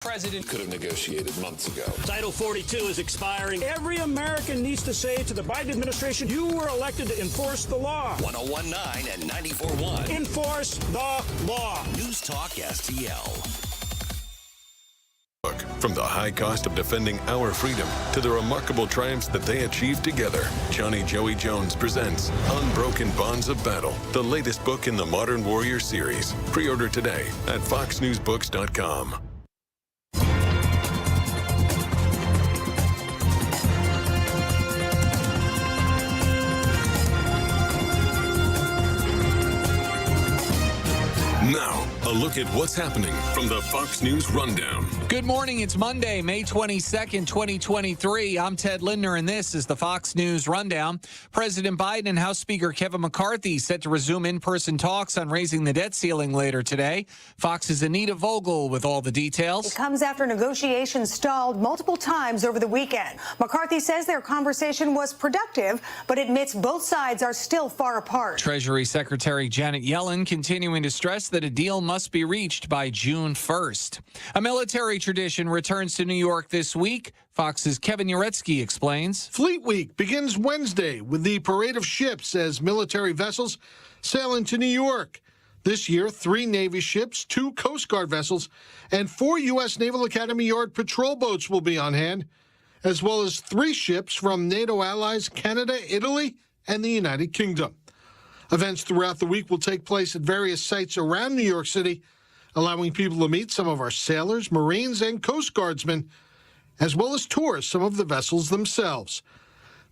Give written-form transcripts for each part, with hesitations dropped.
President could have negotiated months ago. Title 42 is expiring. Every American needs to say to the Biden administration, you were elected to enforce the law. 101.9 and 94.1. Enforce the law. News Talk STL. From the high cost of defending our freedom to the remarkable triumphs that they achieved together, Johnny Joey Jones presents Unbroken Bonds of Battle, the latest book in the Modern Warrior series. Pre-order today at foxnewsbooks.com. Now, a look at what's happening from the Fox News Rundown. Good morning. It's Monday, May 22nd, 2023. I'm Ted Lindner, and this is the Fox News Rundown. President Biden and House Speaker Kevin McCarthy set to resume in-person talks on raising the debt ceiling later today. Fox's Anita Vogel with all the details. It comes after negotiations stalled multiple times over the weekend. McCarthy says their conversation was productive, but admits both sides are still far apart. Treasury Secretary Janet Yellen continuing to stress that a deal must be reached by June 1st. A military tradition returns to New York this week. Fox's Kevin Uretsky explains. Fleet Week begins Wednesday with the parade of ships as military vessels sail into New York. This year, 3 Navy ships, 2 Coast Guard vessels, and 4 U.S. Naval Academy Yard patrol boats will be on hand, as well as 3 ships from NATO allies Canada, Italy, and the United Kingdom. Events throughout the week will take place at various sites around New York City, allowing people to meet some of our sailors, Marines, and Coast Guardsmen, as well as tour some of the vessels themselves.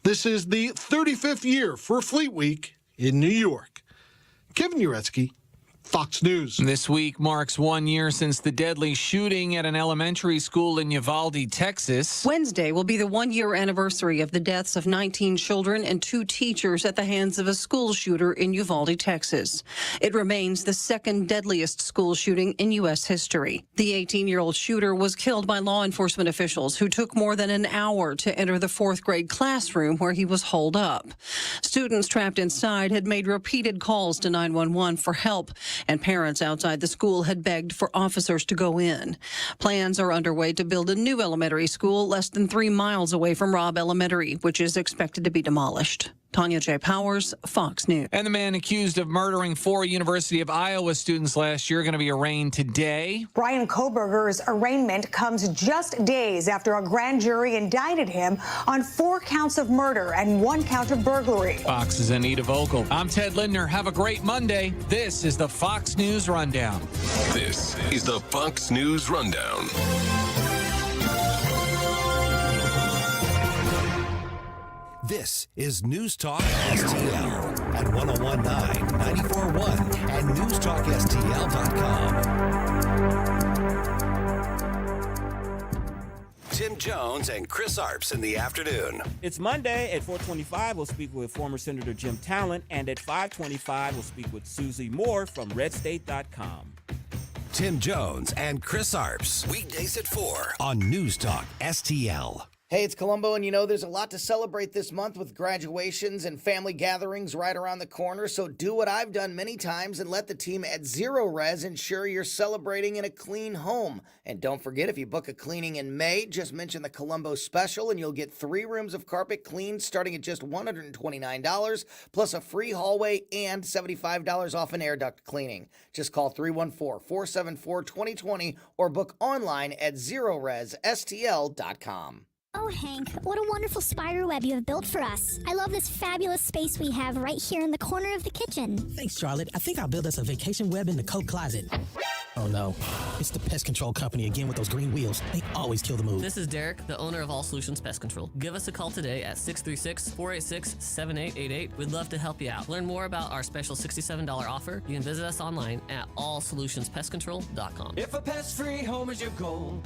This is the 35th year for Fleet Week in New York. Kevin Uretsky, Fox News. This week marks 1 year since the deadly shooting at an elementary school in Uvalde, Texas. Wednesday will be the 1-year anniversary of the deaths of 19 children and 2 teachers at the hands of a school shooter in Uvalde, Texas. It remains the second deadliest school shooting in U.S. history. The 18-year-old shooter was killed by law enforcement officials who took more than an hour to enter the 4th grade classroom where he was holed up. Students trapped inside had made repeated calls to 911 for help, and parents outside the school had begged for officers to go in. Plans are underway to build a new elementary school less than 3 miles away from Robb Elementary, which is expected to be demolished. Tanya J. Powers, Fox News. And the man accused of murdering 4 University of Iowa students last year going to be arraigned today. Brian Koberger's arraignment comes just days after a grand jury indicted him on 4 counts of murder and 1 count of burglary. Fox's Anita Vogel. I'm Ted Lindner. Have a great Monday. This is the Fox News Rundown. This is the Fox News Rundown. This is News Talk STL at 101.9, 94.1, and newstalkstl.com. Tim Jones and Chris Arps in the afternoon. It's Monday at 4:25. We'll speak with former Senator Jim Talent, and at 5:25 we'll speak with Susie Moore from RedState.com. Tim Jones and Chris Arps, weekdays at 4 on News Talk STL. Hey, it's Columbo, and you know there's a lot to celebrate this month with graduations and family gatherings right around the corner, so do what I've done many times and let the team at Zero Res ensure you're celebrating in a clean home. And don't forget, if you book a cleaning in May, just mention the Columbo special and you'll get 3 rooms of carpet cleaned starting at just $129, plus a free hallway and $75 off an air duct cleaning. Just call 314-474-2020 or book online at ZeroResSTL.com. Oh, Hank, what a wonderful spider web you have built for us. I love this fabulous space we have right here in the corner of the kitchen. Thanks, Charlotte. I think I'll build us a vacation web in the coat closet. Oh, no. It's the pest control company again with those green wheels. They always kill the mood. This is Derek, the owner of All Solutions Pest Control. Give us a call today at 636-486-7888. We'd love to help you out. Learn more about our special $67 offer. You can visit us online at allsolutionspestcontrol.com. If a pest-free home is your goal,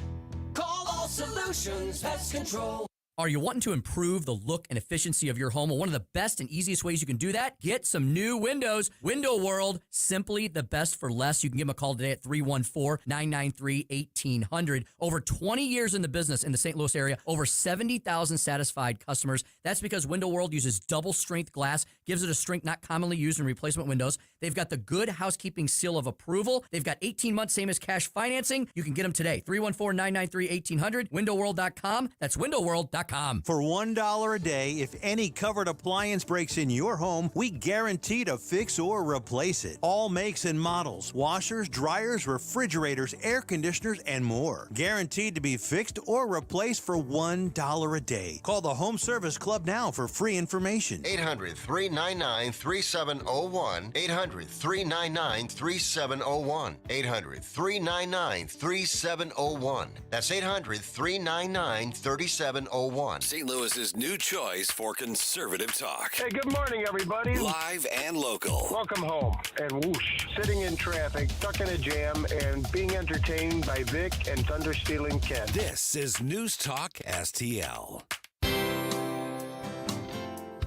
call All Solutions Pest Control. Are you wanting to improve the look and efficiency of your home? Well, one of the best and easiest ways you can do that, get some new windows. Window World, simply the best for less. You can give them a call today at 314-993-1800. Over 20 years in the business in the St. Louis area, over 70,000 satisfied customers. That's because Window World uses double strength glass, gives it a strength not commonly used in replacement windows. They've got the Good Housekeeping seal of approval. They've got 18 months, same as cash financing. You can get them today. 314-993-1800, windowworld.com. That's windowworld.com. For $1 a day, if any covered appliance breaks in your home, we guarantee to fix or replace it. All makes and models, washers, dryers, refrigerators, air conditioners, and more. Guaranteed to be fixed or replaced for $1 a day. Call the Home Service Club now for free information. 800-399-3701. 800-399-3701. 800-399-3701. That's 800-399-3701. St. Louis's new choice for conservative talk. Hey, good morning, everybody. Live and local. Welcome home. And whoosh, sitting in traffic, stuck in a jam, and being entertained by Vic and Thunder Stealing Ken. This is News Talk STL.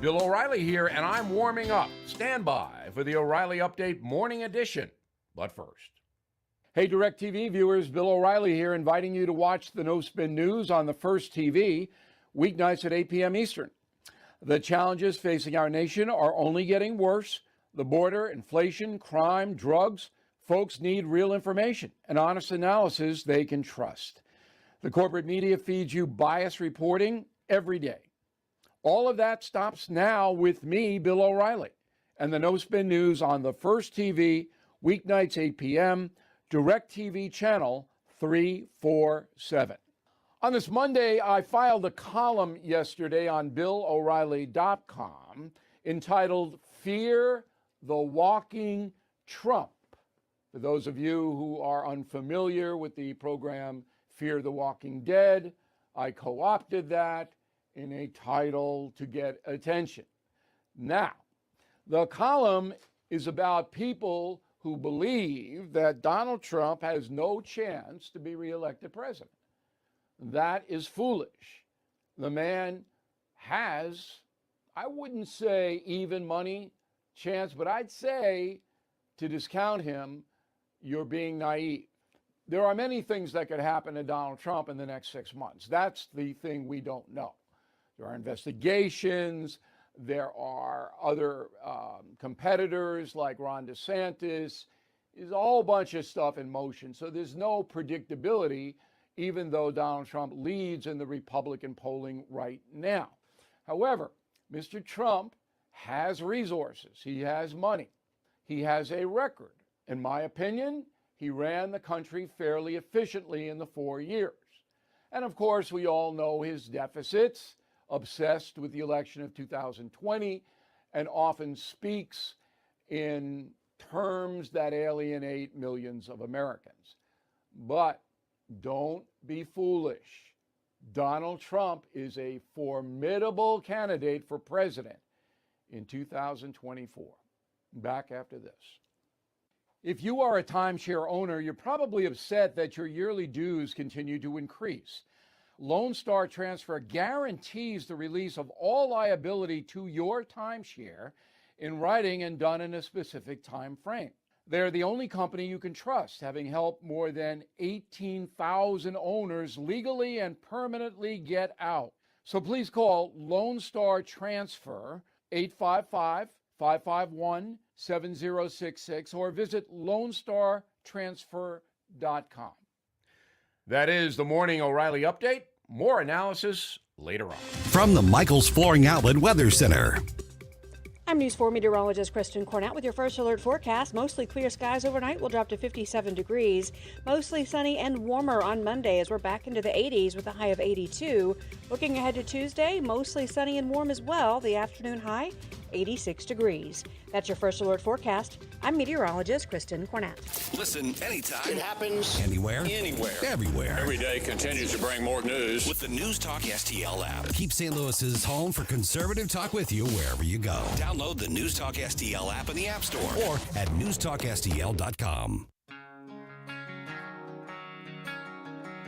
Bill O'Reilly here, and I'm warming up. Stand by for the O'Reilly Update Morning Edition. But first. Hey, DirecTV viewers, Bill O'Reilly here, inviting you to watch the No Spin News on the First TV, weeknights at 8 p.m. Eastern. The challenges facing our nation are only getting worse. The border, inflation, crime, drugs. Folks need real information, an honest analysis they can trust. The corporate media feeds you biased reporting every day. All of that stops now with me, Bill O'Reilly, and the No Spin News on the First TV, weeknights 8 p.m., DirecTV channel 347. On this Monday, I filed a column yesterday on BillO'Reilly.com entitled Fear the Walking Trump. For those of you who are unfamiliar with the program Fear the Walking Dead, I co-opted that in a title to get attention. Now, the column is about people who believe that Donald Trump has no chance to be reelected president. That is foolish. The man has, I wouldn't say even money chance, but I'd say to discount him, you're being naive. There are many things that could happen to Donald Trump in the next 6 months. That's the thing we don't know. There are investigations. There are other competitors like Ron DeSantis. There's a whole bunch of stuff in motion. So there's no predictability, even though Donald Trump leads in the Republican polling right now. However, Mr. Trump has resources. He has money. He has a record. In my opinion, he ran the country fairly efficiently in the 4 years. And of course, we all know his deficits, obsessed with the election of 2020, and often speaks in terms that alienate millions of Americans. But don't be foolish. Donald Trump is a formidable candidate for president in 2024. Back after this. If you are a timeshare owner, you're probably upset that your yearly dues continue to increase. Lone Star Transfer guarantees the release of all liability to your timeshare in writing and done in a specific time frame. They're the only company you can trust, having helped more than 18,000 owners legally and permanently get out. So please call Lone Star Transfer 855-551-7066 or visit LoneStarTransfer.com. That is the Morning O'Reilly Update. More analysis later on. From the Michaels Flooring Outlet Weather Center. I'm News 4 meteorologist Kristen Cornett with your first alert forecast. Mostly clear skies overnight will drop to 57 degrees. Mostly sunny and warmer on Monday as we're back into the 80s with a high of 82. Looking ahead to Tuesday, mostly sunny and warm as well. The afternoon high, 86 degrees. That's your first alert forecast. I'm meteorologist Kristen Cornett. Listen anytime. It happens anywhere. Everywhere. Every day continues to bring more news. With the News Talk STL app. Keep St. Louis's home for conservative talk with you wherever you go. Download the News Talk STL app in the App Store or at newstalkstl.com.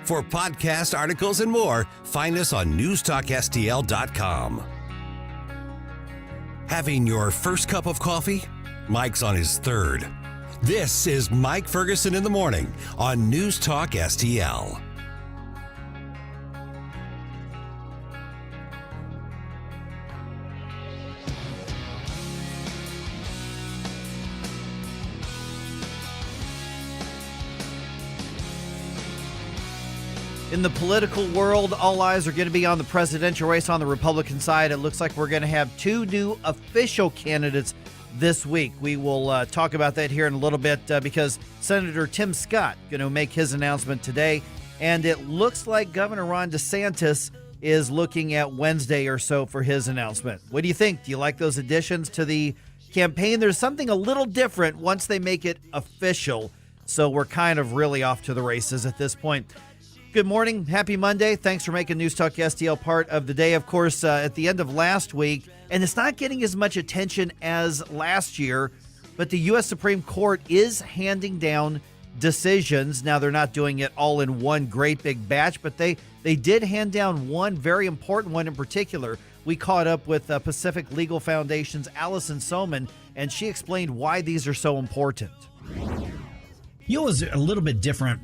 For podcast articles and more, find us on newstalkstl.com. Having your first cup of coffee? Mike's on his third. This is Mike Ferguson in the Morning on News Talk STL. In the political world, all eyes are going to be on the presidential race on the Republican side. It looks like we're going to have two new official candidates this week. We will talk about that here in a little bit because Senator Tim Scott going to make his announcement today. And it looks like Governor Ron DeSantis is looking at Wednesday or so for his announcement. What do you think? Do you like those additions to the campaign? There's something a little different once they make it official. So we're kind of really off to the races at this point. Good morning. Happy Monday. Thanks for making News Talk STL part of the day. Of course, at the end of last week, and it's not getting as much attention as last year, but the U.S. Supreme Court is handing down decisions. Now, they're not doing it all in one great big batch, but they did hand down one very important one in particular. We caught up with Pacific Legal Foundation's Allison Soman, and she explained why these are so important. You know, it's a little bit different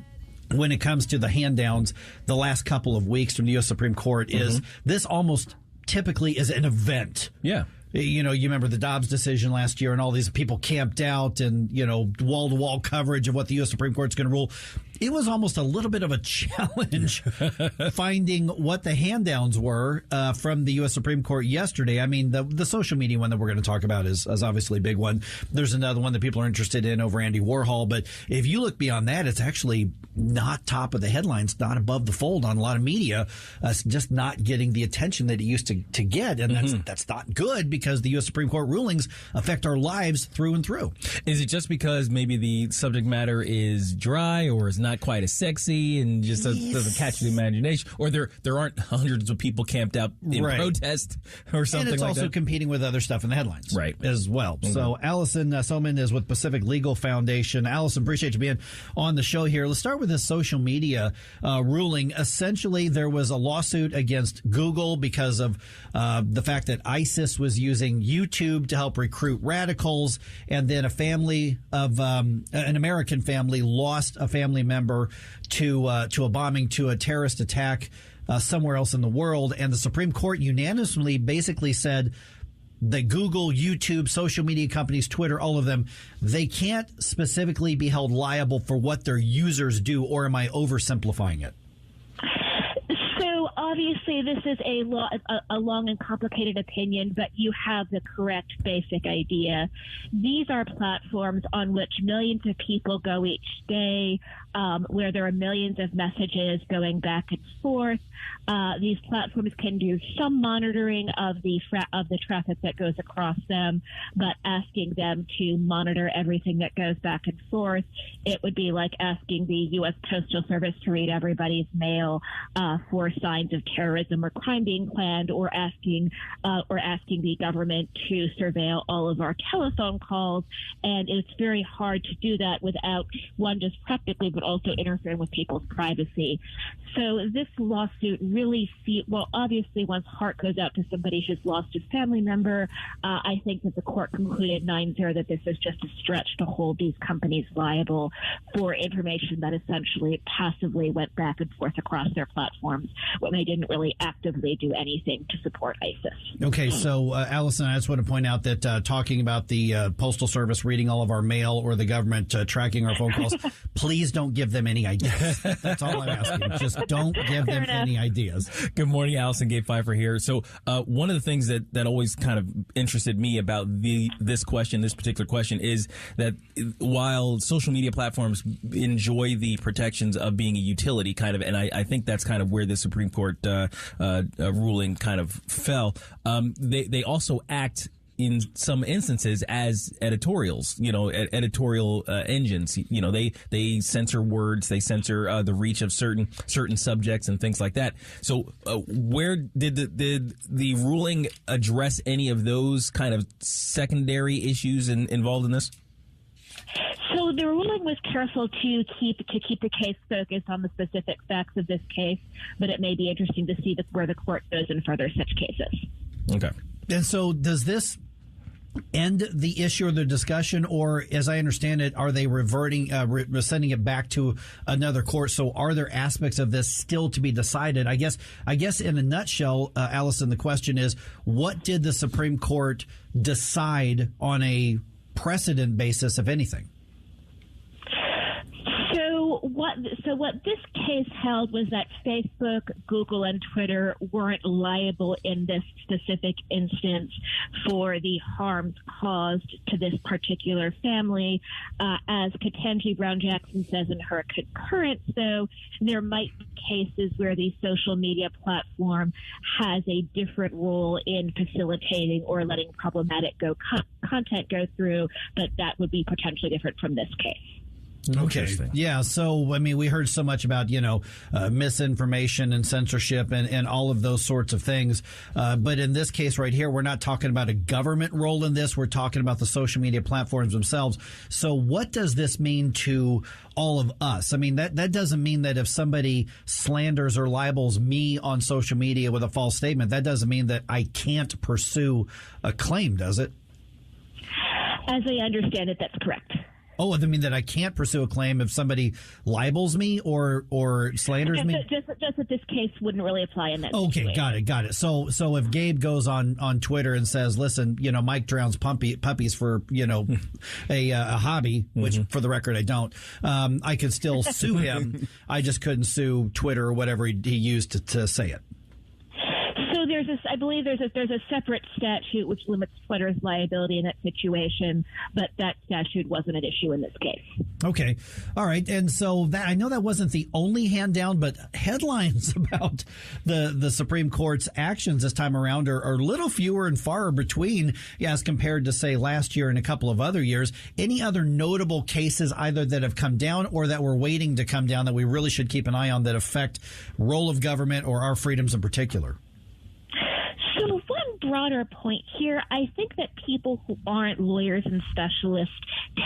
when it comes to the hand-downs the last couple of weeks from the U.S. Supreme Court is this almost typically is an event. Yeah. You know, you remember the Dobbs decision last year and all these people camped out and, you know, wall-to-wall coverage of what the U.S. Supreme Court's going to rule. It was almost a little bit of a challenge finding what the hand-downs were from the U.S. Supreme Court yesterday. I mean, the social media one that we're going to talk about is obviously a big one. There's another one that people are interested in over Andy Warhol. But if you look beyond that, it's actually not top of the headlines, not above the fold on a lot of media. It's just not getting the attention that it used to get. And that's not good because the U.S. Supreme Court rulings affect our lives through and through. Is it just because maybe the subject matter is dry or is not quite as sexy and just doesn't catch the imagination, or there aren't hundreds of people camped out in protest or something like that? And it's also competing with other stuff in the headlines as well. So Allison Soman is with Pacific Legal Foundation. Allison, appreciate you being on the show here. Let's start with this social media ruling. Essentially, there was a lawsuit against Google because of the fact that ISIS was using YouTube to help recruit radicals, and then a family of an American family lost a family member to a bombing, to a terrorist attack somewhere else in the world. And the Supreme Court unanimously basically said that Google, YouTube, social media companies, Twitter, all of them, they can't specifically be held liable for what their users do, or am I oversimplifying it? So obviously this is a long and complicated opinion, but you have the correct basic idea. These are platforms on which millions of people go each day, where there are millions of messages going back and forth. These platforms can do some monitoring of the traffic that goes across them, but asking them to monitor everything that goes back and forth, it would be like asking the U.S. Postal Service to read everybody's mail for signs of terrorism or crime being planned, or asking the government to surveil all of our telephone calls. And it's very hard to do that without, one, just practically, but also interfering with people's privacy. So this lawsuit really obviously one's heart goes out to somebody who's lost a family member. I think that the court concluded 9-0 that this is just a stretch to hold these companies liable for information that essentially passively went back and forth across their platforms when they didn't really actively do anything to support ISIS. Okay, so Allison, I just want to point out that talking about the Postal Service reading all of our mail or the government tracking our phone calls, please don't give them any ideas. That's all I'm asking. Just don't give them any ideas. Good morning, Allison. Gabe Pfeiffer here. So one of the things that always kind of interested me about this particular question, is that while social media platforms enjoy the protections of being a utility, kind of, and I think that's kind of where the Supreme Court ruling kind of fell, they also act in some instances as editorials, editorial engines. They censor words, they censor the reach of certain subjects and things like that. So where did the ruling address any of those kind of secondary issues involved in this? So the ruling was careful to keep the case focused on the specific facts of this case, but it may be interesting to see where the court goes in further such cases. Okay. And so does this end the issue or the discussion, or as I understand it, are they reverting, sending it back to another court? So are there aspects of this still to be decided? I guess in a nutshell, Allison, the question is, what did the Supreme Court decide on a precedent basis, if anything? So what this case held was that Facebook, Google, and Twitter weren't liable in this specific instance for the harms caused to this particular family. As Ketanji Brown Jackson says in her concurrence, though, there might be cases where the social media platform has a different role in facilitating or letting problematic content go through, but that would be potentially different from this case. Okay. Yeah. So, I mean, we heard so much about, misinformation and censorship and all of those sorts of things. But in this case right here, we're not talking about a government role in this. We're talking about the social media platforms themselves. So what does this mean to all of us? I mean, that doesn't mean that if somebody slanders or libels me on social media with a false statement, that doesn't mean that I can't pursue a claim, does it? As I understand it, that's correct. Oh, I mean that I can't pursue a claim if somebody libels me or slanders me? Just that this case wouldn't really apply in that situation. Okay, got it. So if Gabe goes on Twitter and says, listen, Mike drowns puppies for, a hobby, which for the record I don't, I could still sue him. I just couldn't sue Twitter or whatever he used to say it. So I believe there's a separate statute which limits Twitter's liability in that situation, but that statute wasn't an issue in this case. Okay. All right. And so I know that wasn't the only hand down, but headlines about the Supreme Court's actions this time around are a little fewer and far between as compared to, say, last year and a couple of other years. Any other notable cases either that have come down or that we're waiting to come down that we really should keep an eye on that affect role of government or our freedoms in particular? So one broader point here, I think that people who aren't lawyers and specialists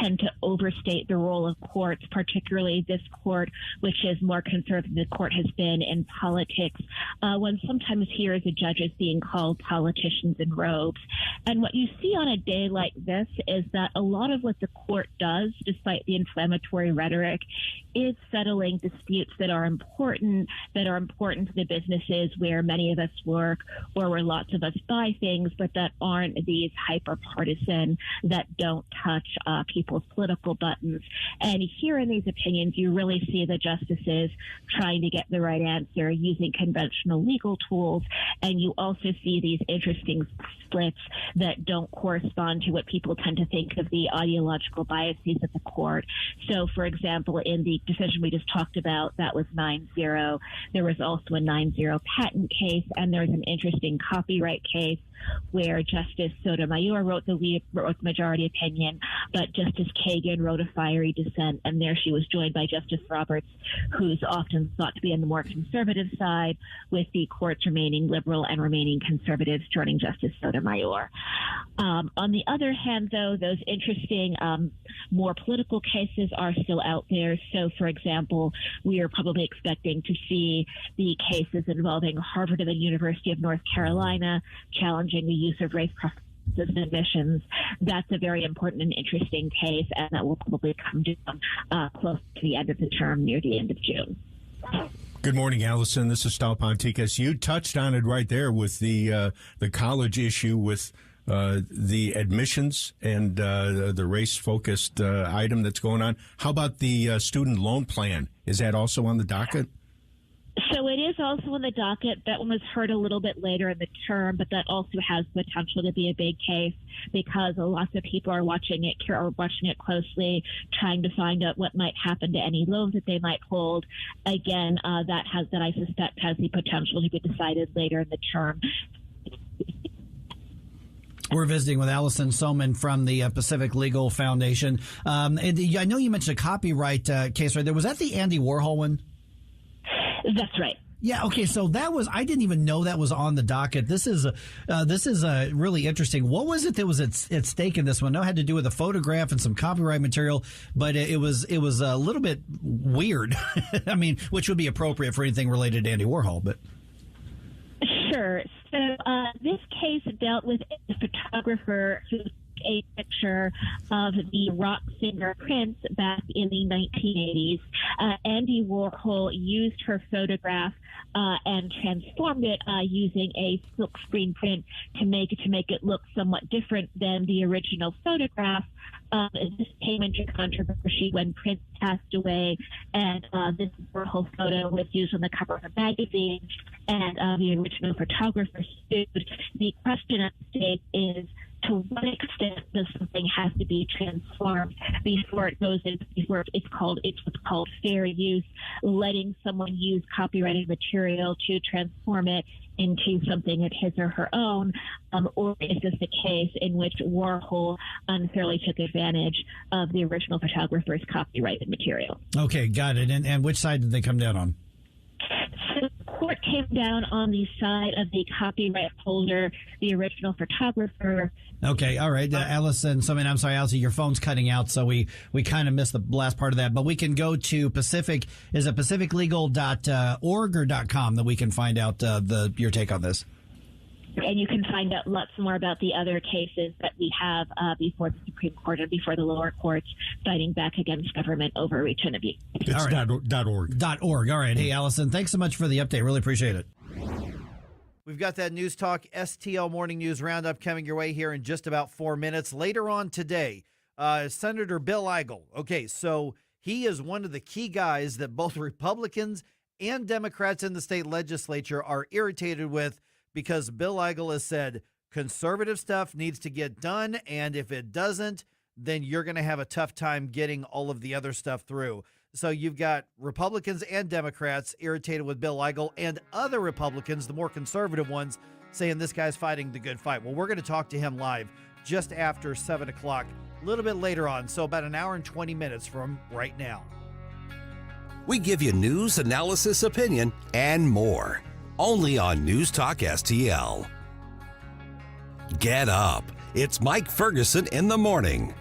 tend to overstate the role of courts, particularly this court, which is more conservative than the court has been in politics. One sometimes hears the judges being called politicians in robes. And what you see on a day like this is that a lot of what the court does, despite the inflammatory rhetoric, is settling disputes that are important to the businesses where many of us work or where lots of us buy things, but that aren't these hyper-partisan, that don't touch people's political buttons. And here in these opinions, you really see the justices trying to get the right answer using conventional legal tools. And you also see these interesting splits that don't correspond to what people tend to think of the ideological biases of the court. So, for example, in the decision we just talked about, that was 9-0. There was also a 9-0 patent case, and there was an interesting copyright case where Justice Sotomayor wrote the majority opinion, but Justice Kagan wrote a fiery dissent, and there she was joined by Justice Roberts, who's often thought to be on the more conservative side, with the courts remaining liberal and remaining conservative, joining Justice Sotomayor. On the other hand, though, those interesting, more political cases are still out there. So, for example, we are probably expecting to see the cases involving Harvard and the University of North Carolina challenging the use of race preferences in admissions. That's a very important and interesting case, and that will probably come down close to the end of the term, near the end of June. Good morning, Allison. This is Stal Ponticus. You touched on it right there with the college issue with the admissions and the race-focused item that's going on. How about the student loan plan? Is that also on the docket? So it is also on the docket. That one was heard a little bit later in the term, but that also has potential to be a big case because lots of people are watching it closely, trying to find out what might happen to any loans that they might hold. Again, that I suspect has the potential to be decided later in the term. We're visiting with Allison Soman from the Pacific Legal Foundation. And I know you mentioned a copyright case right there. Was that the Andy Warhol one? That's right. Yeah. Okay. So I didn't even know that was on the docket. This is really interesting. What was it that was at stake in this one? No, it had to do with a photograph and some copyright material, but it was a little bit weird. I mean, which would be appropriate for anything related to Andy Warhol, but. Sure. So this case dealt with a photographer who took a picture of the rock singer Prince back in the 1980s. Andy Warhol used her photograph and transformed it using a silk screen print to make it look somewhat different than the original photograph. This came into controversy when Prince passed away, and this Warhol photo was used on the cover of a magazine, and the original photographer sued. The question at stake is, to what extent does something have to be transformed before it's what's called fair use, letting someone use copyrighted material to transform it into something of his or her own, or is this a case in which Warhol unfairly took advantage of the original photographer's copyrighted material? Okay, got it. And which side did they come down on? So the court came down on the side of the copyright holder, the original photographer. Okay, all right, Allison. I'm sorry, Allison, your phone's cutting out, so we kind of missed the last part of that. But we can go to Pacific. Is it pacificlegal.org or .com that we can find out your take on this? And you can find out lots more about the other cases that we have before the Supreme Court and before the lower courts fighting back against government overreach and abuse. It's .org. .org. All right. Hey, Allison, thanks so much for the update. Really appreciate it. We've got that News Talk STL Morning News Roundup coming your way here in just about 4 minutes. Later on today, Senator Bill Eigel. Okay, so he is one of the key guys that both Republicans and Democrats in the state legislature are irritated with, because Bill Eigel has said conservative stuff needs to get done, and if it doesn't, then you're going to have a tough time getting all of the other stuff through. So you've got Republicans and Democrats irritated with Bill Eigel, and other Republicans, the more conservative ones, saying this guy's fighting the good fight. Well, we're going to talk to him live just after 7 o'clock, a little bit later on, so about an hour and 20 minutes from right now. We give you news, analysis, opinion, and more. Only on News Talk STL. Get up. It's Mike Ferguson in the morning.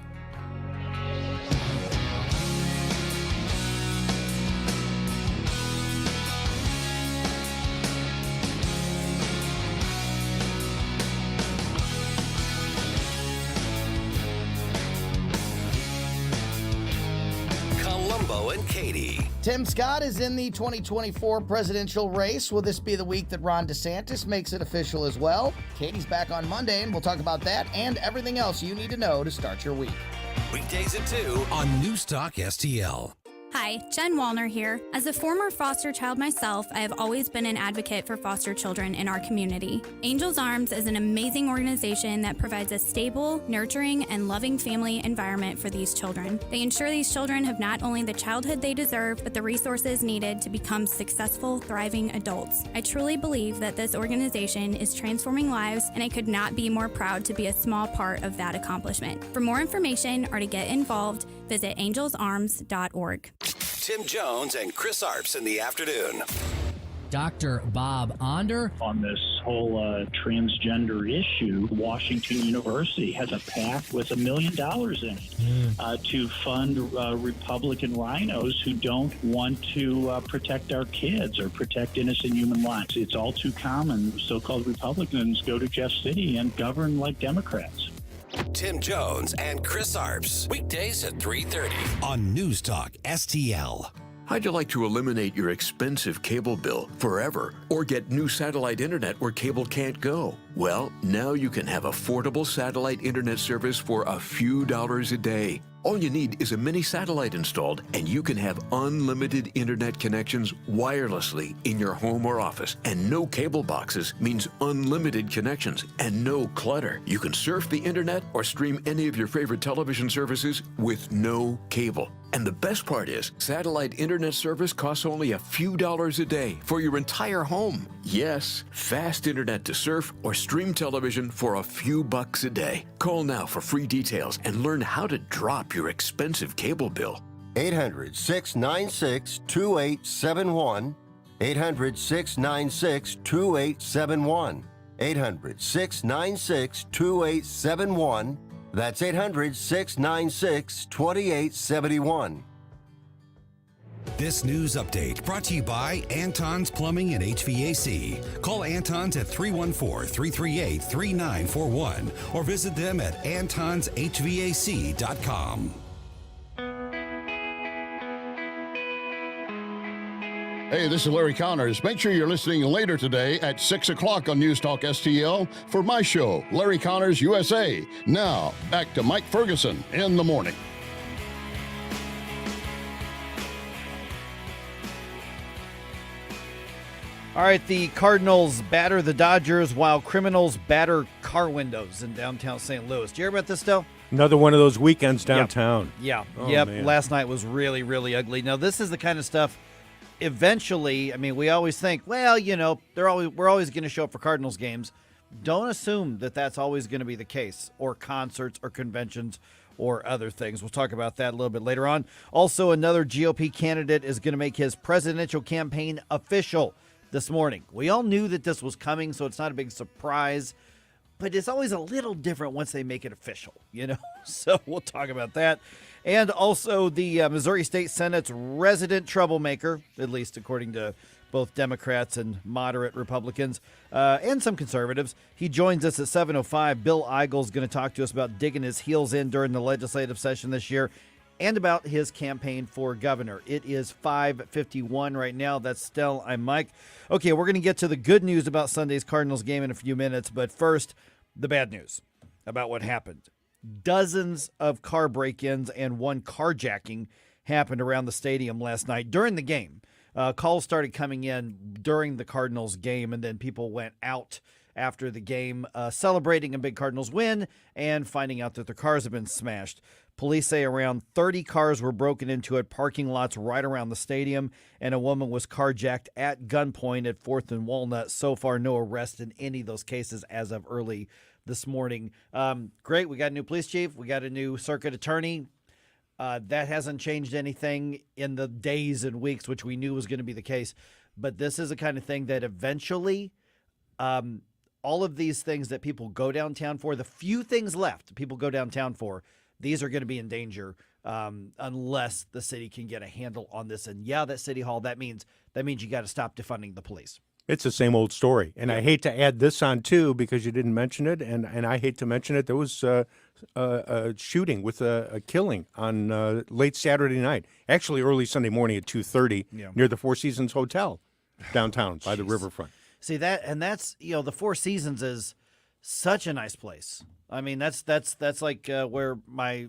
Columbo and Katie. Tim Scott is in the 2024 presidential race. Will this be the week that Ron DeSantis makes it official as well? Katie's back on Monday, and we'll talk about that and everything else you need to know to start your week. Weekdays at 2 on News Talk STL. Hi, Jen Wallner here. As a former foster child myself, I have always been an advocate for foster children in our community. Angels Arms is an amazing organization that provides a stable, nurturing, and loving family environment for these children. They ensure these children have not only the childhood they deserve, but the resources needed to become successful, thriving adults. I truly believe that this organization is transforming lives, and I could not be more proud to be a small part of that accomplishment. For more information or to get involved, visit angelsarms.org. Tim Jones and Chris Arps in the afternoon. Dr. Bob Onder. On this whole transgender issue, Washington University has a PAC with $1 million in it to fund Republican rhinos who don't want to protect our kids or protect innocent human lives. It's all too common. So-called Republicans go to Jeff City and govern like Democrats. Tim Jones and Chris Arps. Weekdays at 3:30 on News Talk STL. How'd you like to eliminate your expensive cable bill forever or get new satellite internet where cable can't go? Well, now you can have affordable satellite internet service for a few dollars a day. All you need is a mini satellite installed, and you can have unlimited internet connections wirelessly in your home or office. And no cable boxes means unlimited connections and no clutter. You can surf the internet or stream any of your favorite television services with no cable. And the best part is, satellite internet service costs only a few dollars a day for your entire home. Yes, fast internet to surf or stream television for a few bucks a day. Call now for free details and learn how to drop your expensive cable bill. 800-696-2871. 800-696-2871. 800-696-2871. That's 800-696-2871. This news update brought to you by Anton's Plumbing and HVAC. Call Anton's at 314-338-3941 or visit them at antonshvac.com. Hey, this is Larry Connors. Make sure you're listening later today at 6 o'clock on News Talk STL for my show, Larry Connors USA. Now, back to Mike Ferguson in the morning. All right, the Cardinals batter the Dodgers while criminals batter car windows in downtown St. Louis. Did you hear about this, Del? Another one of those weekends downtown. Yeah. Oh, Yep. man. Last night was really, really ugly. Now, this is the kind of stuff eventually, I mean, we always think, well, you know, we're always going to show up for Cardinals games. Don't assume that that's always going to be the case, or concerts or conventions or other things. We'll talk about that a little bit later on. Also, another GOP candidate is going to make his presidential campaign official this morning. We all knew that this was coming, so it's not a big surprise, but it's always a little different once they make it official, you know? So we'll talk about that. And also the Missouri State Senate's resident troublemaker, at least according to both Democrats and moderate Republicans, and some conservatives. He joins us at 7:05. Bill Eigel is going to talk to us about digging his heels in during the legislative session this year and about his campaign for governor. It is 5:51 right now. That's Stell. I'm Mike. Okay, we're going to get to the good news about Sunday's Cardinals game in a few minutes, but first, the bad news about what happened. Dozens of car break-ins and one carjacking happened around the stadium last night during the game. Calls started coming in during the Cardinals game, and then people went out after the game celebrating a big Cardinals win and finding out that their cars have been smashed. Police say around 30 cars were broken into at parking lots right around the stadium, and a woman was carjacked at gunpoint at 4th and Walnut. So far, no arrest in any of those cases as of early this morning. Great. We got a new police chief. We got a new circuit attorney. That hasn't changed anything in the days and weeks, which we knew was going to be the case. But this is the kind of thing that eventually all of these things that people go downtown for, the few things left people go downtown for, these are going to be in danger unless the city can get a handle on this. And yeah, that City Hall, that means you got to stop defunding the police. It's the same old story. And I hate to add this on, too, because you didn't mention it, and I hate to mention it. There was a shooting with a killing on late Saturday night, actually early Sunday morning at 2:30 near the Four Seasons Hotel downtown by the riverfront. See, that's the Four Seasons is such a nice place. I mean, that's like where my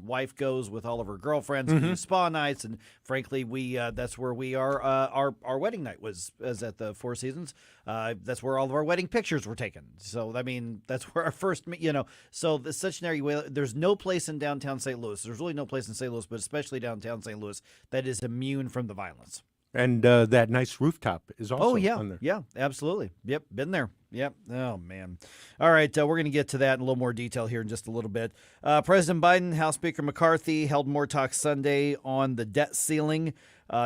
wife goes with all of her girlfriends. We do spa nights, and frankly, we that's where we are. Our wedding night was at the Four Seasons. That's where all of our wedding pictures were taken. So I mean, that's where our first, So it's such an area. There's no place in downtown St. Louis. There's really no place in St. Louis, but especially downtown St. Louis, that is immune from the violence. And that nice rooftop is also on there. Yeah, absolutely. Yep, been there. Yep. Oh, man. All right, we're going to get to that in a little more detail here in just a little bit. President Biden, House Speaker McCarthy held more talk Sunday on the debt ceiling,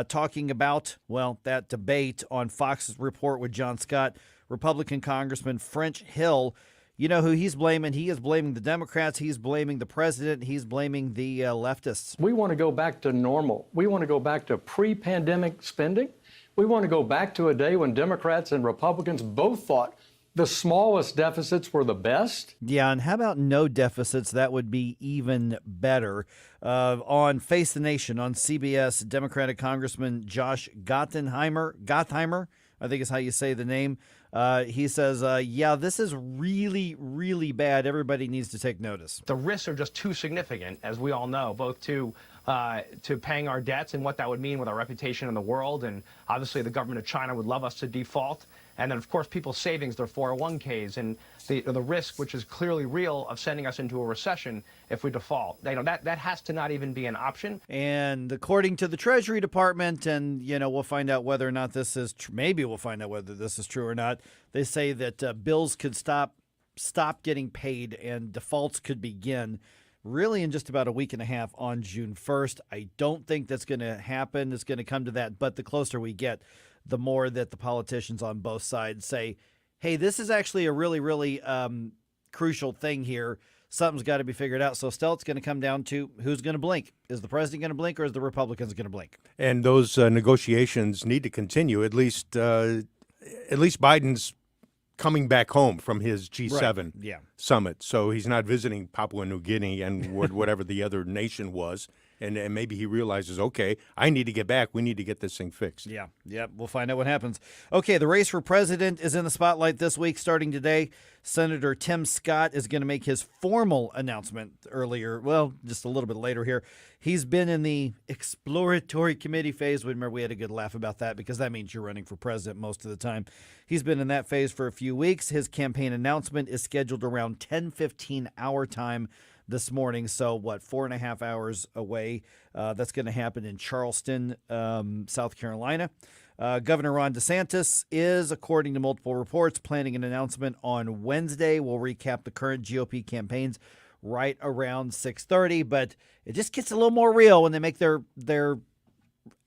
talking about, that debate on Fox's report with John Scott. Republican Congressman French Hill, you know who he's blaming? He is blaming the Democrats. He's blaming the president. He's blaming the leftists. We want to go back to normal. We want to go back to pre-pandemic spending. We want to go back to a day when Democrats and Republicans both thought the smallest deficits were the best. Yeah, and how about no deficits? That would be even better. On Face the Nation on CBS, Democratic Congressman Josh Gottheimer, I think is how you say the name. He says, this is really, really bad. Everybody needs to take notice. The risks are just too significant, as we all know, both to paying our debts and what that would mean with our reputation in the world. And obviously the government of China would love us to default. And then, of course, people's savings, their 401ks, and the risk, which is clearly real, of sending us into a recession if we default. That has to not even be an option. And according to the Treasury Department, and, we'll find out whether or not this is maybe we'll find out whether this is true or not. They say that bills could stop getting paid and defaults could begin really in just about a week and a half on June 1st. I don't think that's going to happen. It's going to come to that. But the closer we get, the more that the politicians on both sides say, hey, this is actually a really, really crucial thing here. Something's got to be figured out. So, Stell, it's going to come down to who's going to blink. Is the president going to blink, or is the Republicans going to blink? And those negotiations need to continue. At least Biden's coming back home from his G7 summit. So he's not visiting Papua New Guinea and whatever the other nation was. And maybe he realizes, okay, I need to get back. We need to get this thing fixed. Yeah, we'll find out what happens. Okay, the race for president is in the spotlight this week. Starting today, Senator Tim Scott is going to make his formal announcement just a little bit later here. He's been in the exploratory committee phase. Remember, we had a good laugh about that because that means you're running for president most of the time. He's been in that phase for a few weeks. His campaign announcement is scheduled around 10:15 our time this morning. So, 4.5 hours away. That's going to happen in Charleston, South Carolina. Governor Ron DeSantis is, according to multiple reports, planning an announcement on Wednesday. We'll recap the current GOP campaigns right around 6:30, but it just gets a little more real when they make their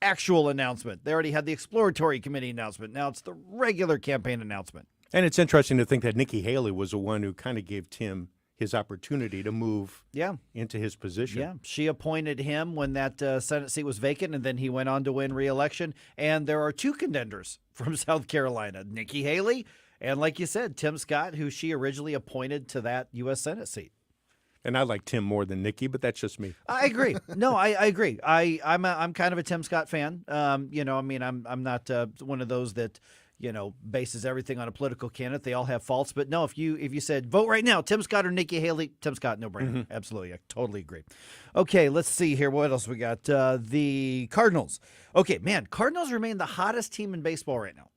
actual announcement. They already had the exploratory committee announcement. Now it's the regular campaign announcement. And it's interesting to think that Nikki Haley was the one who kind of gave Tim his opportunity to move into his position. Yeah, she appointed him when that Senate seat was vacant, and then he went on to win re-election. And there are two contenders from South Carolina, Nikki Haley, and like you said, Tim Scott, who she originally appointed to that U.S. Senate seat. And I like Tim more than Nikki, but that's just me. I agree. No, I agree. I'm kind of a Tim Scott fan. I'm not one of those that bases everything on a political candidate. They all have faults. But no, if you said vote right now, Tim Scott or Nikki Haley, Tim Scott, no brainer. Mm-hmm. Absolutely. I totally agree. Okay, let's see here. What else we got? The Cardinals. Okay, man, Cardinals remain the hottest team in baseball right now,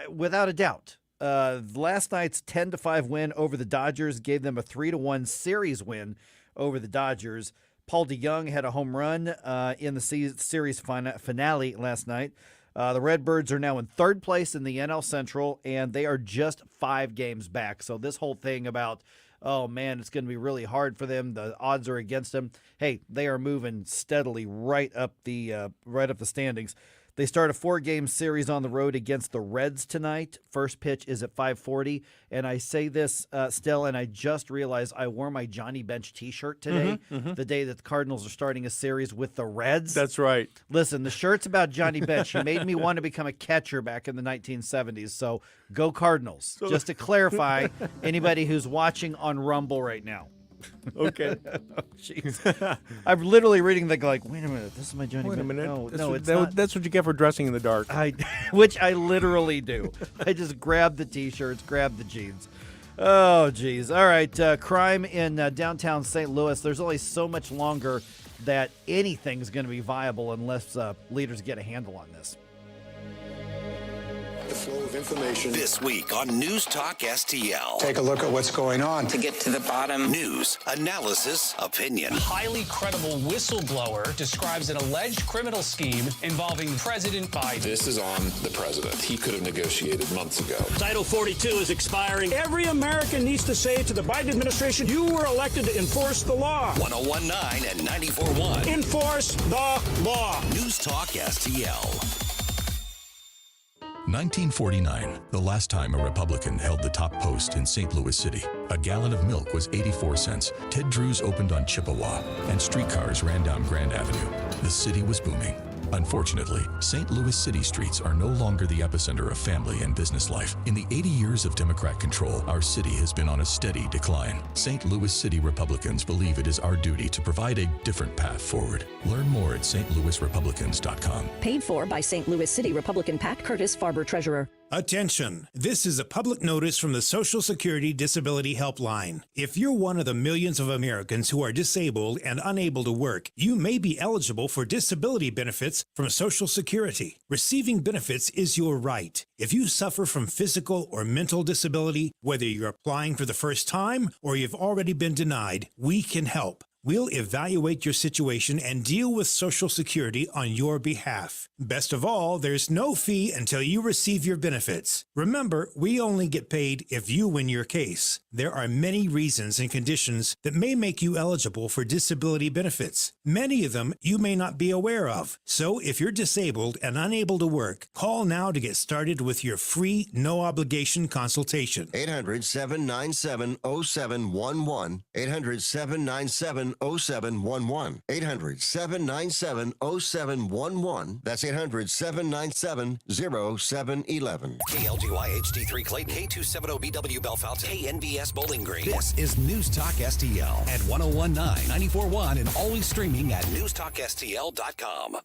without a doubt. Last night's 10-5 win over the Dodgers gave them a 3-1 series win over the Dodgers. Paul DeJong had a home run in the series finale last night. The Redbirds are now in third place in the NL Central, and they are just 5 games back. So this whole thing about, oh, man, it's going to be really hard for them, the odds are against them. Hey, they are moving steadily right up the standings. They start a 4-game series on the road against the Reds tonight. First pitch is at 5:40. And I say this, Stell, and I just realized I wore my Johnny Bench T-shirt today, the day that the Cardinals are starting a series with the Reds. That's right. Listen, the shirt's about Johnny Bench. He made me want to become a catcher back in the 1970s. So go Cardinals. Just to clarify, anybody who's watching on Rumble right now. Okay. Jeez. I'm literally reading wait a minute, this is my Johnny Bench. Wait a minute. No, it's not. That's what you get for dressing in the dark. Which I literally do. I just grab the T-shirts, grab the jeans. Oh, geez. All right, crime in downtown St. Louis. There's only so much longer that anything's going to be viable unless leaders get a handle on this. The flow of information. This week on News Talk STL. Take a look at what's going on. To get to the bottom. News, analysis, opinion. Highly credible whistleblower describes an alleged criminal scheme involving President Biden. This is on the president. He could have negotiated months ago. Title 42 is expiring. Every American needs to say to the Biden administration, you were elected to enforce the law. 101.9 and 94.1. Enforce the law. News Talk STL. 1949, the last time a Republican held the top post in St. Louis City. A gallon of milk was 84 cents. Ted Drew's opened on Chippewa, and streetcars ran down Grand Avenue. The city was booming. Unfortunately, St. Louis city streets are no longer the epicenter of family and business life. In the 80 years of Democrat control, our city has been on a steady decline. St. Louis City Republicans believe it is our duty to provide a different path forward. Learn more at stlouisrepublicans.com. Paid for by St. Louis City Republican Pat Curtis, Farber Treasurer. Attention! This is a public notice from the Social Security Disability Helpline. If you're one of the millions of Americans who are disabled and unable to work, you may be eligible for disability benefits from Social Security. Receiving benefits is your right. If you suffer from physical or mental disability, whether you're applying for the first time or you've already been denied, we can help. We'll evaluate your situation and deal with Social Security on your behalf. Best of all, there's no fee until you receive your benefits. Remember, we only get paid if you win your case. There are many reasons and conditions that may make you eligible for disability benefits. Many of them you may not be aware of. So if you're disabled and unable to work, call now to get started with your free, no-obligation consultation. 800-797-0711. 800-797-0711. 800-797-0711. That's 800-797-0711. KLGY HD3 Clayton, K270BW Bellefonte, KNBS Bowling Green. This is News Talk STL at 1019, 94.1, and always streaming at newstalkstl.com.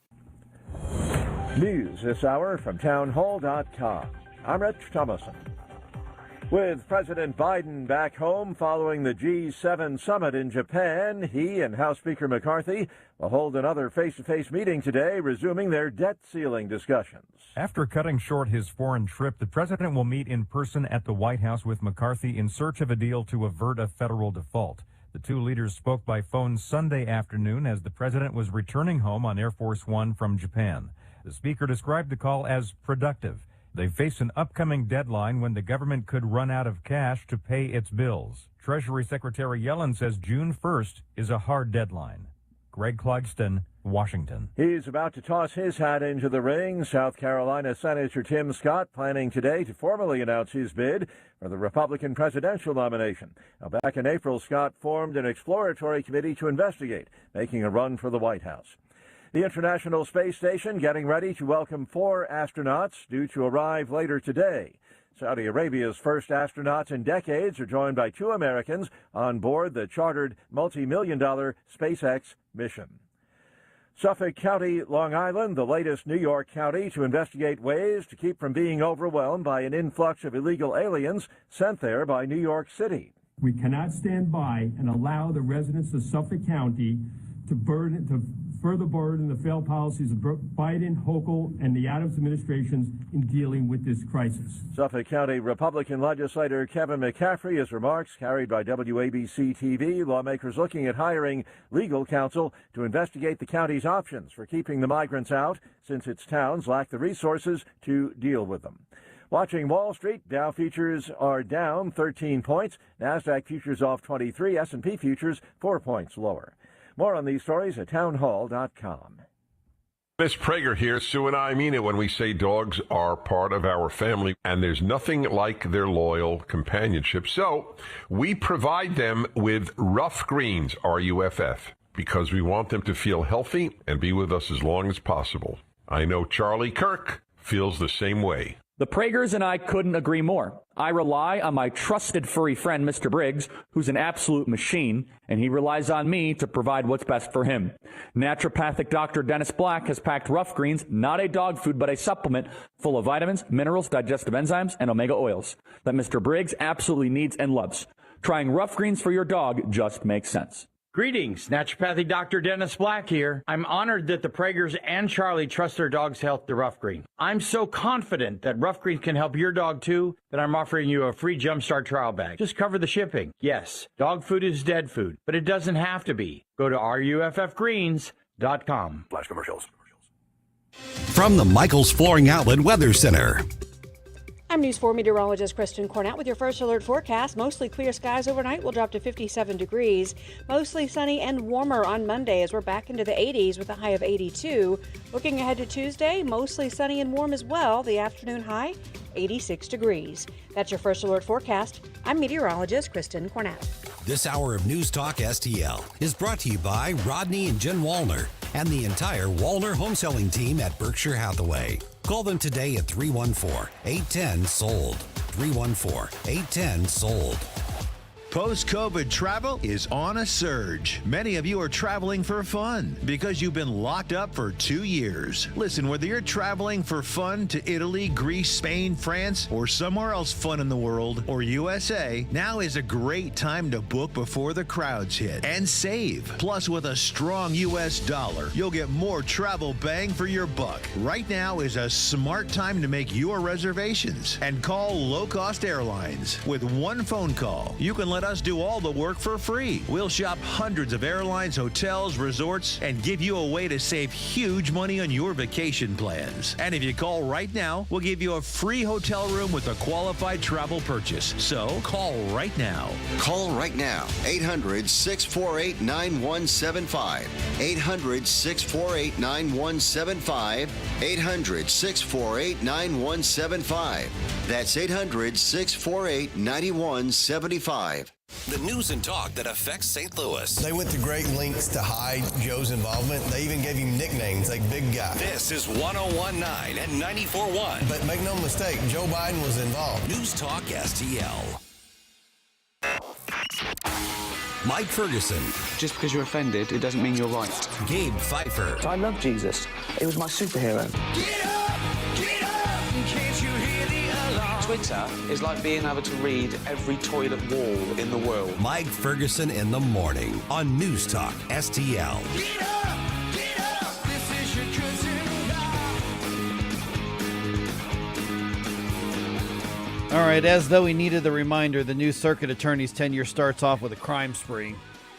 News this hour from townhall.com. I'm Rich Thomason. With President Biden back home following the G7 summit in Japan, he and House Speaker McCarthy will hold another face-to-face meeting today, resuming their debt ceiling discussions. After cutting short his foreign trip, the president will meet in person at the White House with McCarthy in search of a deal to avert a federal default. The two leaders spoke by phone Sunday afternoon as the president was returning home on Air Force One from Japan. The speaker described the call as productive. They face an upcoming deadline when the government could run out of cash to pay its bills. Treasury Secretary Yellen says June 1st is a hard deadline. Greg Clugston, Washington. He's about to toss his hat into the ring. South Carolina Senator Tim Scott planning today to formally announce his bid for the Republican presidential nomination. Now, back in April, Scott formed an exploratory committee to investigate making a run for the White House. The International Space Station getting ready to welcome 4 astronauts due to arrive later today. Saudi Arabia's first astronauts in decades are joined by 2 Americans on board the chartered multi-million-dollar SpaceX mission. Suffolk County, Long Island, the latest New York county to investigate ways to keep from being overwhelmed by an influx of illegal aliens sent there by New York City. We cannot stand by and allow the residents of Suffolk County to further burden the failed policies of Biden, Hochul, and the Adams administrations in dealing with this crisis. Suffolk County Republican legislator Kevin McCaffrey, his remarks carried by WABC TV. Lawmakers looking at hiring legal counsel to investigate the county's options for keeping the migrants out, since its towns lack the resources to deal with them. Watching Wall Street, Dow futures are down 13 points. NASDAQ futures off 23. S&P futures 4 points lower. More on these stories at townhall.com. Miss Prager here. Sue and I mean it when we say dogs are part of our family, and there's nothing like their loyal companionship. So we provide them with Rough Greens, RUFF, because we want them to feel healthy and be with us as long as possible. I know Charlie Kirk feels the same way. The Pragers and I couldn't agree more. I rely on my trusted furry friend, Mr. Briggs, who's an absolute machine, and he relies on me to provide what's best for him. Naturopathic Dr. Dennis Black has packed Rough Greens, not a dog food, but a supplement full of vitamins, minerals, digestive enzymes, and omega oils that Mr. Briggs absolutely needs and loves. Trying Rough Greens for your dog just makes sense. Greetings, Naturopathic Dr. Dennis Black here. I'm honored that the Pragers and Charlie trust their dog's health to Rough Green. I'm so confident that Rough Green can help your dog too that I'm offering you a free Jumpstart trial bag. Just cover the shipping. Yes, dog food is dead food, but it doesn't have to be. Go to ruffgreens.com. Flash commercials. From the Michaels Flooring Outlet Weather Center. I'm News 4 meteorologist Kristen Cornett with your first alert forecast. Mostly clear skies overnight will drop to 57 degrees. Mostly sunny and warmer on Monday as we're back into the 80s with a high of 82. Looking ahead to Tuesday, mostly sunny and warm as well. The afternoon high, 86 degrees. That's your first alert forecast. I'm meteorologist Kristen Cornett. This hour of News Talk STL is brought to you by Rodney and Jen Wallner and the entire Wallner home selling team at Berkshire Hathaway. Call them today at 314-810-SOLD. 314-810-SOLD. Post-COVID travel is on a surge. Many of you are traveling for fun because you've been locked up for 2 years. Listen, whether you're traveling for fun to Italy, Greece, Spain, France, or somewhere else fun in the world, or USA, now is a great time to book before the crowds hit and save. Plus, with a strong U.S. dollar, you'll get more travel bang for your buck. Right now is a smart time to make your reservations and call low-cost airlines. With one phone call, you can let let us do all the work for free. We'll shop hundreds of airlines, hotels, resorts, and give you a way to save huge money on your vacation plans. And if you call right now, we'll give you a free hotel room with a qualified travel purchase. So call right now. Call right now. 800-648-9175. 800-648-9175. 800-648-9175. That's 800-648-9175. The news and talk that affects St. Louis. They went to great lengths to hide Joe's involvement. They even gave him nicknames like Big Guy. This is 101.9 and 94.1. But make no mistake, Joe Biden was involved. News Talk STL. Mike Ferguson. Just because you're offended, it doesn't mean you're right. Gabe Pfeiffer. I love Jesus. He was my superhero. Get up, can't you hear the alarm? Twitter is like being able to read every toilet wall in the world. Mike Ferguson in the morning on News Talk STL. Get up, this is your cousin God. All right, as though we needed the reminder, the new circuit attorney's tenure starts off with a crime spree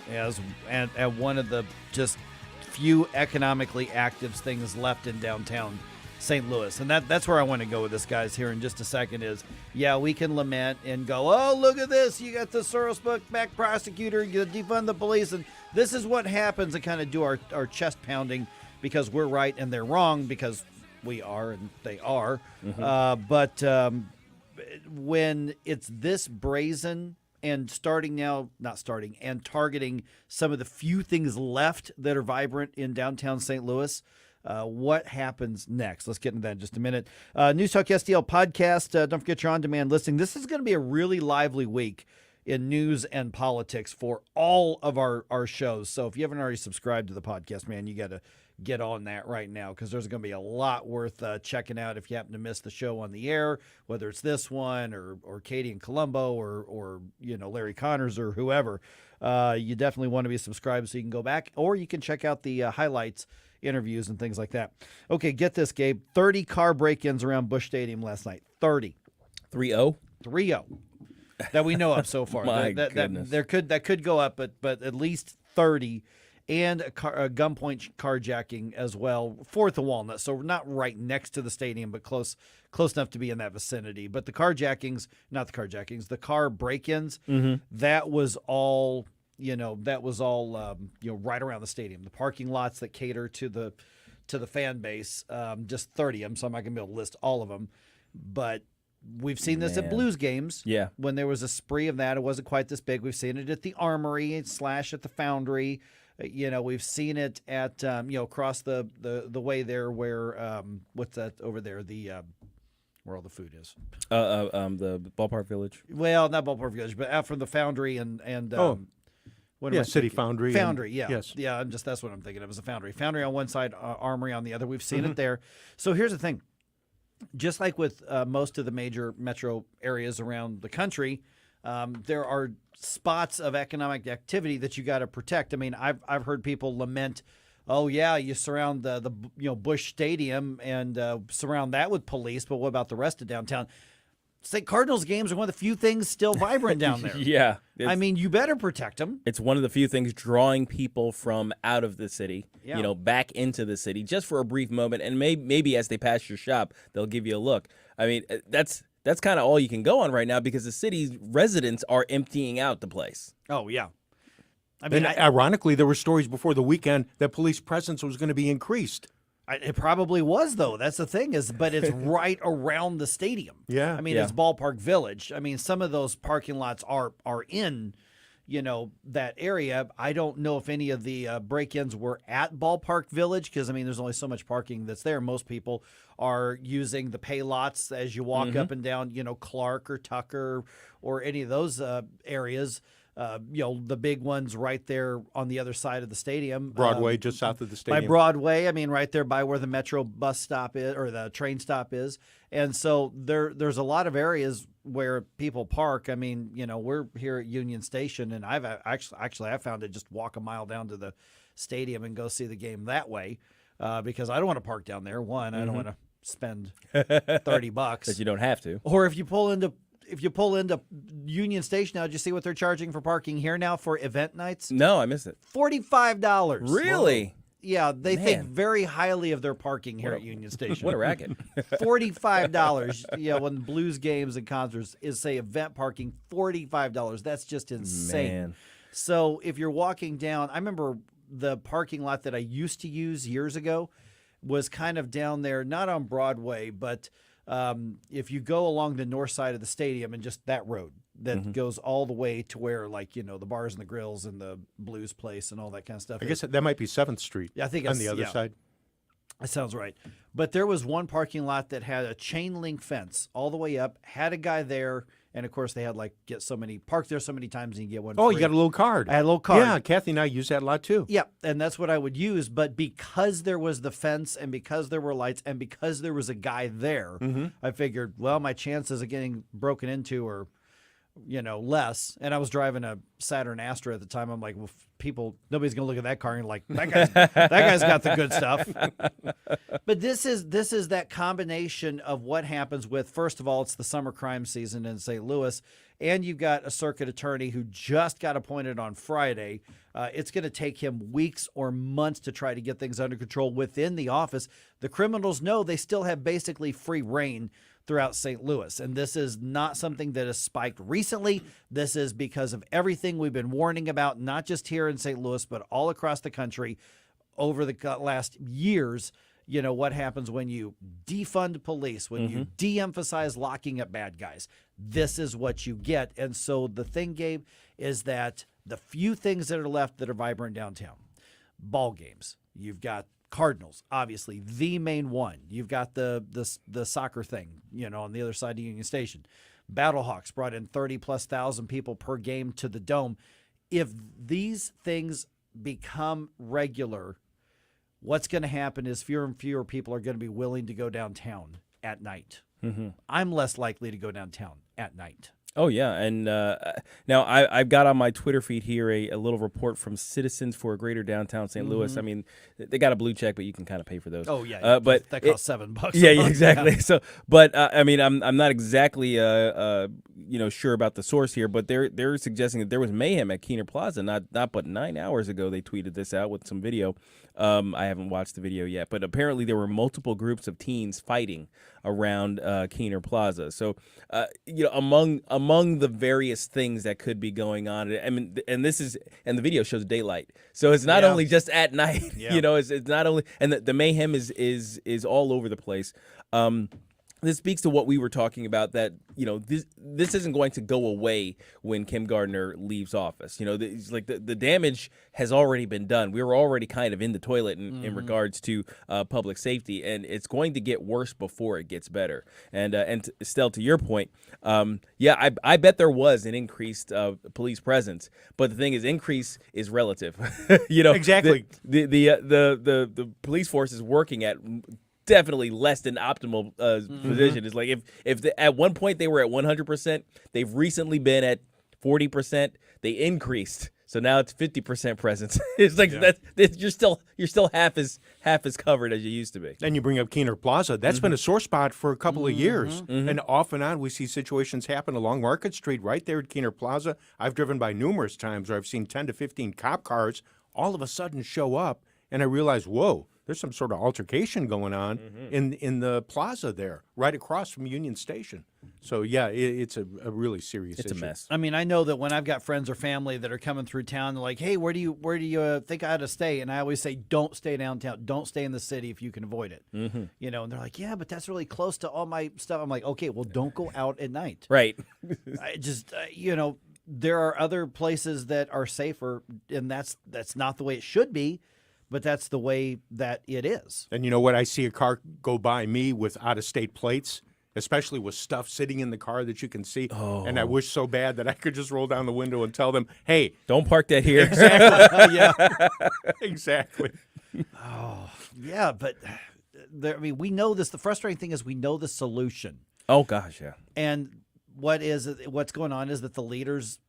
as at one of the just few economically active things left in downtown St. Louis. And that's where I want to go with this, guys, here in just a second is, yeah, we can lament and go, oh, look at this. You got the Soros back prosecutor, you defund the police, and this is what happens, and kind of do our chest pounding because we're right and they're wrong because we are and they are. Mm-hmm. But when it's this brazen and and targeting some of the few things left that are vibrant in downtown St. Louis, what happens next? Let's get into that in just a minute. News Talk STL podcast. Don't forget you're on demand listening. This is going to be a really lively week in news and politics for all of our shows. So if you haven't already subscribed to the podcast, man, you got to get on that right now because there's going to be a lot worth checking out if you happen to miss the show on the air, whether it's this one or Katie and Colombo or Larry Connors or whoever. You definitely want to be subscribed so you can go back, or you can check out the highlights, interviews, and things like that. Okay, get this, Gabe. 30 car break-ins around Busch Stadium last night. 30. 3-0? 3-0 that we know of so far. My goodness. That could go up, but at least 30. And a gunpoint carjacking as well, 4th of Walnut. So not right next to the stadium, but close enough to be in that vicinity. But the car break-ins, mm-hmm. that was all right around the stadium. The parking lots that cater to the fan base, just 30 of them. So I'm not going to be able to list all of them, but we've seen this at Blues games. Yeah. When there was a spree of that, it wasn't quite this big. We've seen it at the Armory / at the Foundry. We've seen it at across the way there where what's that over there, the where all the food is. The Ballpark Village. Well, not Ballpark Village, but out from the Foundry and City Foundry. Foundry, yeah. Yes. Yeah, that's what I'm thinking of, is the Foundry. Foundry on one side, Armory on the other. We've seen it there. So here's the thing. Just like with most of the major metro areas around the country, there are spots of economic activity that you got to protect. I mean, I've heard people lament, oh yeah, you surround the Busch Stadium and surround that with police, but what about the rest of downtown? St. Cardinals games are one of the few things still vibrant down there. Yeah. I mean, you better protect them. It's one of the few things drawing people from out of the city, yeah. Back into the city just for a brief moment. And maybe as they pass your shop, they'll give you a look. I mean, that's kind of all you can go on right now because the city's residents are emptying out the place. Oh, yeah. I mean, ironically, there were stories before the weekend that police presence was going to be increased. It probably was, though. That's the thing but it's right around the stadium. Yeah. I mean, it's Ballpark Village. I mean, some of those parking lots are in, that area. I don't know if any of the break-ins were at Ballpark Village because, I mean, there's only so much parking that's there. Most people are using the pay lots as you walk up and down, Clark or Tucker or any of those areas. The big ones right there on the other side of the stadium. Broadway, just south of the stadium. By Broadway, I mean right there by where the Metro bus stop is or the train stop is. And so there's a lot of areas where people park. I mean, we're here at Union Station, and I've actually found it just walk a mile down to the stadium and go see the game that way because I don't want to park down there. One, I don't want to spend $30. But you don't have to. Or if you pull into if you pull into Union Station now, did you see what they're charging for parking here now for event nights? No, I missed it. $45. Really? Whoa. Yeah, they think Man. very highly of their parking here at Union Station. What a racket. $45. Yeah, when Blues games and concerts is, say, event parking, $45. That's just insane. Man. So if you're walking down, I remember the parking lot that I used to use years ago was kind of down there, not on Broadway, but if you go along the north side of the stadium and just that road that goes all the way to where, like, you know, the bars and the grills and the Blues place and all that kind of stuff. I guess that might be 7th Street. Yeah, I think on the other side. That sounds right. But there was one parking lot that had a chain link fence all the way up, had a guy there, and of course they had park there so many times and you get one Oh, free. you got a little card. I had a little card. Yeah, Kathy and I use that a lot too. Yep, and that's what I would use. But because there was the fence and because there were lights and because there was a guy there, I figured, well, my chances of getting broken into are, you know, less. And I was driving a Saturn Astra at the time. I'm like, well, nobody's gonna look at that car and like that guy's got the good stuff. But this is that combination of what happens with, first of all, it's the summer crime season in St. Louis, and you've got a circuit attorney who just got appointed on Friday. It's going to take him weeks or months to try to get things under control within the office. The criminals know they still have basically free reign throughout St. Louis. And this is not something that has spiked recently. This is because of everything we've been warning about, not just here in St. Louis, but all across the country over the last years. You know, what happens when you defund police, when you de-emphasize locking up bad guys. This is what you get. And so the thing, Gabe, is that the few things that are left that are vibrant downtown, ball games, you've got Cardinals, obviously, the main one. You've got the soccer thing, you know, on the other side of Union Station. Battlehawks brought in 30,000+ people per game to the Dome. If these things become regular, what's going to happen is fewer and fewer people are going to be willing to go downtown at night. I'm less likely to go downtown at night. Oh, yeah. And now I've got on my Twitter feed here a little report from Citizens for a Greater Downtown St. Louis. I mean, they got a blue check, but you can kind of pay for those. Oh, yeah. But that costs $7. Yeah, exactly. Yeah. So, but I mean, I'm not exactly sure about the source here, but they're suggesting that there was mayhem at Keener Plaza not but 9 hours ago. They tweeted this out with some video. I haven't watched the video yet, but apparently there were multiple groups of teens fighting around Keener Plaza. So, among the various things that could be going on, I mean, and the video shows daylight, so it's not only just at night. You know, it's not only, and the mayhem is all over the place. This speaks to what we were talking about, that, you know, this isn't going to go away when Kim Gardner leaves office. You know, the damage has already been done. We were already kind of in the toilet in regards to public safety, and it's going to get worse before it gets better. And Estelle, to your point, I bet there was an increased police presence, but the thing is, increase is relative. You know, exactly. The police force is working at definitely less than optimal position. It's like if at one point they were at 100%, they've recently been at 40%. They increased, so now it's 50% presence. It's like you're still half as covered as you used to be. Then you bring up Keener Plaza. That's been a sore spot for a couple of years, and off and on we see situations happen along Market Street, right there at Keener Plaza. I've driven by numerous times where I've seen 10 to 15 cop cars all of a sudden show up, and I realize, whoa, there's some sort of altercation going on in the plaza there, right across from Union Station. So, yeah, it's a really serious issue. It's a mess. I mean, I know that when I've got friends or family that are coming through town, they're like, hey, where do you think I ought to stay? And I always say, don't stay downtown. Don't stay in the city if you can avoid it. You know, and they're like, yeah, but that's really close to all my stuff. I'm like, okay, well, don't go out at night. Right. I just, there are other places that are safer, and that's not the way it should be. But that's the way that it is. And you know what? I see a car go by me with out-of-state plates, especially with stuff sitting in the car that you can see. Oh. And I wish so bad that I could just roll down the window and tell them, hey. Don't park that here. Exactly. Yeah. Exactly. Oh, yeah. But, we know this. The frustrating thing is we know the solution. Oh, gosh, yeah. And what's going on is that the leaders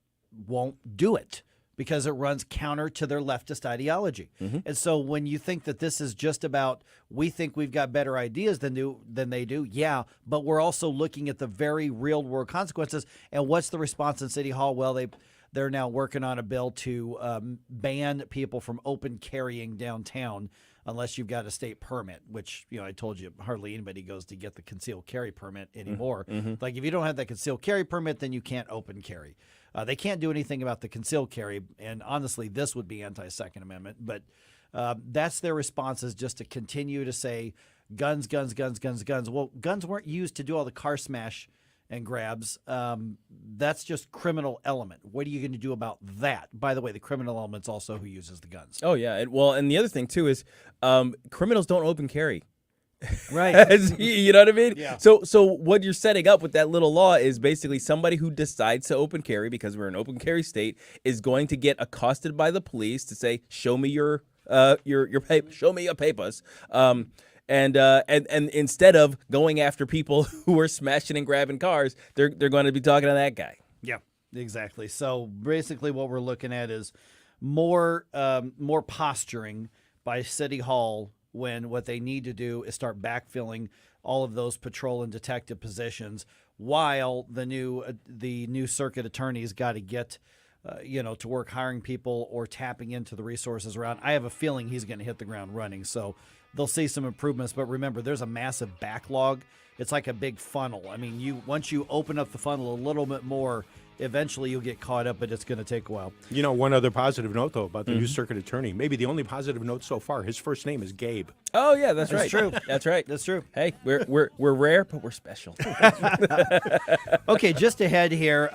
won't do it. because it runs counter to their leftist ideology. And so when you think that this is just about, we think we've got better ideas than they do, yeah, but we're also looking at the very real world consequences. And what's the response in City Hall? Well, they're now working on a bill to ban people from open carrying downtown unless you've got a state permit, which, I told you, hardly anybody goes to get the concealed carry permit anymore. Like, if you don't have that concealed carry permit, then you can't open carry. They can't do anything about the concealed carry, and honestly, this would be anti-Second Amendment. But that's their response, is just to continue to say guns, guns, guns, guns, guns. Well, guns weren't used to do all the car smash and grabs. That's just criminal element. What are you going to do about that? By the way, the criminal element's also who uses the guns. Oh, yeah. And the other thing, too, is criminals don't open carry. Right. You know what I mean? Yeah. So what you're setting up with that little law is basically somebody who decides to open carry, because we're an open carry state, is going to get accosted by the police to say, show me your paper, show me your papers. And instead of going after people who are smashing and grabbing cars, they're going to be talking to that guy. Yeah, exactly. So basically what we're looking at is more posturing by City Hall, when what they need to do is start backfilling all of those patrol and detective positions, while the new circuit attorney's got to get to work hiring people or tapping into the resources around. I have a feeling he's going to hit the ground running. So they'll see some improvements. But remember, there's a massive backlog. It's like a big funnel. I mean, once you open up the funnel a little bit more, eventually you'll get caught up, but it's going to take a while. One other positive note, though, about the new circuit attorney. Maybe the only positive note so far. His first name is Gabe. Oh, yeah, that's right. That's true. That's right. That's true. Hey, we're rare, but we're special. Okay, just ahead here.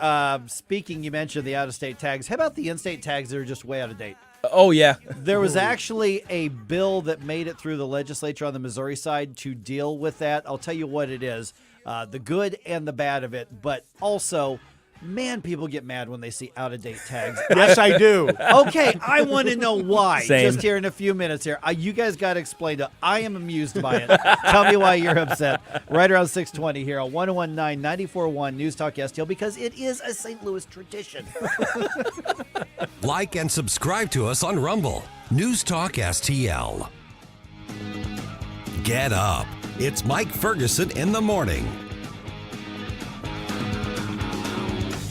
Speaking, you mentioned the out-of-state tags. How about the in-state tags that are just way out of date? Oh, yeah. There was actually a bill that made it through the legislature on the Missouri side to deal with that. I'll tell you what it is, the good and the bad of it, but also, man, people get mad when they see out-of-date tags. Yes, I do. Okay, I want to know why. Same. Just here in a few minutes here. You guys got to explain it. I am amused by it. Tell me why you're upset. Right around 6:20 here on 101.9, 94.1 News Talk STL, because it is a St. Louis tradition. Like and subscribe to us on Rumble. News Talk STL. Get up. It's Mike Ferguson in the morning.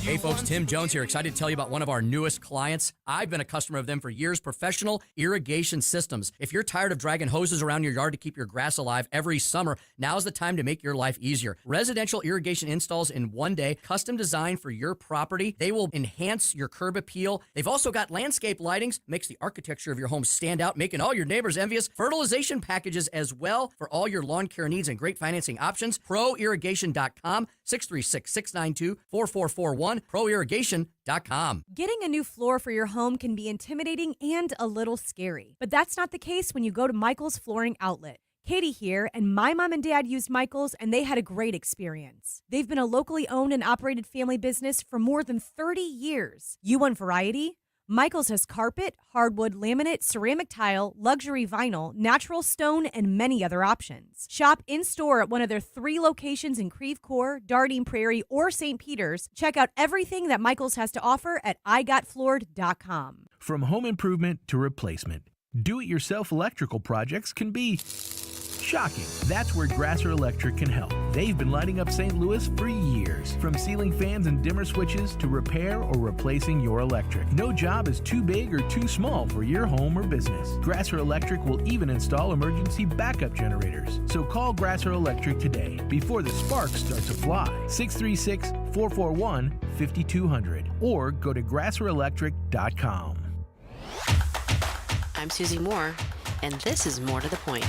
Hey folks, Tim Jones here, excited to tell you about one of our newest clients. I've been a customer of them for years, Professional Irrigation Systems. If you're tired of dragging hoses around your yard to keep your grass alive every summer, now's the time to make your life easier. Residential irrigation installs in one day, custom designed for your property. They will enhance your curb appeal. They've also got landscape lightings, makes the architecture of your home stand out, making all your neighbors envious. Fertilization packages as well for all your lawn care needs and great financing options. ProIrrigation.com, 636-692-4441. ProIrrigation.com. Getting a new floor for your home can be intimidating and a little scary, but that's not the case when you go to Michael's Flooring Outlet. Katie here, and my mom and dad used Michael's, and they had a great experience. They've been a locally owned and operated family business for more than 30 years. You want variety? Michael's has carpet, hardwood, laminate, ceramic tile, luxury vinyl, natural stone, and many other options. Shop in-store at one of their 3 locations in Creve Coeur, Dardine Prairie, or St. Peters. Check out everything that Michael's has to offer at igotfloored.com. From home improvement to replacement, do-it-yourself electrical projects can be shocking. That's where Grasser Electric can help. They've been lighting up St. Louis for years. From ceiling fans and dimmer switches to repair or replacing your electric. No job is too big or too small for your home or business. Grasser Electric will even install emergency backup generators. So call Grasser Electric today before the sparks start to fly. 636-441-5200 or go to grasserelectric.com. I'm Susie Moore, and this is More to the Point.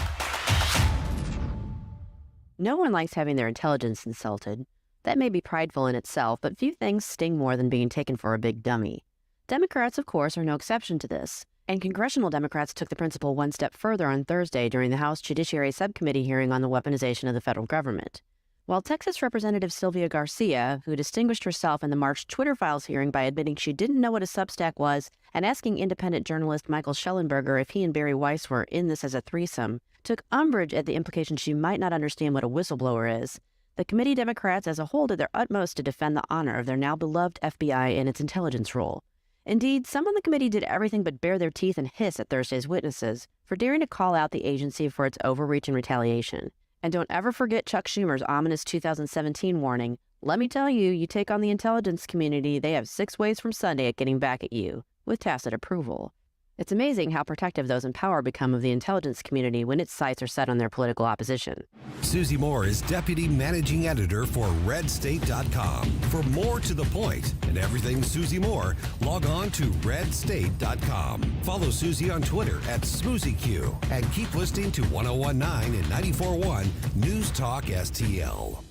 No one likes having their intelligence insulted. That may be prideful in itself, but few things sting more than being taken for a big dummy. Democrats, of course, are no exception to this. And congressional Democrats took the principle one step further on Thursday during the House Judiciary Subcommittee hearing on the weaponization of the federal government. While Texas Representative Sylvia Garcia, who distinguished herself in the March Twitter Files hearing by admitting she didn't know what a Substack was and asking independent journalist Michael Schellenberger if he and Barry Weiss were in this as a threesome, took umbrage at the implication she might not understand what a whistleblower is, the committee Democrats as a whole did their utmost to defend the honor of their now beloved FBI and its intelligence role. Indeed, some on the committee did everything but bare their teeth and hiss at Thursday's witnesses for daring to call out the agency for its overreach and retaliation. And don't ever forget Chuck Schumer's ominous 2017 warning, "Let me tell you, you take on the intelligence community, they have 6 ways from Sunday at getting back at you," with tacit approval. It's amazing how protective those in power become of the intelligence community when its sights are set on their political opposition. Susie Moore is Deputy Managing Editor for RedState.com. For more to the point and everything Susie Moore, log on to RedState.com. Follow Susie on Twitter at SmoozyQ and keep listening to 1019 and 94.1 News Talk STL.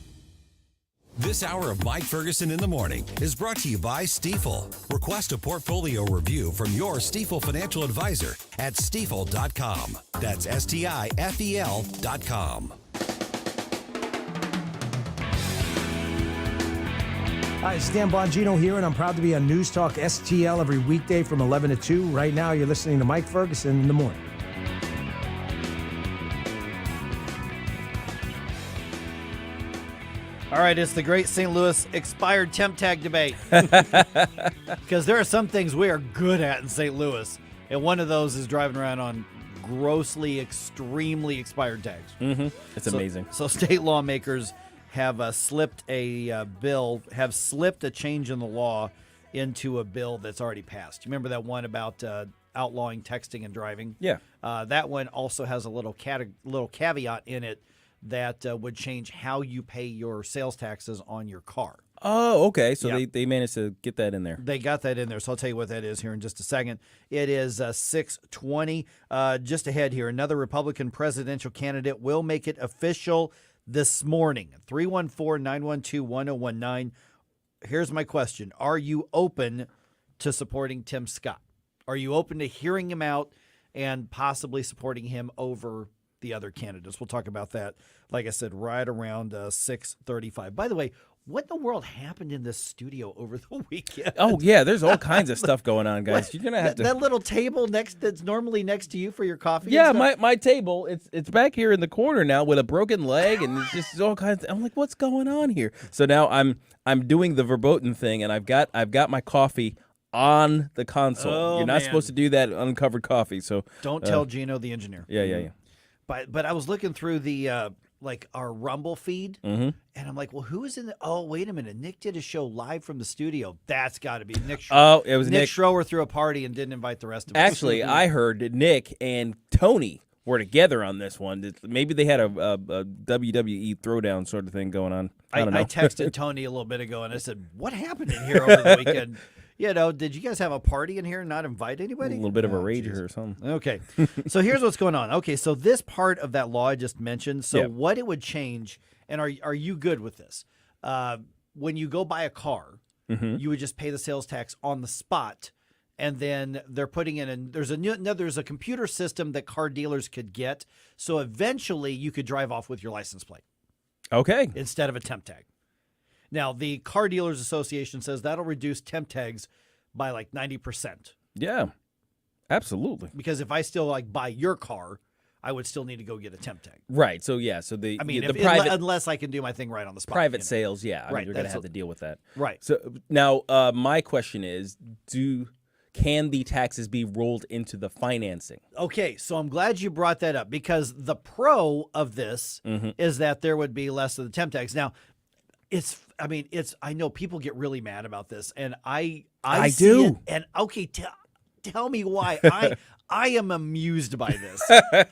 This hour of Mike Ferguson in the Morning is brought to you by Stifel. Request a portfolio review from your Stifel financial advisor at Stifel.com. That's STIFEL.com. Hi, it's Dan Bongino here, and I'm proud to be on News Talk STL every weekday from 11 to 2. Right now, you're listening to Mike Ferguson in the Morning. All right, it's the great St. Louis expired temp tag debate. Because there are some things we are good at in St. Louis, and one of those is driving around on grossly, extremely expired tags. Mm-hmm. It's amazing. So state lawmakers have slipped a change in the law into a bill that's already passed. You remember that one about outlawing texting and driving? Yeah. That one also has a little caveat in it that would change how you pay your sales taxes on your car. Oh, okay. So Yep. they managed to get that in there. They got that in there, so I'll tell you what that is here in just a second. It is 6:20. Just ahead here, another Republican presidential candidate will make it official this morning. 314-912-1019. Here's my question. Are you open to supporting Tim Scott? Are you open to hearing him out and possibly supporting him over the other candidates? We'll talk about that, like I said, right around 6:35. By the way, what in the world happened in this studio over the weekend? Oh, yeah, there's all kinds of stuff going on, guys. You're going to have to... That little table that's normally next to you for your coffee? Yeah, and stuff? my table, it's back here in the corner now with a broken leg, and it's just all kinds I'm like, what's going on here? So now I'm doing the verboten thing, and I've got my coffee on the console. Oh, You're not supposed to do that uncovered coffee. So don't tell Gino the engineer. Yeah. But I was looking through the our Rumble feed, and I'm like, well, who is in the? Oh, wait a minute, Nick did a show live from the studio. That's got to be Nick. Oh, it was Nick Nick. Schroer threw a party and didn't invite the rest of us. Actually, I heard Nick and Tony were together on this one. Maybe they had a WWE throwdown sort of thing going on. I don't know. I texted Tony a little bit ago, and I said, what happened in here over the weekend? Did you guys have a party in here and not invite anybody? A little bit of a rager or something. Okay. So here's what's going on. Okay, so this part of that law I just mentioned, what it would change, and are you good with this? When you go buy a car, you would just pay the sales tax on the spot, and then they're putting in there's a computer system that car dealers could get, so eventually you could drive off with your license plate. Okay. Instead of a temp tag. Now, the Car Dealers Association says that'll reduce temp tags by like 90%. Yeah, absolutely. Because if I still buy your car, I would still need to go get a temp tag. Right. So yeah. So the private, unless I can do my thing right on the spot. Private sales, yeah. Right. You're going to have to deal with that. Right. So now, my question is, can the taxes be rolled into the financing? Okay, so I'm glad you brought that up, because the pro of this is that there would be less of the temp tags. Now, I know people get really mad about this, and I see do. it, and okay, tell me why. I am amused by this.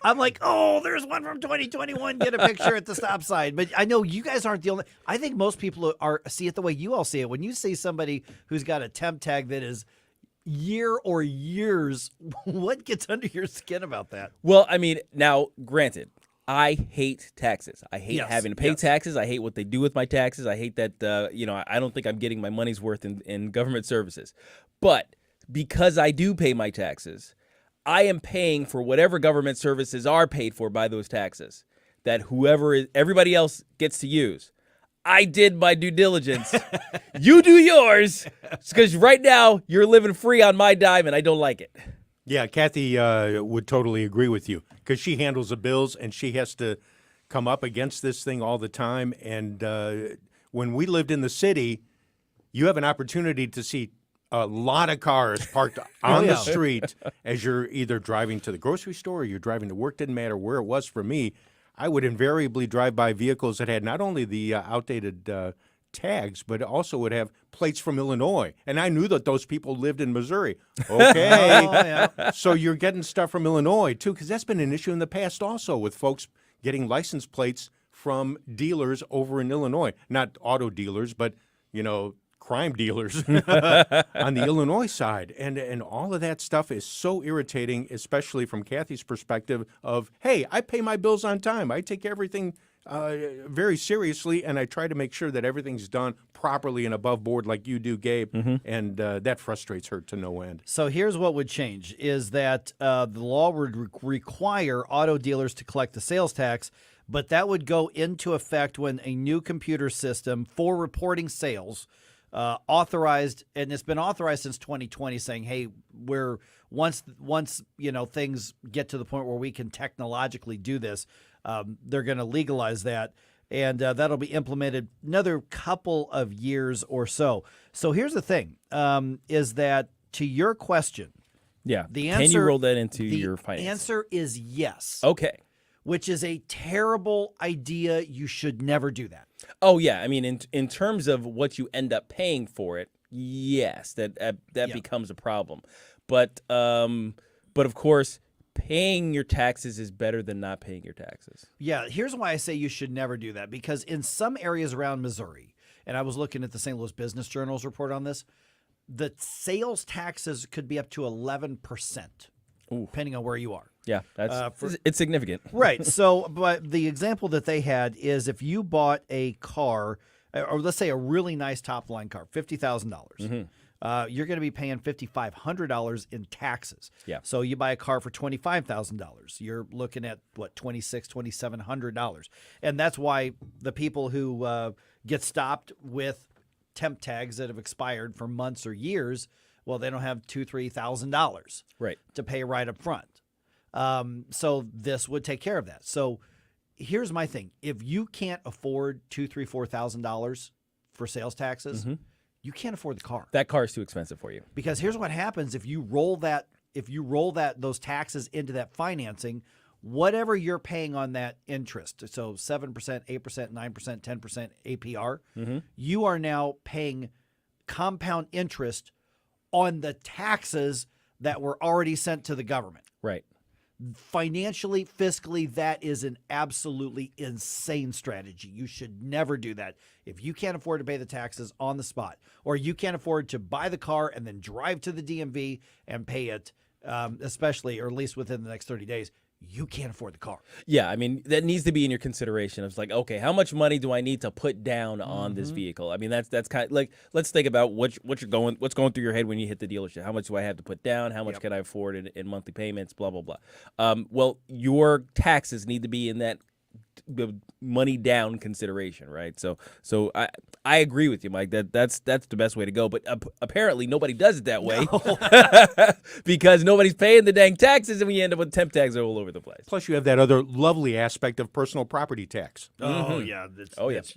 I'm like, oh, there's one from 2021. Get a picture at the stop sign. But I know you guys aren't the only. I think most people see it the way you all see it. When you see somebody who's got a temp tag that is year or years, what gets under your skin about that? Well, now, granted, I hate taxes. I hate having to pay taxes. I hate what they do with my taxes. I hate that, I don't think I'm getting my money's worth in government services. But because I do pay my taxes, I am paying for whatever government services are paid for by those taxes that everybody else gets to use. I did my due diligence. You do yours, because right now you're living free on my dime, and I don't like it. Yeah, Kathy would totally agree with you, because she handles the bills and she has to come up against this thing all the time. And when we lived in the city, you have an opportunity to see a lot of cars parked on the street as you're either driving to the grocery store or you're driving to work. Didn't matter where it was for me. I would invariably drive by vehicles that had not only the outdated tags, but also would have plates from Illinois. And I knew that those people lived in Missouri. Okay. So you're getting stuff from Illinois, too, because that's been an issue in the past also with folks getting license plates from dealers over in Illinois. Not auto dealers, but, crime dealers on the Illinois side. And all of that stuff is so irritating, especially from Kathy's perspective of, hey, I pay my bills on time. I take everything very seriously, and I try to make sure that everything's done properly and above board like you do, Gabe, and that frustrates her to no end. So here's what would change is that the law would require auto dealers to collect the sales tax, but that would go into effect when a new computer system for reporting sales authorized, and it's been authorized since 2020, saying, hey, we're once things get to the point where we can technologically do this, they're going to legalize that, and that'll be implemented another couple of years or so. So here's the thing, is that to your question, the answer, can you roll that into your finance? The answer is yes. Okay. Which is a terrible idea. You should never do that. Oh, yeah. I mean, in terms of what you end up paying for it, yes, that becomes a problem. But of course, paying your taxes is better than not paying your taxes. Yeah, here's why I say you should never do that. Because in some areas around Missouri, and I was looking at the St. Louis Business Journal's report on this, the sales taxes could be up to 11%, depending on where you are. Yeah, it's significant. Right. So, but the example that they had is if you bought a car, or let's say a really nice top line car, $50,000. You're going to be paying $5,500 in taxes. Yeah. So you buy a car for $25,000. You're looking at $2,700. And that's why the people who get stopped with temp tags that have expired for months or years, well, they don't have $2,000-$3,000 to pay right up front. So this would take care of that. So here's my thing: if you can't afford $2,000, $3,000, $4,000 for sales taxes. You can't afford the car. That car is too expensive for you. Because here's what happens if you roll those taxes into that financing, whatever you're paying on that interest, so 7%, 8%, 9%, 10% APR, you are now paying compound interest on the taxes that were already sent to the government. Right. Financially, fiscally, that is an absolutely insane strategy. You should never do that. If you can't afford to pay the taxes on the spot, or you can't afford to buy the car and then drive to the DMV and pay it, especially, or at least within the next 30 days, you can't afford the car. Yeah, I mean, that needs to be in your consideration. It's like, okay, how much money do I need to put down on this vehicle? I mean, that's kind of like, let's think about what's going through your head when you hit the dealership. How much do I have to put down? How much can I afford in monthly payments? Blah, blah, blah. Well, your taxes need to be in that money down consideration, right? So I agree with you, Mike. That's the best way to go. But apparently nobody does it that way because nobody's paying the dang taxes, and we end up with temp tags all over the place. Plus, you have that other lovely aspect of personal property tax. Oh yeah,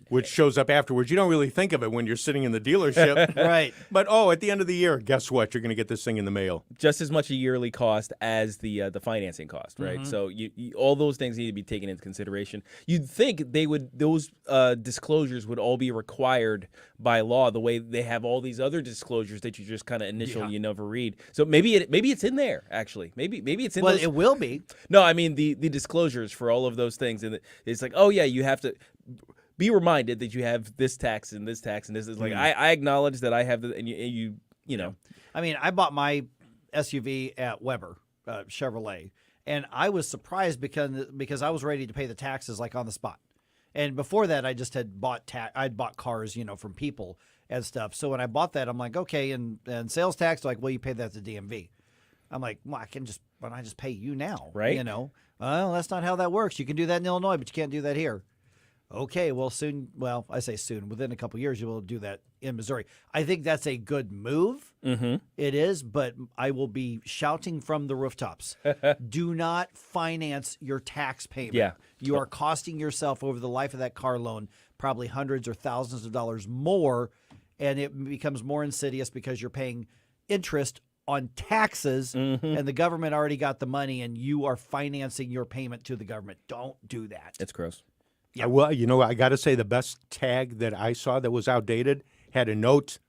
which shows up afterwards. You don't really think of it when you're sitting in the dealership, right? But at the end of the year, guess what? You're going to get this thing in the mail. Just as much a yearly cost as the financing cost, right? So you all those things need to be taken into consideration. You'd think those disclosures would all be required by law, the way they have all these other disclosures that you just kind of initially you never read. So maybe it's in there actually. Maybe it's in. Well, those... it will be. No, I mean the disclosures for all of those things, and it's like, oh yeah, you have to be reminded that you have this tax and this tax and this is like I acknowledge that I have the and you know. I mean, I bought my SUV at Weber Chevrolet. And I was surprised because I was ready to pay the taxes like on the spot. And before that, I just had I'd bought cars, from people and stuff. So when I bought that, I'm like, okay, and sales tax, like, well, you pay that to DMV. I'm like, well, why don't I just pay you now? Right. Well, that's not how that works. You can do that in Illinois, but you can't do that here. Okay, well, I say soon, within a couple of years, you will do that in Missouri. I think that's a good move. It is, but I will be shouting from the rooftops. Do not finance your tax payment. Yeah. You are costing yourself over the life of that car loan probably hundreds or thousands of dollars more, and it becomes more insidious because you're paying interest on taxes, and the government already got the money, and you are financing your payment to the government. Don't do that. It's gross. Yeah, well, you know, I got to say the best tag that I saw that was outdated had a note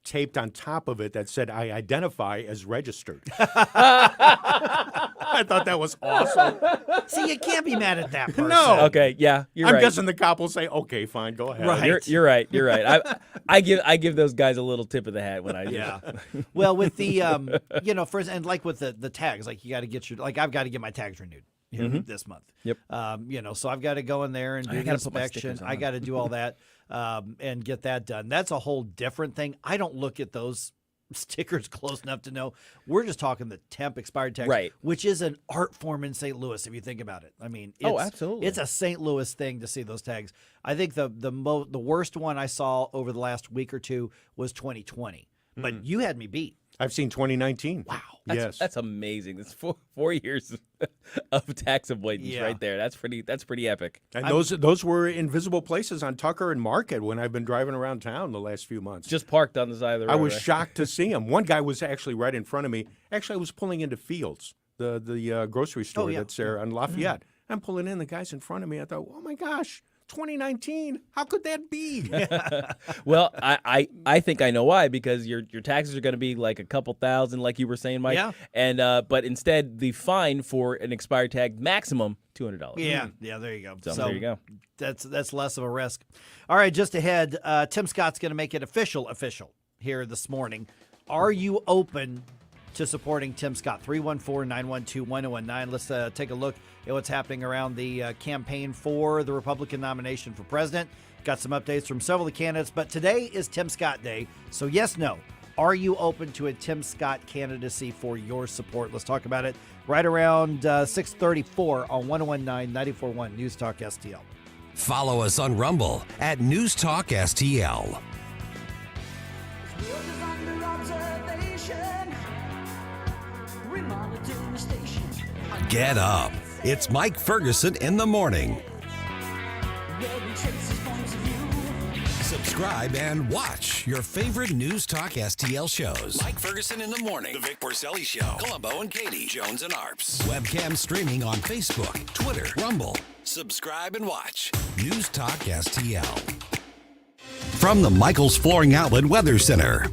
taped on top of it that said, "I identify as registered." I thought that was awesome. See, you can't be mad at that person. No. Okay, yeah, you're I'm right. guessing the cop will say, "Okay, fine, go ahead." Right. You're right. You're right. I give those guys a little tip of the hat when I do. Yeah. Well, with the first, and like with the tags, like you got to get I've got to get my tags renewed here this month. Yep. So I've got to go in there and do the inspection. I got to do all that and get that done. That's a whole different thing. I don't look at those stickers close enough to know. We're just talking the temp expired tags, right? Which is an art form in St. Louis, if you think about it. I mean, absolutely, it's a St. Louis thing to see those tags. I think the worst one I saw over the last week or two was 2020, but you had me beat. I've seen 2019. Wow. That's amazing. That's 4 years of tax avoidance right there. That's pretty epic. And those were invisible places on Tucker and Market when I've been driving around town the last few months. Just parked on the side of the road. I was shocked to see them. One guy was actually right in front of me. Actually, I was pulling into Fields, the grocery store that's there on Lafayette. I'm pulling in. The guy's in front of me. I thought, oh my gosh, 2019. How could that be? Well, I think I know why, because your taxes are going to be like a couple thousand, like you were saying, Mike. Yeah. And but instead, the fine for an expired tag maximum $200. Yeah. There you go. So there you go. That's less of a risk. All right, just ahead, Tim Scott's going to make it official here this morning. Are you open to supporting Tim Scott? 314-912-1019. Let's take a look at what's happening around the campaign for the Republican nomination for president. Got some updates from several of the candidates, but today is Tim Scott Day. So yes, no. Are you open to a Tim Scott candidacy for your support? Let's talk about it right around 6:34 on 1019-94.1 News Talk STL. Follow us on Rumble at News Talk STL. Get up. It's Mike Ferguson in the morning. Subscribe and watch your favorite News Talk STL shows. Mike Ferguson in the morning, The Vic Porcelli Show, Columbo and Katie, Jones and Arps. Webcam streaming on Facebook, Twitter, Rumble. Subscribe and watch News Talk STL. From the Michaels Flooring Outlet Weather Center.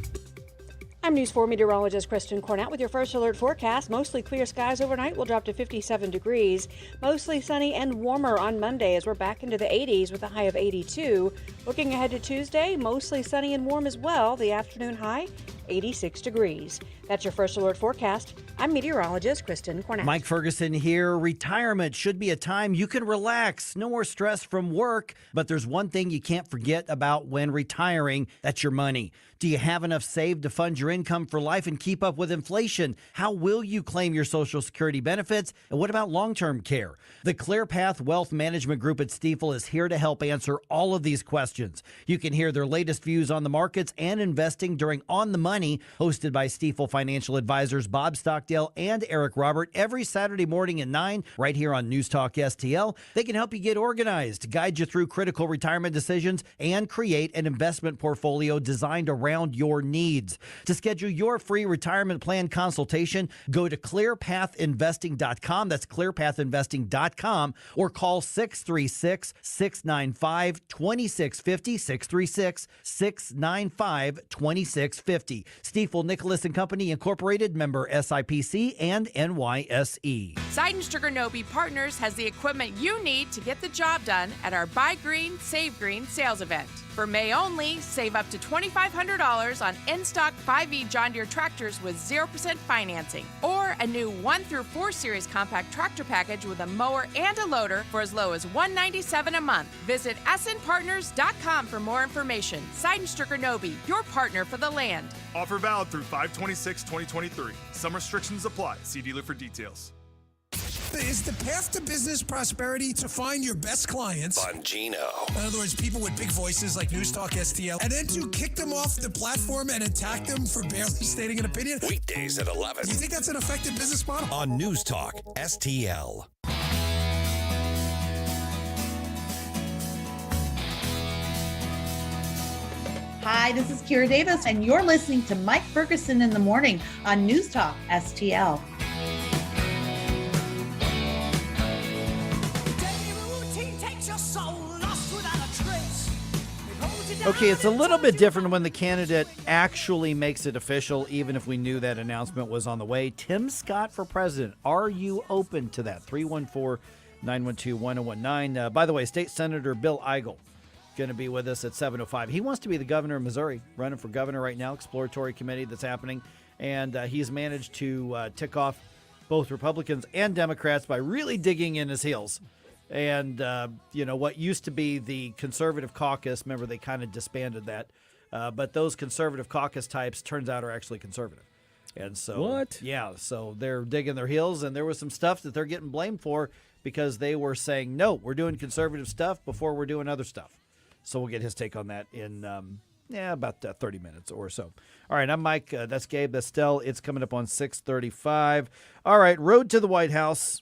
I'm News 4 meteorologist Kristen Cornett with your first alert forecast. Mostly clear skies overnight will drop to 57 degrees. Mostly sunny and warmer on Monday as we're back into the 80s with a high of 82. Looking ahead to Tuesday, mostly sunny and warm as well. The afternoon high, 86 degrees. That's your first alert forecast. I'm meteorologist Kristen Cornett. Mike Ferguson here. Retirement should be a time you can relax. No more stress from work. But there's one thing you can't forget about when retiring. That's your money. Do you have enough saved to fund your income for life and keep up with inflation? How will you claim your Social Security benefits? And what about long-term care? The ClearPath Wealth Management Group at Stifel is here to help answer all of these questions. You can hear their latest views on the markets and investing during On the Money, hosted by Stifel financial advisors Bob Stockdale and Eric Robert, every Saturday morning at 9, right here on News Talk STL. They can help you get organized, guide you through critical retirement decisions, and create an investment portfolio designed around your needs. To schedule your free retirement plan consultation, go to clearpathinvesting.com. That's clearpathinvesting.com, or call 636-695-2650, 636-695-2650. Stifel Nicholas and Company Incorporated, member SIPC and NYSE. Seidenstricker Nobe Partners has the equipment you need to get the job done at our Buy Green, Save Green sales event. For May only, save up to $2,500 on in-stock 5E John Deere tractors with 0% financing, or a new 1 through 4 Series compact tractor package with a mower and a loader for as low as $197 a month. Visit snpartners.com for more information. Seidenstricker Nobe, your partner for the land. Offer valid through 5/26/2023. Some restrictions apply. See dealer for details. Is the path to business prosperity to find your best clients? Bongino. In other words, people with big voices like News Talk STL, and then to kick them off the platform and attack them for barely stating an opinion? Weekdays at 11. Do you think that's an effective business model? On News Talk STL. Hi, this is Kira Davis, and you're listening to Mike Ferguson in the Morning on News Talk STL. Okay, it's a little bit different when the candidate actually makes it official, even if we knew that announcement was on the way. Tim Scott for president. Are you open to that? 314-912-1019. By the way, State Senator Bill Eigel going to be with us at 7:05. He wants to be the governor of Missouri, running for governor right now, exploratory committee that's happening. And he's managed to tick off both Republicans and Democrats by really digging in his heels. And, what used to be the conservative caucus, remember they kind of disbanded that, but those conservative caucus types turns out are actually conservative. And so, What? Yeah, so they're digging their heels, and there was some stuff that they're getting blamed for because they were saying, no, we're doing conservative stuff before we're doing other stuff. So we'll get his take on that in, about 30 minutes or so. All right, I'm Mike. That's Gabe. That's Stell. It's coming up on 6:35. All right, Road to the White House.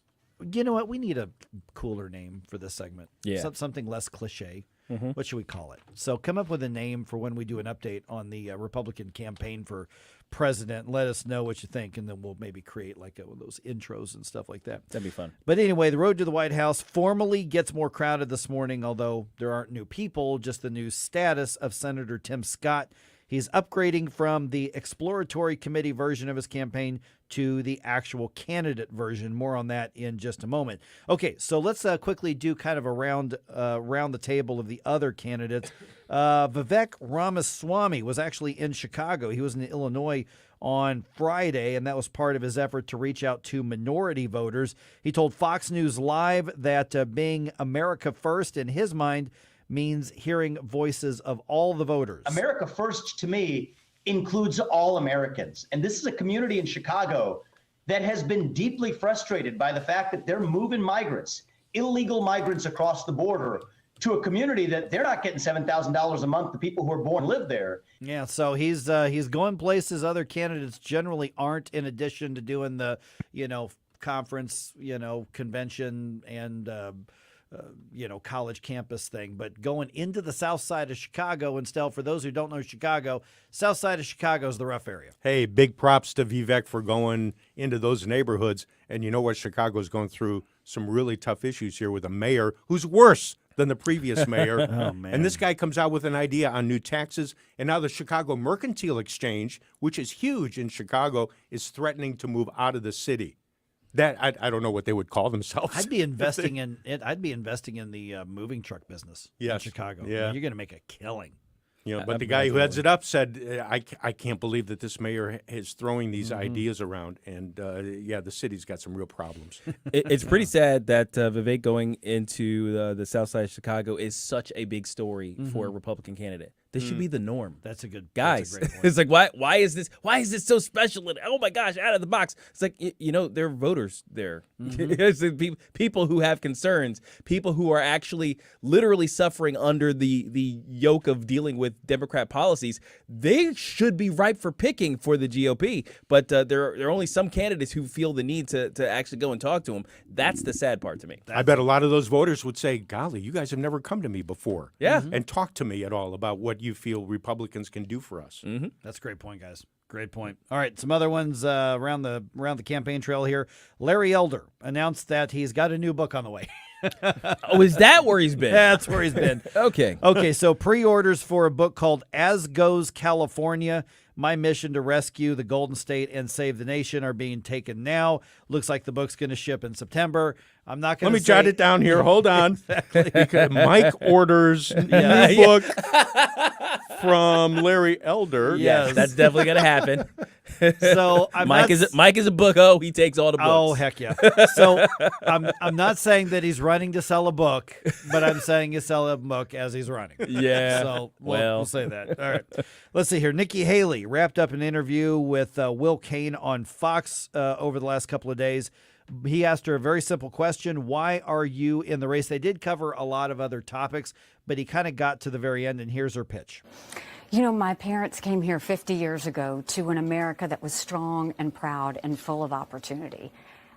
You know what? We need a cooler name for this segment. Yeah. Something less cliche. Mm-hmm. What should we call it? So come up with a name for when we do an update on the Republican campaign for president. Let us know what you think, and then we'll maybe create like one of those intros and stuff like that. That'd be fun. But anyway, the road to the White House formally gets more crowded this morning, although there aren't new people, just the new status of Senator Tim Scott. He's upgrading from the exploratory committee version of his campaign to the actual candidate version. More on that in just a moment. Okay, so let's quickly do kind of a round the table of the other candidates. Vivek Ramaswamy was actually in Chicago. He was in Illinois on Friday, and that was part of his effort to reach out to minority voters. He told Fox News Live that being America first, in his mind, means hearing voices of all the voters. America First, to me, includes all Americans. And this is a community in Chicago that has been deeply frustrated by the fact that they're moving migrants, illegal migrants across the border, to a community that they're not getting $7,000 a month. The people who are born live there. Yeah, so he's going places other candidates generally aren't, in addition to doing the, conference, convention and college campus thing, but going into the south side of Chicago. And still, for those who don't know Chicago, south side of Chicago is the rough area. Hey, big props to Vivek for going into those neighborhoods. And you know what? Chicago's going through some really tough issues here with a mayor who's worse than the previous mayor. Oh, man. And this guy comes out with an idea on new taxes. And now the Chicago Mercantile Exchange, which is huge in Chicago, is threatening to move out of the city. That I don't know what they would call themselves. I'd be investing in it. I'd be investing in the moving truck business in Chicago. Yeah. You're going to make a killing. But the guy who heads it up said, I can't believe that this mayor is throwing these ideas around. And, the city's got some real problems. It's pretty sad that Vivek going into the south side of Chicago is such a big story for a Republican candidate. This should be the norm. That's a good guys. That's a great point. It's like why is this so special? And oh my gosh, out of the box. It's like there are voters there. It's the people who have concerns, people who are actually literally suffering under the yoke of dealing with Democrat policies. They should be ripe for picking for the GOP, but there are only some candidates who feel the need to actually go and talk to them. That's the sad part to me. I bet a lot of those voters would say, golly, you guys have never come to me before. Yeah. And talked to me at all about what you feel Republicans can do for us. Mm-hmm. That's a great point, guys. Great point. All right, some other ones around the campaign trail here. Larry Elder announced that he's got a new book on the way. Oh, is that where he's been? That's where he's been. Okay, so pre-orders for a book called As Goes California, My Mission to Rescue the Golden State and Save the Nation are being taken now. Looks like the book's going to ship in September. I'm not going to Let me jot it down here. Hold on. Because Mike orders new book from Larry Elder. Yes, that's definitely going to happen. So Mike is a book. He takes all the books. Oh, heck yeah. So I'm not saying that he's running to sell a book, but I'm saying you sell a book as he's running. Yeah. So we'll say that. All right. Let's see here. Nikki Haley wrapped up an interview with Will Cain on Fox over the last couple of days. He asked her a very simple question. Why are you in the race? They did cover a lot of other topics, but he kind of got to the very end, and here's her pitch. My parents came here 50 years ago to an America that was strong and proud and full of opportunity.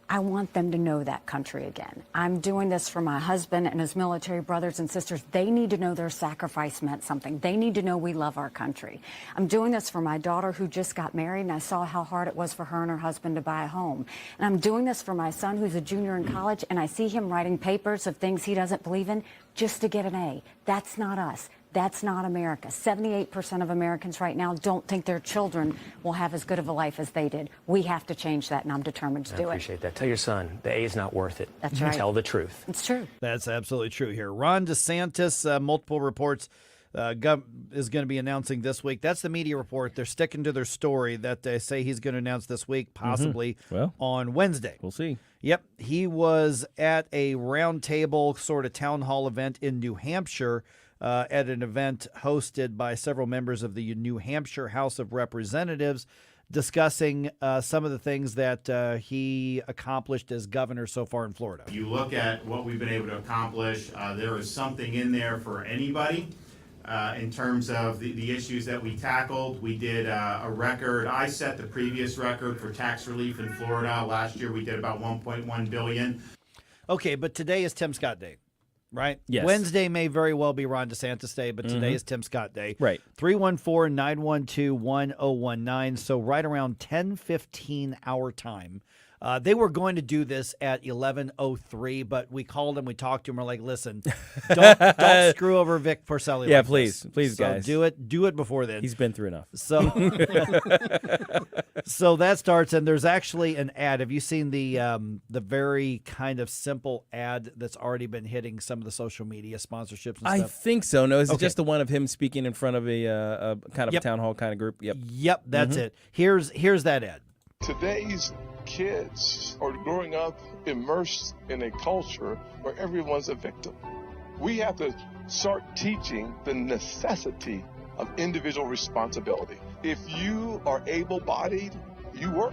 I want them to know that country again. I'm doing this for my husband and his military brothers and sisters. They need to know their sacrifice meant something. They need to know we love our country. I'm doing this for my daughter who just got married, and I saw how hard it was for her and her husband to buy a home. And I'm doing this for my son who's a junior in college, and I see him writing papers of things he doesn't believe in just to get an A. That's not us. That's not America. 78% of Americans right now don't think their children will have as good of a life as they did. We have to change that, and I'm determined to do it. I appreciate that. Tell your son the A is not worth it. That's right. Tell the truth. It's true. That's absolutely true here. Ron DeSantis, multiple reports is going to be announcing this week. That's the media report. They're sticking to their story that they say he's going to announce this week, possibly on Wednesday. We'll see. Yep. He was at a roundtable sort of town hall event in New Hampshire, at an event hosted by several members of the New Hampshire House of Representatives, discussing some of the things that he accomplished as governor so far in Florida. You look at what we've been able to accomplish, there is something in there for anybody in terms of the issues that we tackled. We did a record. I set the previous record for tax relief in Florida. Last year we did about $1.1 billion. Okay, but today is Tim Scott Day. Right? Yes. Wednesday may very well be Ron DeSantis Day, but today is Tim Scott Day. Right. 314-912-1019. So right around 10:15 our time. They were going to do this at 11:03, but we called him. We talked to him. We're like, listen, don't screw over Vic Porcelli. Yeah, like please, this. please, so guys. do it before then. He's been through enough. So, so that starts, and there's actually an ad. Have you seen the very kind of simple ad that's already been hitting some of the social media sponsorships and I stuff? think so. No, is it Okay. just the one of him speaking in front of a kind of a town hall kind of group? Yep. Yep, that's it. Here's that ad. Today's kids are growing up immersed in a culture where everyone's a victim. We have to start teaching the necessity of individual responsibility. If you are able-bodied, you work.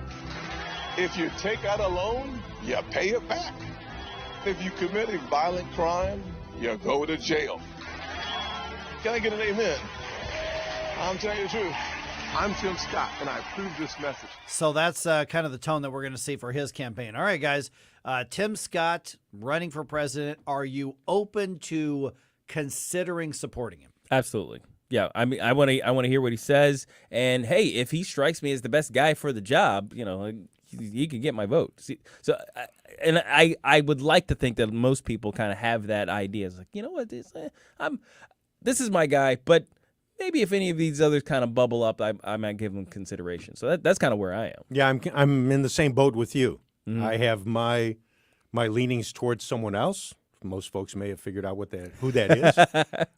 If you take out a loan, you pay it back. If you commit a violent crime, you go to jail. Can I get an amen? I'm telling you the truth. I'm Tim Scott, and I approve this message. So that's kind of the tone that we're going to see for his campaign. All right, guys. Tim Scott running for president. Are you open to considering supporting him? Absolutely. Yeah, I mean, I want to hear what he says, and hey, if he strikes me as the best guy for the job, you know, he could get my vote. See, so, I would like to think that most people kind of have that idea. It's like, you know what, this is my guy, but maybe if any of these others kind of bubble up, I might give them consideration. So that's kind of where I am. Yeah, I'm in the same boat with you. I have my leanings towards someone else. Most folks may have figured out who that is,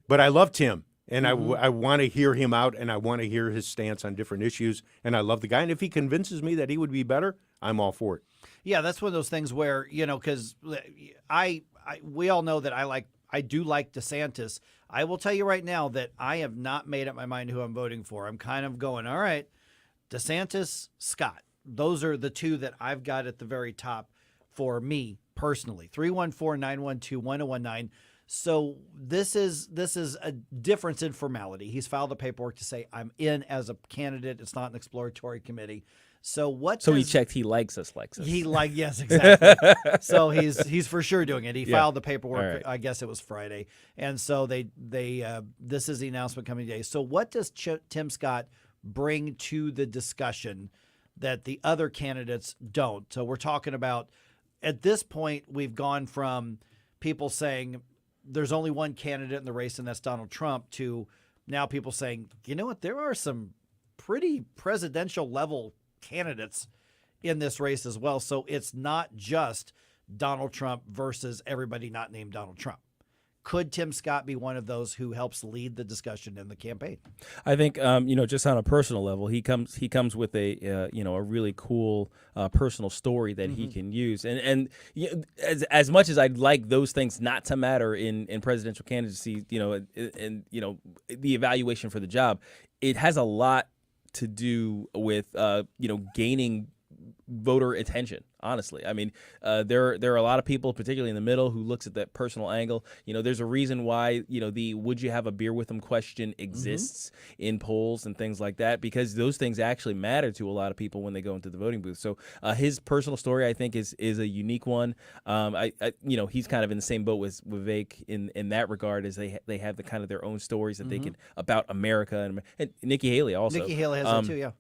but I love Tim, and I want to hear him out, and I want to hear his stance on different issues, and I love the guy. And if he convinces me that he would be better, I'm all for it. Yeah, that's one of those things where, you know, because we all know that I do like DeSantis. I will tell you right now that I have not made up my mind who I'm voting for. I'm kind of going, all right, DeSantis, Scott. Those are the two that I've got at the very top for me personally. 314-912-1019. So this is a difference in formality. He's filed the paperwork to say I'm in as a candidate. It's not an exploratory committee. So he checked. He likes us. Yes, exactly. So he's for sure doing it. He filed the paperwork. Right. I guess it was Friday, and so they this is the announcement coming today. So what does Tim Scott bring to the discussion that the other candidates don't? So we're talking about, at this point, we've gone from people saying there's only one candidate in the race, and that's Donald Trump, to now people saying, you know what, there are some pretty presidential level candidates in this race as well. So it's not just Donald Trump versus everybody not named Donald Trump. Could Tim Scott be one of those who helps lead the discussion in the campaign? I think, just on a personal level, he comes with a really cool personal story that he can use. And as much as I'd like those things not to matter in presidential candidacy, and the evaluation for the job, it has a lot to do with gaining voter attention. Honestly, I mean, there are a lot of people, particularly in the middle, who looks at that personal angle. There's a reason why the "would you have a beer with them" question exists in polls and things like that, because those things actually matter to a lot of people when they go into the voting booth. So his personal story, I think, is a unique one. He's kind of in the same boat with Vivek in that regard, as they have the kind of their own stories that they can about America, and Nikki Haley also. Nikki Haley has that too, yeah.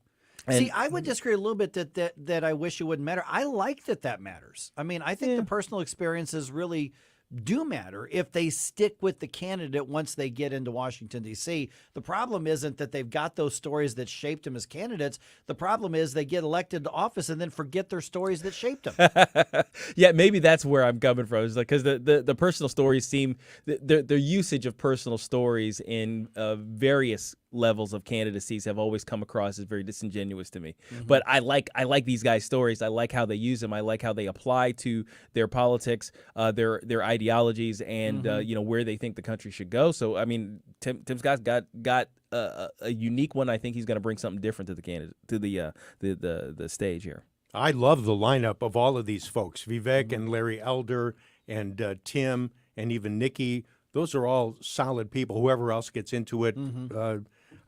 See, I would disagree a little bit that I wish it wouldn't matter. I like that matters. I mean, I think the personal experiences really do matter if they stick with the candidate once they get into Washington, D.C. The problem isn't that they've got those stories that shaped them as candidates. The problem is they get elected to office and then forget their stories that shaped them. Yeah, maybe that's where I'm coming from. It's like, because the personal stories seem, the usage of personal stories in various levels of candidacies have always come across as very disingenuous to me. But I like these guys' stories. I like how they use them. I like how they apply to their politics, their ideologies, and where they think the country should go. So I mean, Tim Scott's got a unique one. I think he's going to bring something different to the candidate, to the stage here. I love the lineup of all of these folks: Vivek and Larry Elder and Tim and even Nikki. Those are all solid people. Whoever else gets into it.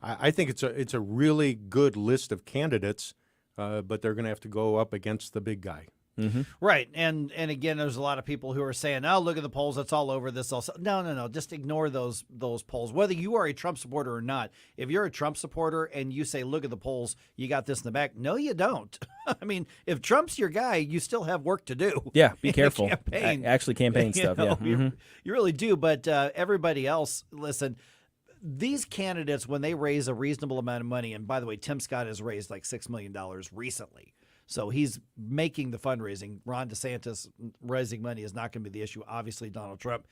I think it's a really good list of candidates, but they're going to have to go up against the big guy. Right. And again, there's a lot of people who are saying, oh, look at the polls. That's all over this. Also, no. Just ignore those polls. Whether you are a Trump supporter or not, if you're a Trump supporter and you say, look at the polls, you got this in the back. No, you don't. I mean, if Trump's your guy, you still have work to do. Yeah, be careful. Campaign. Actually, campaign stuff. You really do. But everybody else, listen, these candidates, when they raise a reasonable amount of money, and by the way, Tim Scott has raised like $6 million recently. So he's making the fundraising. Ron DeSantis raising money is not going to be the issue. Obviously, Donald Trump.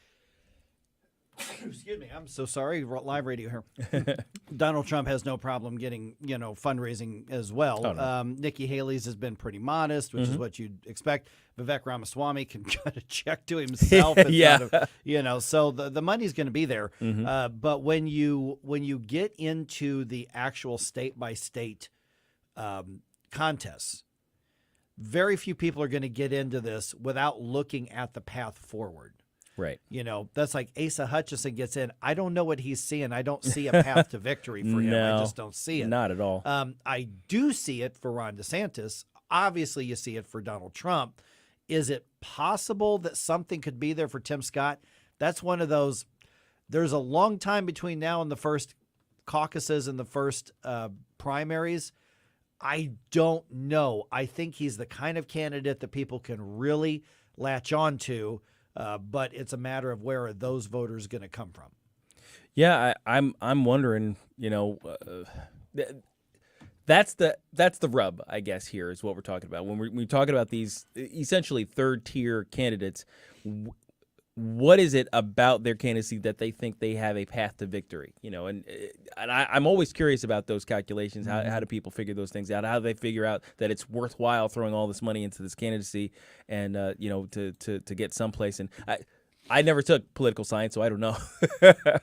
Excuse me. I'm so sorry. Live radio here. Donald Trump has no problem getting, fundraising as well. Oh, no. Nikki Haley's has been pretty modest, which is what you'd expect. Vivek Ramaswamy can cut a check to himself. So the money's going to be there. But when you get into the actual state-by-state contests, very few people are going to get into this without looking at the path forward. Right. That's like Asa Hutchinson gets in. I don't know what he's seeing. I don't see a path to victory for him. I just don't see it. Not at all. I do see it for Ron DeSantis. Obviously, you see it for Donald Trump. Is it possible that something could be there for Tim Scott? That's one of those. There's a long time between now and the first caucuses and the first primaries. I don't know. I think he's the kind of candidate that people can really latch on to. But it's a matter of where are those voters going to come from? Yeah, I'm wondering. That's the rub, I guess. Here is what we're talking about when we're talking about these essentially third tier candidates. What is it about their candidacy that they think they have a path to victory? And I'm always curious about those calculations. How do people figure those things out? How do they figure out that it's worthwhile throwing all this money into this candidacy and to get someplace? And I never took political science, so I don't know.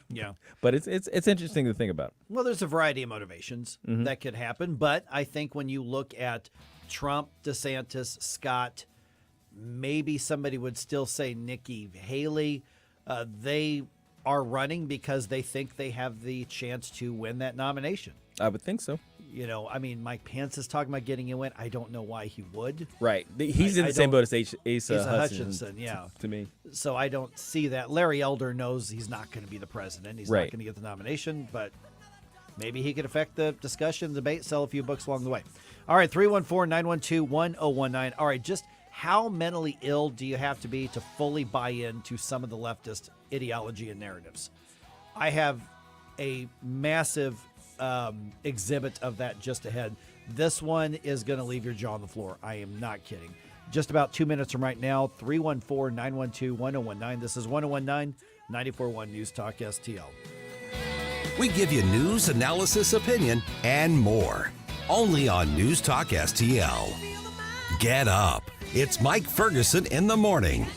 Yeah, but it's interesting to think about. Well, there's a variety of motivations that could happen, but I think when you look at Trump, DeSantis, Scott, maybe somebody would still say Nikki Haley. They are running because they think they have the chance to win that nomination. I would think so. Mike Pence is talking about getting in. I don't know why he would. Right. He's in the same boat as Asa Hutchinson, yeah. To me. So I don't see that. Larry Elder knows he's not going to be the president. He's not going to get the nomination, but maybe he could affect the discussion, debate, sell a few books along the way. All right, 314-912-1019. All right, just how mentally ill do you have to be to fully buy into some of the leftist ideology and narratives? I have a massive exhibit of that just ahead. This one is going to leave your jaw on the floor. I am not kidding. Just about 2 minutes from right now, 314-912-1019. This is 1019 94.1 News Talk STL. We give you news, analysis, opinion, and more. Only on News Talk STL. Get up. It's Mike Ferguson in the morning.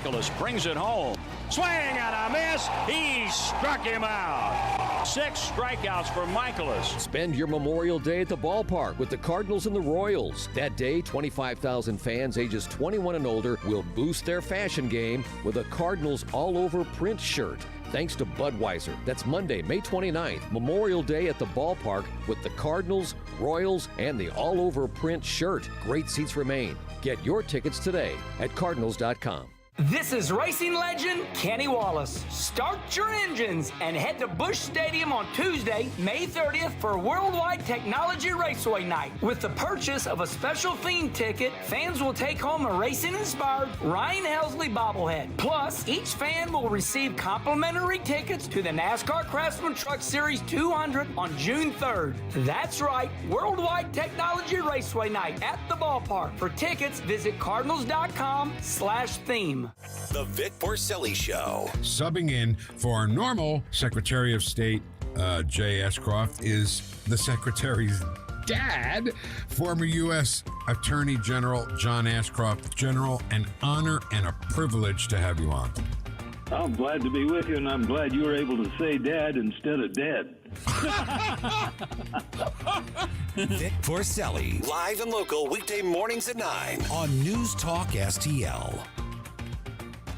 Michaelis brings it home. Swing and a miss. He struck him out. 6 strikeouts for Michaelis. Spend your Memorial Day at the ballpark with the Cardinals and the Royals. That day, 25,000 fans ages 21 and older will boost their fashion game with a Cardinals all-over print shirt. Thanks to Budweiser. That's Monday, May 29th, Memorial Day at the ballpark with the Cardinals, Royals, and the all-over print shirt. Great seats remain. Get your tickets today at Cardinals.com. This is racing legend Kenny Wallace. Start your engines and head to Busch Stadium on Tuesday, May 30th for Worldwide Technology Raceway Night. With the purchase of a special theme ticket, fans will take home a racing-inspired Ryan Helsley bobblehead. Plus, each fan will receive complimentary tickets to the NASCAR Craftsman Truck Series 200 on June 3rd. That's right, Worldwide Technology Raceway Night at the ballpark. For tickets, visit cardinals.com/theme. The Vic Porcelli Show. Subbing in for our normal Secretary of State, Jay Ashcroft, is the Secretary's dad, former U.S. Attorney General John Ashcroft. General, an honor and a privilege to have you on. I'm glad to be with you, and I'm glad you were able to say dad instead of dead. Vic Porcelli, live and local weekday mornings at 9 on News Talk STL.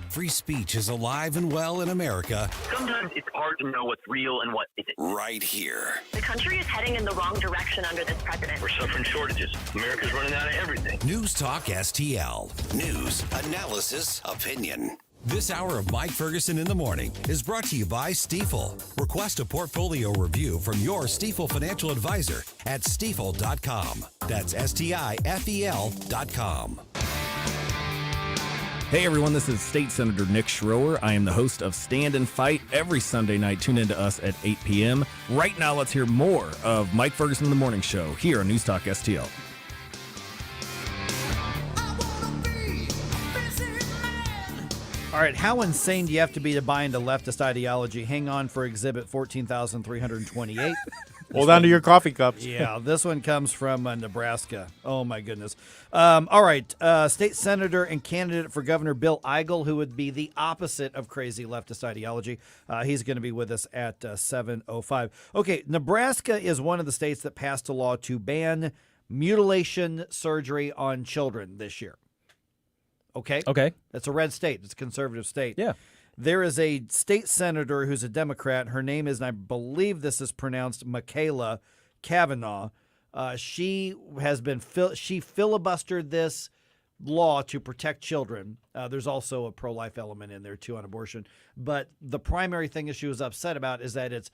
Free speech is alive and well in America. Sometimes it's hard to know what's real and what isn't. Right here. The country is heading in the wrong direction under this president. We're suffering shortages. America's running out of everything. News Talk STL. News, analysis, opinion. This hour of Mike Ferguson in the Morning is brought to you by Stifel. Request a portfolio review from your Stifel financial advisor at stifel.com. That's STIFEL.com. Hey everyone, this is State Senator Nick Schroer. I am the host of Stand and Fight every Sunday night. Tune in to us at 8 p.m. Right now, let's hear more of Mike Ferguson in the Morning Show here on News Talk STL. All right, how insane do you have to be to buy into leftist ideology? Hang on for exhibit 14,328. Hold on to your coffee cups. Yeah, this one comes from Nebraska. Oh, my goodness. All right, state senator and candidate for governor Bill Eigel, who would be the opposite of crazy leftist ideology. He's going to be with us at 7:05. Okay, Nebraska is one of the states that passed a law to ban mutilation surgery on children this year. Okay? Okay. That's a red state. It's a conservative state. Yeah. There is a state senator who's a Democrat. Her name is, and I believe this is pronounced Michaela Kavanaugh. She filibustered this law to protect children. There's also a pro-life element in there, too, on abortion. But the primary thing that she was upset about is that it's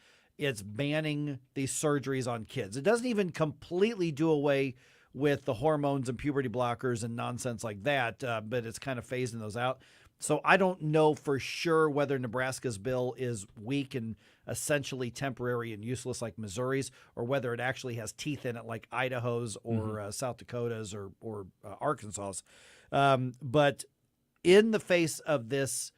banning these surgeries on kids. It doesn't even completely do away with the hormones and puberty blockers and nonsense like that, but it's kind of phasing those out. So I don't know for sure whether Nebraska's bill is weak and essentially temporary and useless like Missouri's, or whether it actually has teeth in it like Idaho's or South Dakota's or Arkansas's. But in the face of this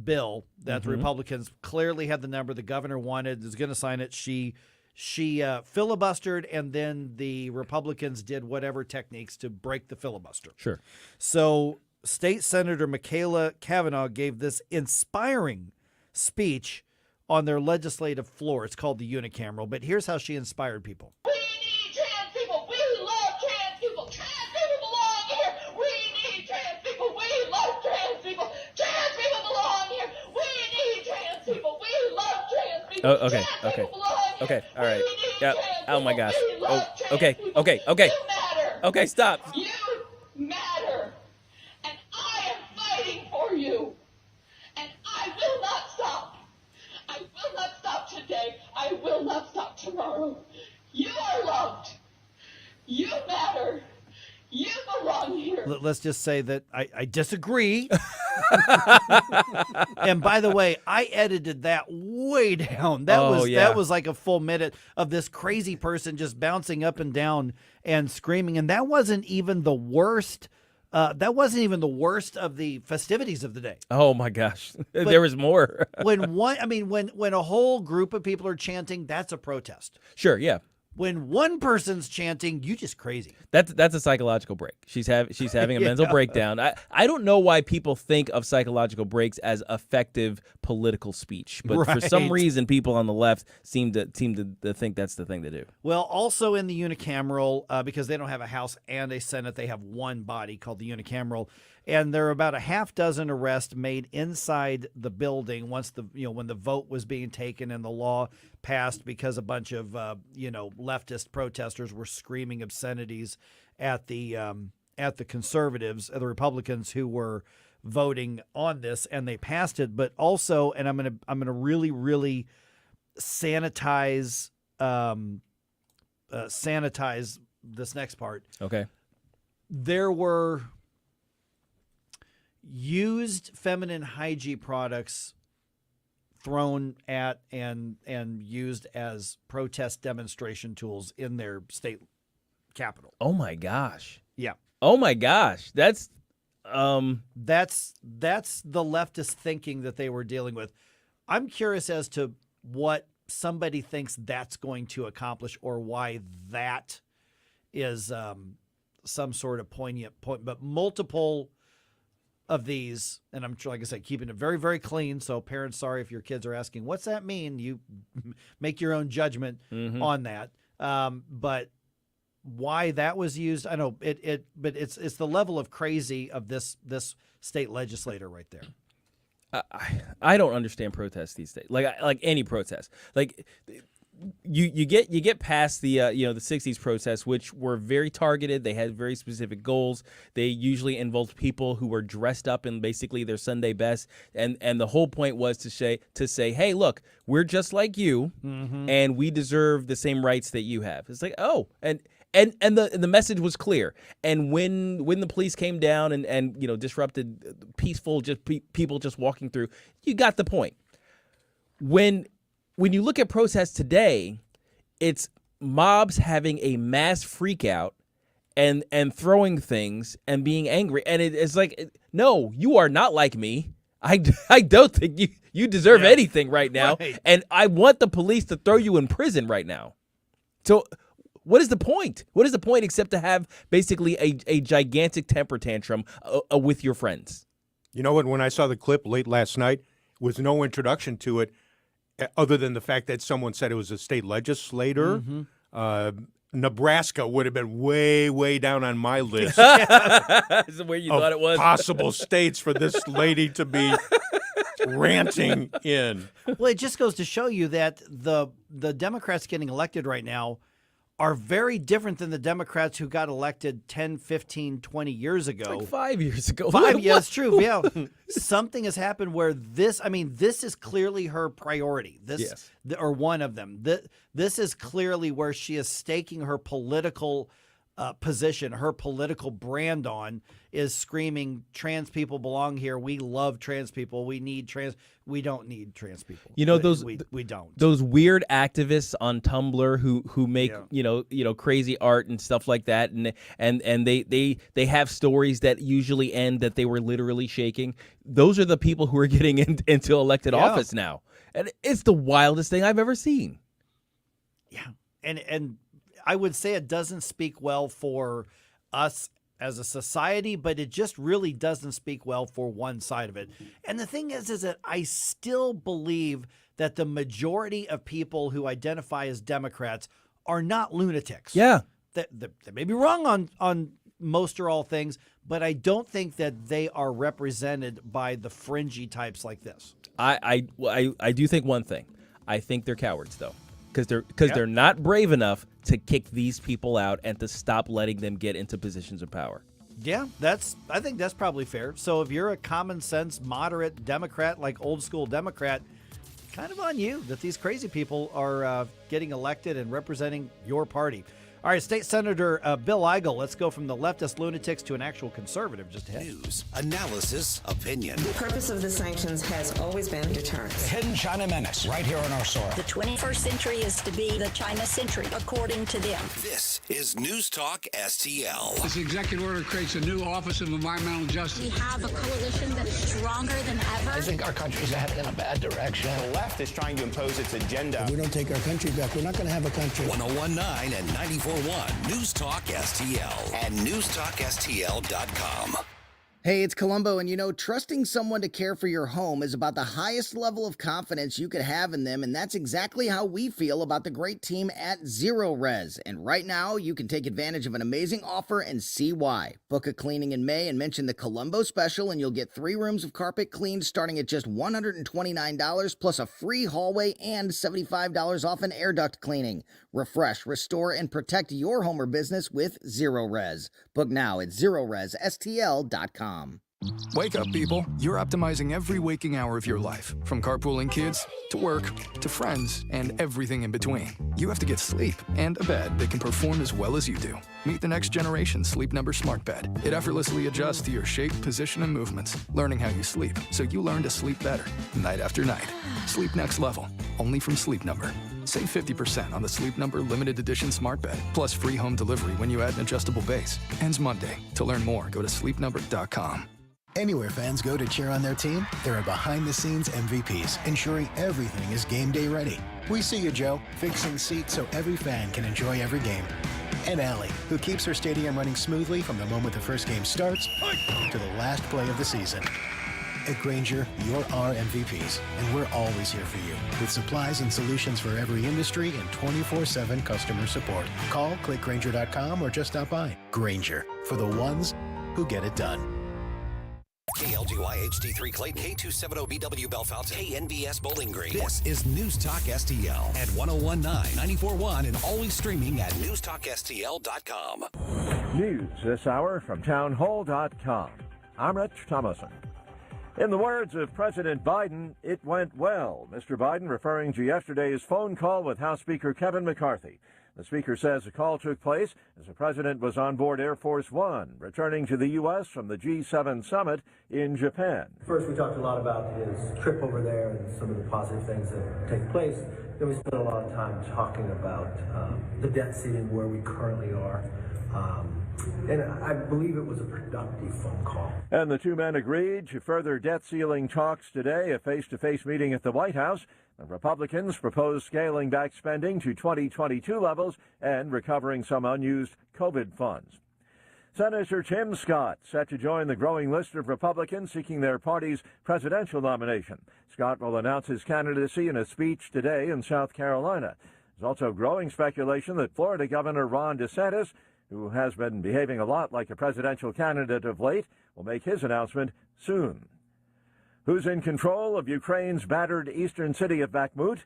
bill that the Republicans clearly had the number the governor wanted, is going to sign it, she filibustered, and then the Republicans did whatever techniques to break the filibuster. Sure. So State Senator Michaela Kavanaugh gave this inspiring speech on their legislative floor. It's called the unicameral, but here's how she inspired people. We need trans people. We love trans people. Trans people belong here. We need trans people. We love trans people. Trans people belong here. We need trans people. We love trans people. Oh, okay, Trans okay. people belong here. Okay, all right. We need Yeah. trans Oh my people. gosh. We love Oh, trans okay, people. okay. You matter. Okay, stop. You matter. And I am fighting for you. And I will not stop. I will not stop today. I will not stop tomorrow. You are loved. You matter. You belong here. Let's just say that I disagree. And by the way, I edited that way down. That was like a full minute of this crazy person just bouncing up and down and screaming. And that wasn't even the worst. That wasn't even the worst of the festivities of the day. Oh my gosh, there was more. when a whole group of people are chanting, that's a protest. Sure, yeah. When one person's chanting, you just crazy. That's a psychological break. She's having a mental breakdown. I don't know why people think of psychological breaks as effective political speech, but for some reason, people on the left seem to think that's the thing to do. Well, also in the unicameral, because they don't have a House and a Senate, they have one body called the unicameral, and there are about a half dozen arrests made inside the building once when the vote was being taken and the law passed, because a bunch of leftist protesters were screaming obscenities at the conservatives, the Republicans who were voting on this, and they passed it. But also, and I'm gonna really, really sanitize this next part. Okay. There were used feminine hygiene products thrown at and used as protest demonstration tools in their state capital. Oh my gosh. Yeah. Oh my gosh. That's the leftist thinking that they were dealing with. I'm curious as to what somebody thinks that's going to accomplish, or why that is some sort of poignant point. But multiple of these, and I'm, like I said, keeping it very, very clean. So parents, sorry if your kids are asking, what's that mean? You make your own judgment on that. But why that was used, I know but it's the level of crazy of this state legislator right there. I don't understand protests these days. Like any protest. Like you get past the the 60s protests, which were very targeted. They had very specific goals. They usually involved people who were dressed up in basically their Sunday best, and the whole point was to say, hey, look, we're just like you, and we deserve the same rights that you have. It's like, oh, and the message was clear. And when the police came down and disrupted peaceful people just walking through, you got the point. When you look at protests today, it's mobs having a mass freak out and throwing things and being angry. And it's like, no, you are not like me. I don't think you deserve anything right now. Right. And I want the police to throw you in prison right now. So what is the point? What is the point except to have basically a gigantic temper tantrum with your friends? You know what? When I saw the clip late last night, with no introduction to it, other than the fact that someone said it was a state legislator, Nebraska would have been way, way down on my list. Is where you thought it was? Possible states for this lady to be ranting in. Well, it just goes to show you that the Democrats getting elected right now are very different than the Democrats who got elected 10, 15, 20 years ago. Like 5 years ago. Yeah, that's true. Yeah. Something has happened where this is clearly her priority. Or one of them. This is clearly where she is staking her political position, her political brand on, is screaming, trans people belong here. We love trans people. We need trans. We don't need trans people. You know, we don't. Those weird activists on Tumblr who make crazy art and stuff like that, and they have stories that usually end that they were literally shaking. Those are the people who are getting into elected office now, and it's the wildest thing I've ever seen. Yeah, and I would say it doesn't speak well for us as a society, but it just really doesn't speak well for one side of it. And the thing is that I still believe that the majority of people who identify as Democrats are not lunatics. Yeah. They may be wrong on most or all things, but I don't think that they are represented by the fringy types like this. I do think one thing. I think they're cowards, though. Because they're not brave enough to kick these people out and to stop letting them get into positions of power. Yeah, I think that's probably fair. So if you're a common sense, moderate Democrat, like old school Democrat, kind of on you that these crazy people are getting elected and representing your party. All right, State Senator Bill Eigel. Let's go from the leftist lunatics to an actual conservative just ahead. News, analysis, opinion. The purpose of the sanctions has always been deterrence. The hidden China menace right here on our soil. The 21st century is to be the China century, according to them. This is News Talk STL. This executive order creates a new Office of Environmental Justice. We have a coalition that is stronger than ever. I think our country's headed in a bad direction. The left is trying to impose its agenda. If we don't take our country back, we're not going to have a country. 1019 and 94.1 News Talk STL and newstalkstl.com. Hey, it's Columbo, and trusting someone to care for your home is about the highest level of confidence you could have in them, and that's exactly how we feel about the great team at Zero Res. And right now, you can take advantage of an amazing offer and see why. Book a cleaning in May and mention the Columbo special, and you'll get 3 rooms of carpet cleaned starting at just $129, plus a free hallway and $75 off an air duct cleaning. Refresh, restore, and protect your home or business with Zero Res. Book now at ZeroResSTL.com. Wake up, people. You're optimizing every waking hour of your life, from carpooling kids to work to friends and everything in between. You have to get sleep and a bed that can perform as well as you do. Meet the next generation Sleep Number Smart Bed. It effortlessly adjusts to your shape, position, and movements, learning how you sleep so you learn to sleep better night after night. Sleep next level, only from Sleep Number. Save 50% on the Sleep Number Limited Edition Smart Bed, plus free home delivery when you add an adjustable base. Ends Monday. To learn more, go to sleepnumber.com. Anywhere fans go to cheer on their team, there are behind-the-scenes MVPs, ensuring everything is game day ready. We see you, Joe, fixing seats so every fan can enjoy every game. And Allie, who keeps her stadium running smoothly from the moment the first game starts to the last play of the season. At Grainger, you're our MVPs, and we're always here for you with supplies and solutions for every industry and 24/7 customer support. Call, click Grainger.com, or just stop by. Grainger, for the ones who get it done. KLGY HD3 Clayton, K270BW Bellefontaine, KNBS Bowling Green. This is News Talk STL at 1019, 94.1, and always streaming at newstalkstl.com. News this hour from townhall.com. I'm Rich Thomason. In the words of President Biden, it went well. Mr. Biden referring to yesterday's phone call with House Speaker Kevin McCarthy. The speaker says the call took place as the president was on board Air Force One, returning to the U.S. from the G7 summit in Japan. First, we talked a lot about his trip over there and some of the positive things that take place. Then we spent a lot of time talking about the debt ceiling, where we currently are. And I believe it was a productive phone call. And the two men agreed to further debt ceiling talks today, a face-to-face meeting at the White House. The Republicans proposed scaling back spending to 2022 levels and recovering some unused COVID funds. Senator Tim Scott set to join the growing list of Republicans seeking their party's presidential nomination. Scott will announce his candidacy in a speech today in South Carolina. There's also growing speculation that Florida Governor Ron DeSantis, who has been behaving a lot like a presidential candidate of late, will make his announcement soon. Who's in control of Ukraine's battered eastern city of Bakhmut?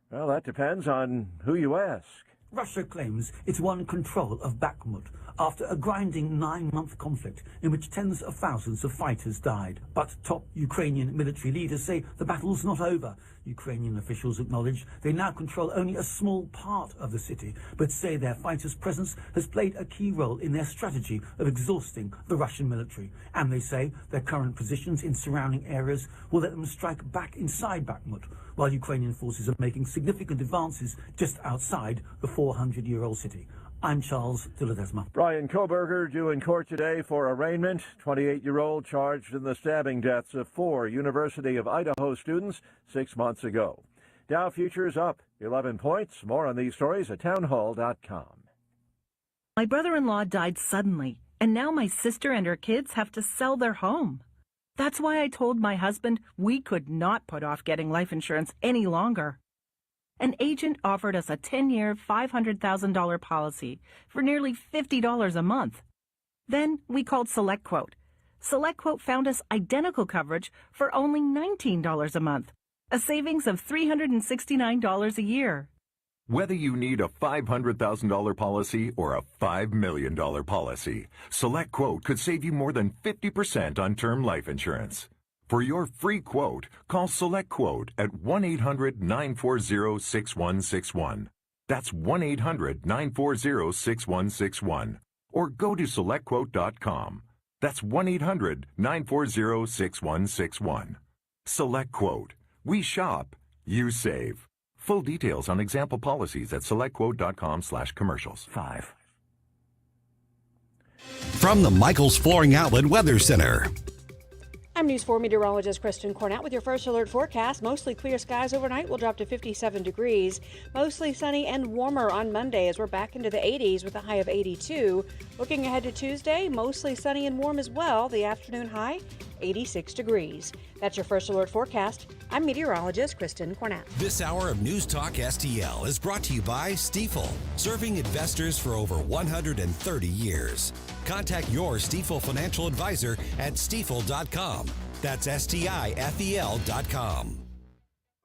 Well, that depends on who you ask. Russia claims it's won control of Bakhmut after a grinding 9-month conflict in which tens of thousands of fighters died. But top Ukrainian military leaders say the battle's not over. Ukrainian officials acknowledge they now control only a small part of the city, but say their fighters' presence has played a key role in their strategy of exhausting the Russian military. And they say their current positions in surrounding areas will let them strike back inside Bakhmut, while Ukrainian forces are making significant advances just outside the 400-year-old city. I'm Charles de Ledesma. Brian Koberger due in court today for arraignment. 28-year-old charged in the stabbing deaths of 4 University of Idaho students 6 months ago. Dow futures up 11 points. More on these stories at townhall.com. My brother-in-law died suddenly, and now my sister and her kids have to sell their home. That's why I told my husband we could not put off getting life insurance any longer. An agent offered us a 10-year, $500,000 policy for nearly $50 a month. Then we called SelectQuote. SelectQuote found us identical coverage for only $19 a month, a savings of $369 a year. Whether you need a $500,000 policy or a $5 million policy, SelectQuote could save you more than 50% on term life insurance. For your free quote, call SelectQuote at 1-800-940-6161. That's 1-800-940-6161. Or go to SelectQuote.com. That's 1-800-940-6161. SelectQuote. We shop. You save. Full details on example policies at SelectQuote.com/commercials. 5. From the Michaels Flooring Outlet Weather Center. I'm News 4 meteorologist Kristen Cornett with your first alert forecast. Mostly clear skies overnight will drop to 57 degrees. Mostly sunny and warmer on Monday as we're back into the 80s with a high of 82. Looking ahead to Tuesday, mostly sunny and warm as well. The afternoon high, 86 degrees. That's your first alert forecast. I'm meteorologist Kristen Cornett. This hour of News Talk STL is brought to you by Stifel, serving investors for over 130 years. Contact your Stifel financial advisor at stifel.com. That's STIFEL.com.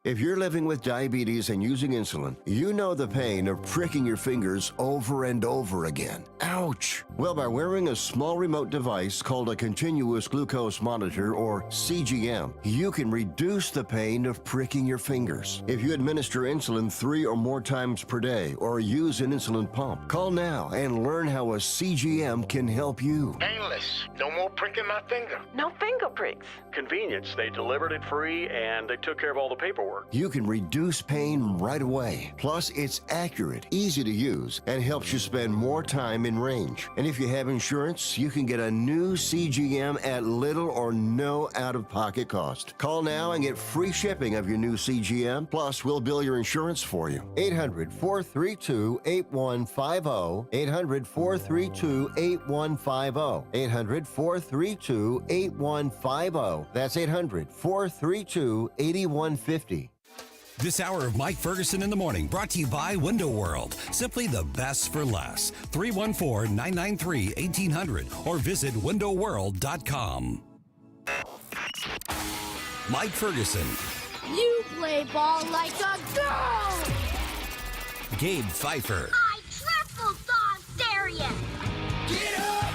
If you're living with diabetes and using insulin, you know the pain of pricking your fingers over and over again. Ouch! Well, by wearing a small remote device called a continuous glucose monitor, or CGM, you can reduce the pain of pricking your fingers. If you administer insulin 3 or more times per day or use an insulin pump, call now and learn how a CGM can help you. Painless. No more pricking my finger. No finger pricks. Convenience. They delivered it free and they took care of all the paperwork. You can reduce pain right away. Plus, it's accurate, easy to use, and helps you spend more time in range. And if you have insurance, you can get a new CGM at little or no out-of-pocket cost. Call now and get free shipping of your new CGM. Plus, we'll bill your insurance for you. 800-432-8150. 800-432-8150. 800-432-8150. That's 800-432-8150. This hour of Mike Ferguson in the Morning brought to you by Window World. Simply the best for less. 314-993-1800 or visit windowworld.com. Mike Ferguson. You play ball like a girl. Gabe Pfeiffer. I triple dog dare you. Get up,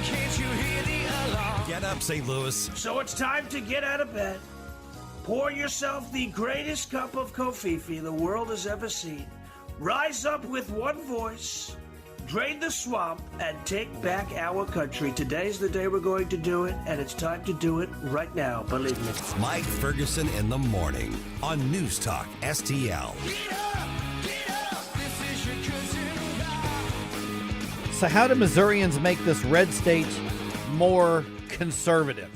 can't you hear the alarm? Get up, St. Louis. So it's time to get out of bed. Pour yourself the greatest cup of Kofifi the world has ever seen. Rise up with one voice, drain the swamp, and take back our country. Today's the day we're going to do it, and it's time to do it right now, believe me. Mike Ferguson in the Morning on News Talk STL. So how do Missourians make this red state more conservative?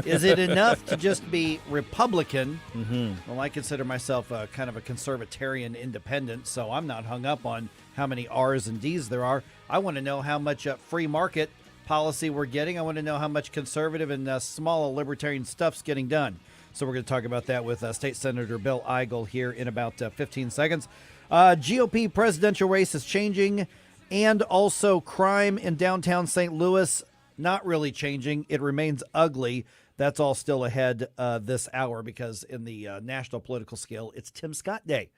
Is it enough to just be Republican? Mm-hmm. Well, I consider myself a kind of a conservatarian independent, so I'm not hung up on how many R's and D's there are. I want to know how much free market policy we're getting. I want to know how much conservative and small libertarian stuff's getting done. So we're going to talk about that with State Senator Bill Eigel here in about 15 seconds. GOP presidential race is changing, and also crime in downtown St. Louis not really changing. It remains ugly. That's all still ahead this hour because in the national political scale, it's Tim Scott Day.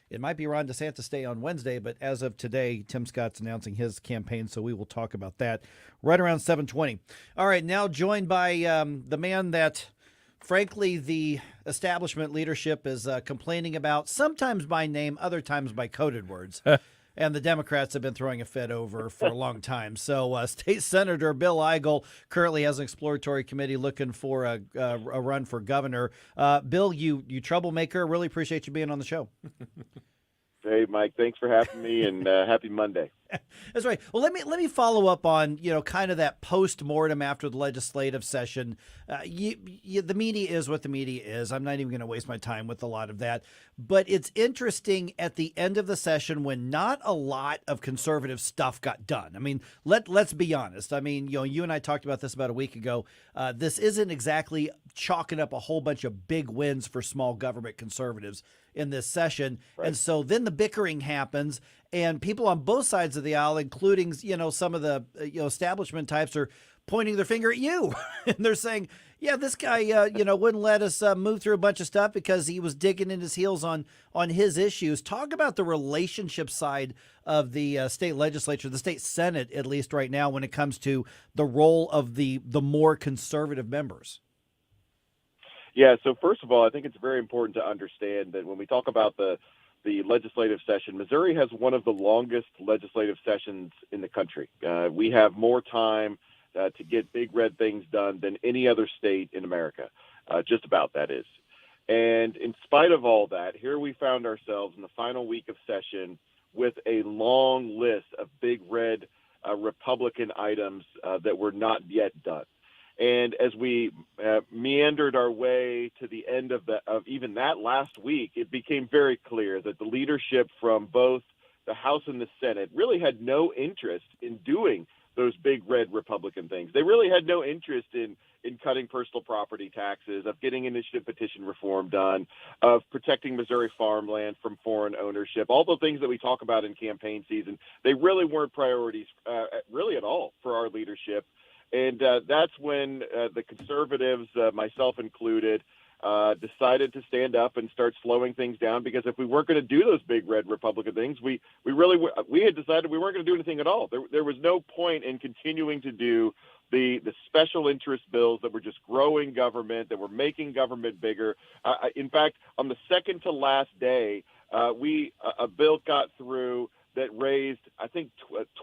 It might be Ron DeSantis Day on Wednesday, but as of today, Tim Scott's announcing his campaign, so we will talk about that right around 7:20. All right, now joined by the man that, frankly, the establishment leadership is complaining about, sometimes by name, other times by coded words. And the Democrats have been throwing a fit over for a long time. So State Senator Bill Eigel currently has an exploratory committee looking for a run for governor. Bill, you troublemaker, really appreciate you being on the show. Hey, Mike, thanks for having me, and happy Monday. That's right. Well, let me follow up on, kind of that post-mortem after the legislative session. The media is what the media is. I'm not even going to waste my time with a lot of that. But it's interesting at the end of the session when not a lot of conservative stuff got done. I mean, let's be honest. I mean, you and I talked about this about a week ago. This isn't exactly chalking up a whole bunch of big wins for small government conservatives in this session. Right. And so then the bickering happens, and people on both sides of the aisle, including, some of the establishment types, are pointing their finger at you. And they're saying, yeah, this guy, wouldn't let us move through a bunch of stuff because he was digging in his heels on his issues. Talk about the relationship side of the state legislature, the state Senate, at least right now, when it comes to the role of the more conservative members. Yeah, so first of all, I think it's very important to understand that when we talk about the the legislative session, Missouri has one of the longest legislative sessions in the country. We have more time to get big red things done than any other state in America, just about, that is. And in spite of all that, here we found ourselves in the final week of session with a long list of big red Republican items that were not yet done. And as we meandered our way to the end of even that last week, it became very clear that the leadership from both the House and the Senate really had no interest in doing those big red Republican things. They really had no interest in cutting personal property taxes, of getting initiative petition reform done, of protecting Missouri farmland from foreign ownership, all the things that we talk about in campaign season. They really weren't priorities really at all for our leadership. And that's when the conservatives, myself included, decided to stand up and start slowing things down, because if we weren't going to do those big red Republican things, we had decided we weren't going to do anything at all. There was no point in continuing to do the special interest bills that were just growing government, that were making government bigger. In fact, on the second to last day, a bill got through that raised, I think,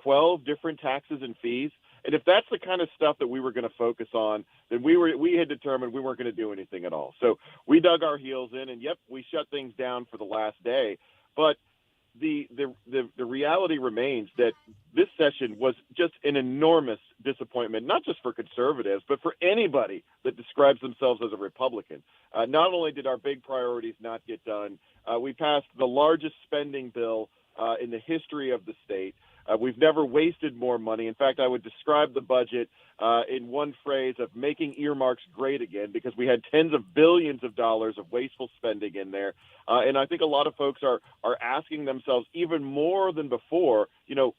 12 different taxes and fees. And if that's the kind of stuff that we were going to focus on, then we had determined we weren't going to do anything at all. So we dug our heels in, and we shut things down for the last day. But the reality remains that this session was just an enormous disappointment, not just for conservatives, but for anybody that describes themselves as a Republican. Not only did our big priorities not get done, we passed the largest spending bill in the history of the state. We've never wasted more money. In fact, I would describe the budget in one phrase of making earmarks great again, because we had tens of billions of dollars of wasteful spending in there. And I think a lot of folks are asking themselves even more than before,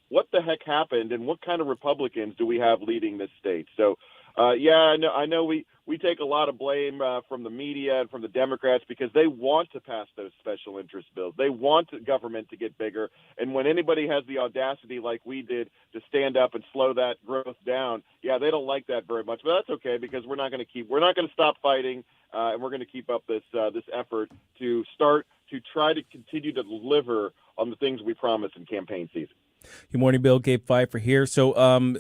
what the heck happened and what kind of Republicans do we have leading this state? So, I know we take a lot of blame from the media and from the Democrats, because they want to pass those special interest bills. They want government to get bigger. And when anybody has the audacity like we did to stand up and slow that growth down, they don't like that very much. But that's okay, because we're not going to stop fighting, and we're going to keep up this effort to try to continue to deliver on the things we promised in campaign season. Good morning, Bill. Gabe Pfeiffer here. So,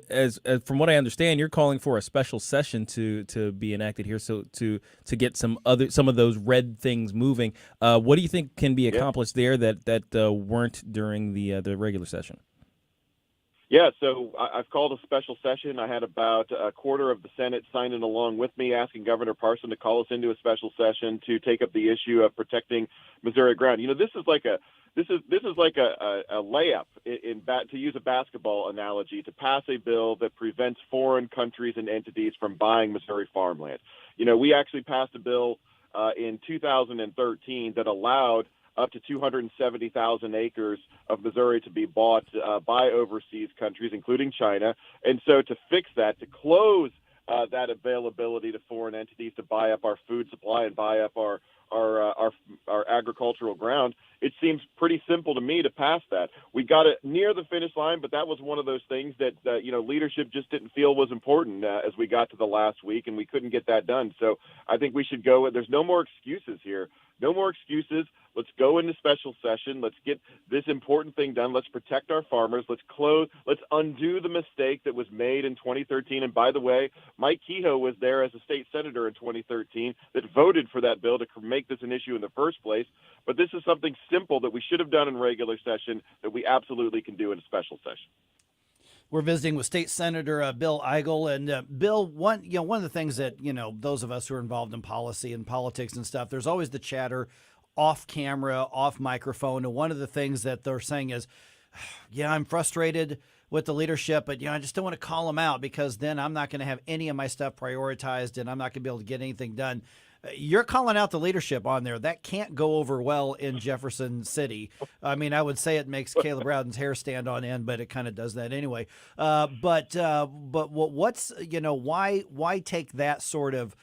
as from what I understand, you're calling for a special session to be enacted here, so to get some of those red things moving. What do you think can be accomplished there that weren't during the regular session? Yeah, so I've called a special session. I had about a quarter of the Senate signing along with me, asking Governor Parson to call us into a special session to take up the issue of protecting Missouri ground. This is like a layup, to use a basketball analogy, to pass a bill that prevents foreign countries and entities from buying Missouri farmland. We actually passed a bill in 2013 that allowed up to 270,000 acres of Missouri to be bought by overseas countries, including China. And so to fix that, to close that availability to foreign entities to buy up our food supply and buy up our agricultural ground, it seems pretty simple to me to pass that. We got it near the finish line, but that was one of those things that leadership just didn't feel was important as we got to the last week, and we couldn't get that done. So I think we should go. There's no more excuses here. No more excuses. Let's go into special session. Let's get this important thing done. Let's protect our farmers. Let's undo the mistake that was made in 2013. And by the way, Mike Kehoe was there as a state senator in 2013 that voted for that bill to make this an issue in the first place. But this is something simple that we should have done in regular session that we absolutely can do in a special session. We're visiting with State Senator Bill Eigel. And Bill, one of the things that, those of us who are involved in policy and politics and stuff, there's always the chatter off camera, off microphone. And one of the things that they're saying is, I'm frustrated with the leadership, but I just don't want to call them out, because then I'm not going to have any of my stuff prioritized and I'm not going to be able to get anything done. You're calling out the leadership on there. That can't go over well in Jefferson City. I mean, I would say it makes Caleb Rowden's hair stand on end, but it kind of does that anyway. But what's why take that sort of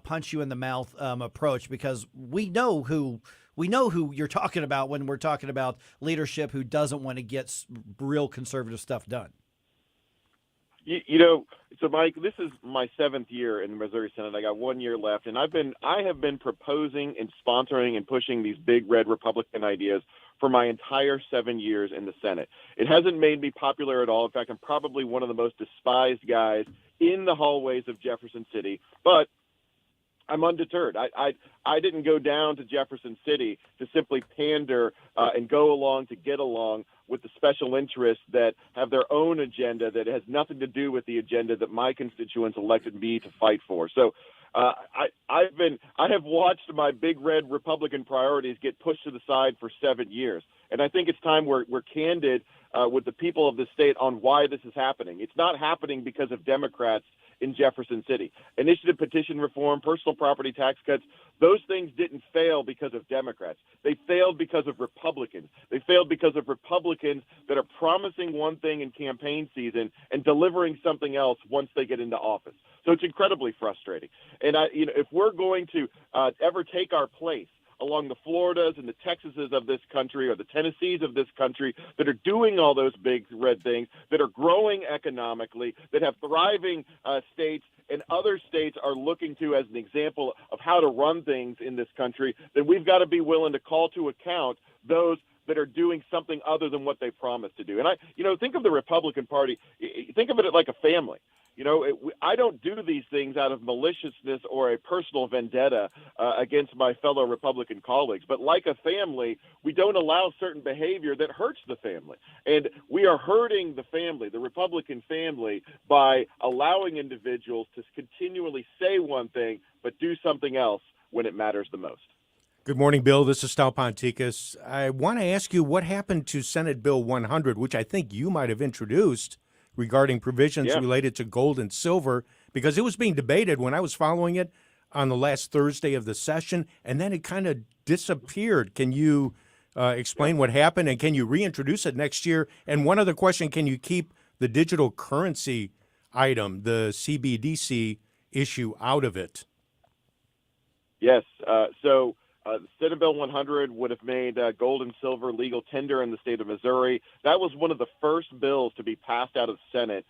punch you in the mouth approach? Because we know who you're talking about when we're talking about leadership who doesn't want to get real conservative stuff done. So Mike, this is my 7th year in the Missouri Senate. I got 1 year left, and I have been proposing and sponsoring and pushing these big red Republican ideas for my entire 7 years in the Senate. It hasn't made me popular at all. In fact, I'm probably one of the most despised guys in the hallways of Jefferson City, but I'm undeterred. I didn't go down to Jefferson City to simply pander and go along to get along with the special interests that have their own agenda that has nothing to do with the agenda that my constituents elected me to fight for. So I have watched my big red Republican priorities get pushed to the side for 7 years. And I think it's time we're candid with the people of the state on why this is happening. It's not happening because of Democrats in Jefferson City. Initiative petition reform, personal property tax cuts, those things didn't fail because of Democrats. They failed because of Republicans. They failed because of Republicans that are promising one thing in campaign season and delivering something else once they get into office. So it's incredibly frustrating. And if we're going to ever take our place along the Floridas and the Texases of this country, or the Tennessees of this country, that are doing all those big red things, that are growing economically, that have thriving states, and other states are looking to as an example of how to run things in this country, then we've got to be willing to call to account those that are doing something other than what they promised to do. And think of the Republican Party, think of it like a family. I don't do these things out of maliciousness or a personal vendetta against my fellow Republican colleagues. But like a family, we don't allow certain behavior that hurts the family. And we are hurting the family, the Republican family, by allowing individuals to continually say one thing but do something else when it matters the most. Good morning, Bill. This is Stal Ponticus. I want to ask you what happened to Senate Bill 100, which I think you might have introduced, regarding provisions related to gold and silver, because it was being debated when I was following it on the last Thursday of the session, and then it kind of disappeared. Can you explain what happened, and can you reintroduce it next year? And one other question, can you keep the digital currency item, the CBDC issue, out of it? Yes. So Senate Bill 100 would have made gold and silver legal tender in the state of Missouri. That was one of the first bills to be passed out of the Senate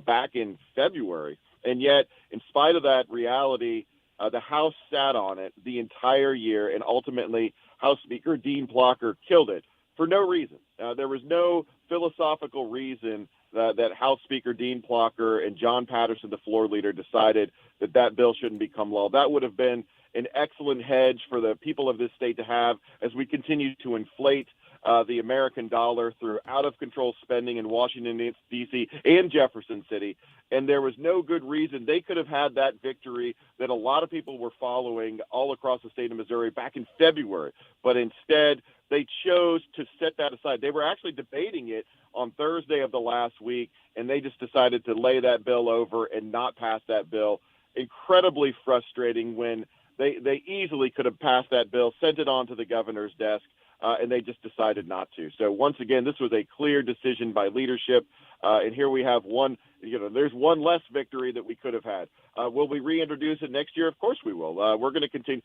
back in February. And yet, in spite of that reality, the House sat on it the entire year, and ultimately House Speaker Dean Plocher killed it for no reason. There was no philosophical reason that House Speaker Dean Plocher and John Patterson, the floor leader, decided that bill shouldn't become law. That would have been an excellent hedge for the people of this state to have as we continue to inflate the American dollar through out-of-control spending in Washington, D.C. and Jefferson City. And there was no good reason they could have had that victory that a lot of people were following all across the state of Missouri back in February. But instead, they chose to set that aside. They were actually debating it on Thursday of the last week, and they just decided to lay that bill over and not pass that bill. Incredibly frustrating when they easily could have passed that bill, sent it on to the governor's desk, and they just decided not to. So once again, this was a clear decision by leadership, and here we have one. There's one less victory that we could have had. Will we reintroduce it next year? Of course we will. We're going to continue.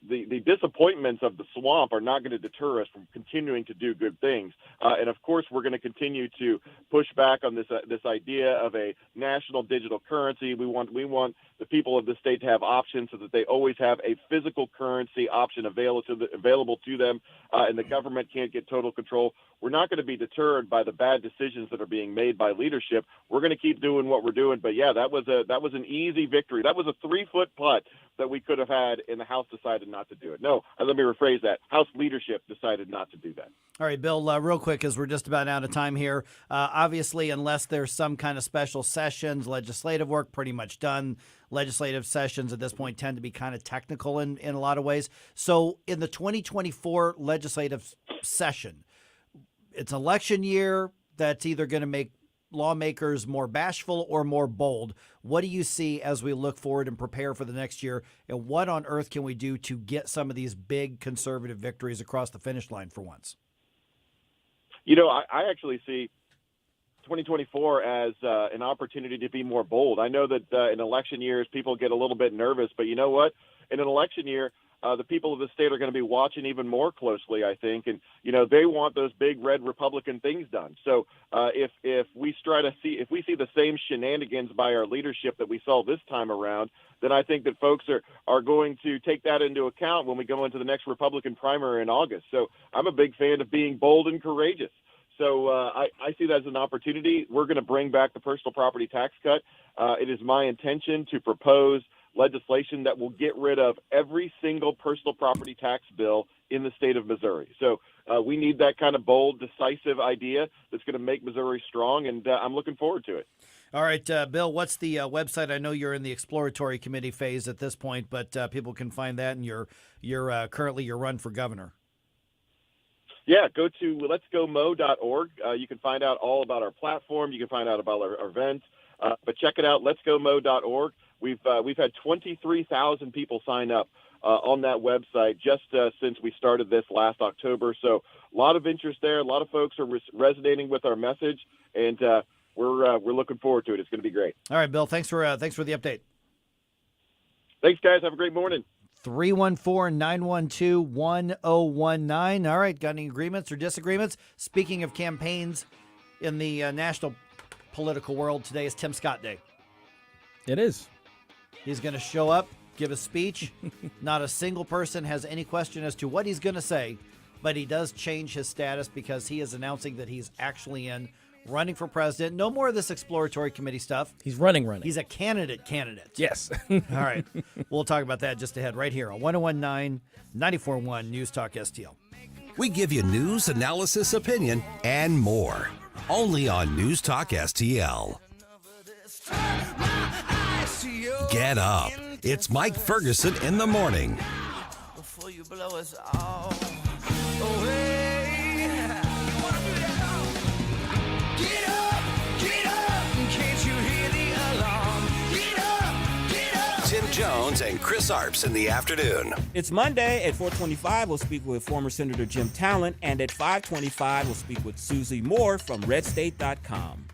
The disappointments of the swamp are not going to deter us from continuing to do good things. And of course, we're going to continue to push back on this idea of a national digital currency. We want the people of the state to have options so that they always have a physical currency option available to them, and the government can't get total control. We're not going to be deterred by the bad decisions that are being made by leadership. We're going to keep doing what we're doing. But yeah, that was an easy victory. That was a 3-foot putt that we could have had, and the House decided not to do it. No, let me rephrase that. House leadership decided not to do that. All right, Bill, real quick, because we're just about out of time here. Obviously, unless there's some kind of special sessions, legislative work pretty much done. Legislative sessions at this point tend to be kind of technical in a lot of ways. So in the 2024 legislative session, it's election year. That's either going to make lawmakers more bashful or more bold. What do you see as we look forward and prepare for the next year? And what on earth can we do to get some of these big conservative victories across the finish line for once? I actually see 2024 as an opportunity to be more bold. I know that in election years, people get a little bit nervous, but you know what? In an election year, the people of the state are going to be watching even more closely, I think. And, they want those big red Republican things done. So if we see the same shenanigans by our leadership that we saw this time around, then I think that folks are going to take that into account when we go into the next Republican primary in August. So I'm a big fan of being bold and courageous. So I see that as an opportunity. We're going to bring back the personal property tax cut. It is my intention to propose legislation that will get rid of every single personal property tax bill in the state of Missouri. So we need that kind of bold, decisive idea that's going to make Missouri strong, and I'm looking forward to it. All right, Bill, what's the website? I know you're in the exploratory committee phase at this point, but people can find that, and you're currently your run for governor. Yeah, go to letsgomo.org. You can find out all about our platform. You can find out about our events. But check it out, letsgomo.org. We've had 23,000 people sign up on that website just since we started this last October. So a lot of interest there. A lot of folks are resonating with our message, and we're looking forward to it. It's going to be great. All right, Bill. Thanks for the update. Thanks, guys. Have a great morning. 314-912-1019. All right, got any agreements or disagreements? Speaking of campaigns in the national political world, today is Tim Scott Day. It is. He's going to show up, give a speech. Not a single person has any question as to what he's going to say, but he does change his status because he is announcing that he's actually running for president. No more of this exploratory committee stuff. He's running. He's a candidate. Yes. All right. We'll talk about that just ahead right here on 101.9, 94.1 News Talk STL. We give you news, analysis, opinion, and more. Only on News Talk STL. Get up. It's Mike Ferguson in the morning. Before you blow us all away. Get up, can't you hear the alarm? Get up. Tim Jones and Chris Arps in the afternoon. It's Monday at 4:25. We'll speak with former Senator Jim Talent, and at 5:25 we'll speak with Susie Moore from RedState.com.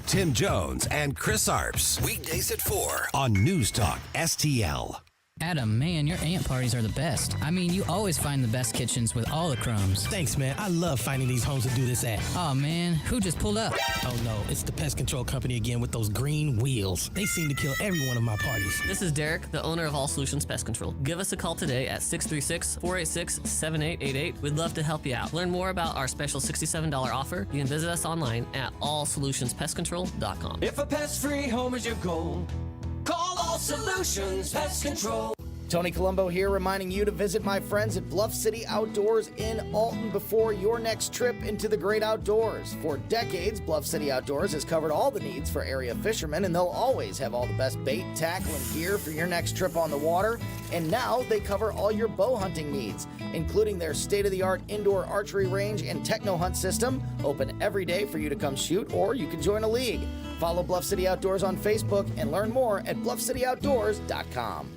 Tim Jones and Chris Arps. Weekdays at 4 on News Talk STL. Adam, man, your aunt parties are the best. I mean, you always find the best kitchens with all the crumbs. Thanks, man. I love finding these homes to do this at. Oh, man, who just pulled up? Oh, no, it's the pest control company again with those green wheels. They seem to kill every one of my parties. This is Derek, the owner of All Solutions Pest Control. Give us a call today at 636-486-7888. We'd love to help you out. Learn more about our special $67 offer. You can visit us online at allsolutionspestcontrol.com. If a pest-free home is your goal, call All Solutions Pest Control. Tony Colombo here, reminding you to visit my friends at Bluff City Outdoors in Alton before your next trip into the great outdoors. For decades, Bluff City Outdoors has covered all the needs for area fishermen, and they'll always have all the best bait, tackle, and gear for your next trip on the water. And now they cover all your bow hunting needs, including their state-of-the-art indoor archery range and techno hunt system, open every day for you to come shoot, or you can join a league. Follow Bluff City Outdoors on Facebook and learn more at bluffcityoutdoors.com.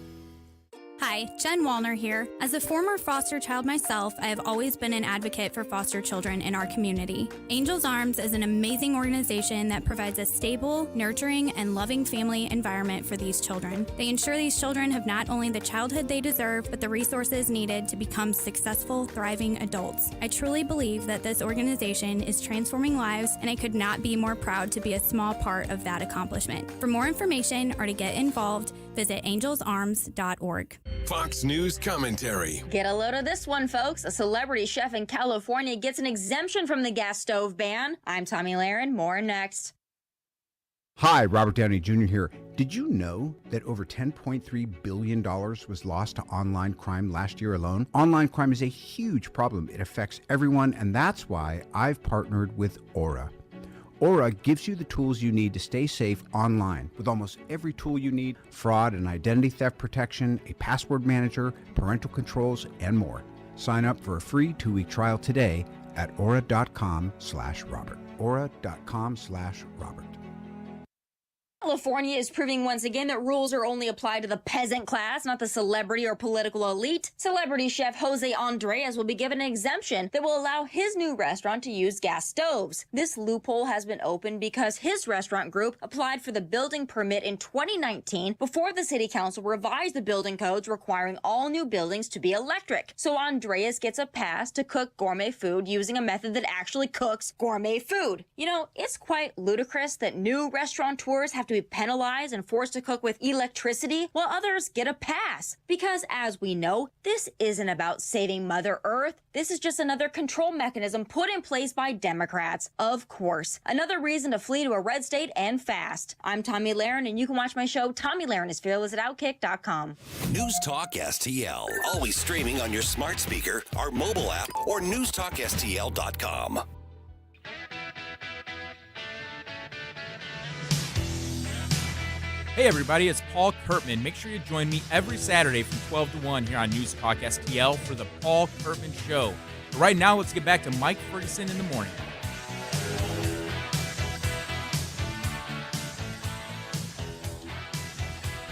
Hi, Jen Wallner here. As a former foster child myself, I have always been an advocate for foster children in our community. Angels Arms is an amazing organization that provides a stable, nurturing, and loving family environment for these children. They ensure these children have not only the childhood they deserve, but the resources needed to become successful, thriving adults. I truly believe that this organization is transforming lives, and I could not be more proud to be a small part of that accomplishment. For more information or to get involved, visit angelsarms.org. Fox News commentary. Get a load of this one, folks. A celebrity chef in California gets an exemption from the gas stove ban. I'm Tommy Lahren. More next. Hi, Robert Downey Jr. here. Did you know that over $10.3 billion was lost to online crime last year alone? Online crime is a huge problem. It affects everyone, and that's why I've partnered with Aura. Aura gives you the tools you need to stay safe online with almost every tool you need: fraud and identity theft protection, a password manager, parental controls, and more. Sign up for a free 2-week trial today at aura.com/Robert. aura.com/Robert. California is proving once again that rules are only applied to the peasant class, not the celebrity or political elite. Celebrity chef Jose Andres will be given an exemption that will allow his new restaurant to use gas stoves. This loophole has been opened because his restaurant group applied for the building permit in 2019 before the city council revised the building codes requiring all new buildings to be electric. So Andreas gets a pass to cook gourmet food using a method that actually cooks gourmet food. You know, it's quite ludicrous that new restaurateurs have to be penalized and forced to cook with electricity while others get a pass. Because as we know, this isn't about saving Mother Earth. This is just another control mechanism put in place by Democrats. Of course. Another reason to flee to a red state and fast. I'm Tommy Lahren, and you can watch my show Tommy Lahren is Fearless at Outkick.com. News Talk STL. Always streaming on your smart speaker, our mobile app, or newstalkstl.com. Hey everybody, it's Paul Kurtman. Make sure you join me every Saturday from 12 to 1 here on News Talk STL for the Paul Kurtman Show. But right now, let's get back to Mike Ferguson in the morning.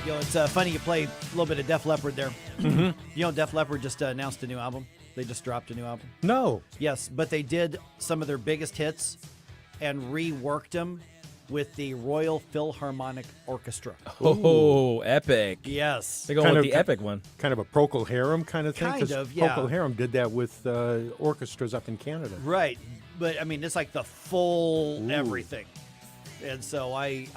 You know, it's funny you play a little bit of Def Leppard there. You know, Def Leppard just announced a new album. They just dropped a new album. No. Yes, but they did some of their biggest hits and reworked them with the Royal Philharmonic Orchestra. Oh, epic. Yes. They're going with the epic one. Kind of a Procol Harum kind of thing? Kind 'Cause of, yeah. Procol Harum did that with orchestras up in Canada. Right. But, I mean, it's like the full everything. And so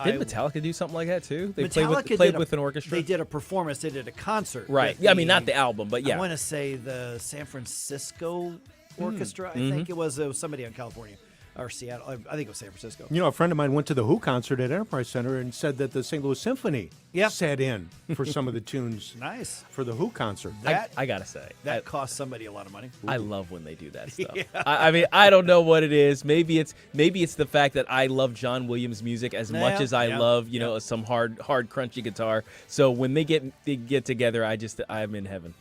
Did Metallica do something like that, too? They Metallica played with an orchestra? They did a performance. They did a concert. Right. Yeah, I mean, not the album, but yeah. I want to say the San Francisco Orchestra, I think it was somebody in California. Or Seattle. I think it was San Francisco. You know, a friend of mine went to the Who concert at Enterprise Center and said that the St. Louis Symphony sat in for some of the tunes Nice. for the Who concert. I got to say. That cost somebody a lot of money. I love when they do that stuff. Yeah. I mean, I don't know what it is. Maybe it's the fact that I love John Williams music as much as I love, you know, some hard crunchy guitar. So when they get together, I'm in heaven.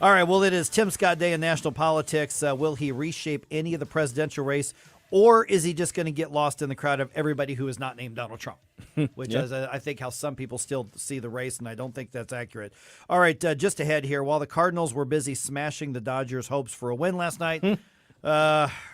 All right, well, it is Tim Scott Day in national politics. Will he reshape any of the presidential race, or is he just going to get lost in the crowd of everybody who is not named Donald Trump? Which is, I think, how some people still see the race, and I don't think that's accurate. All right, just ahead here, while the Cardinals were busy smashing the Dodgers' hopes for a win last night,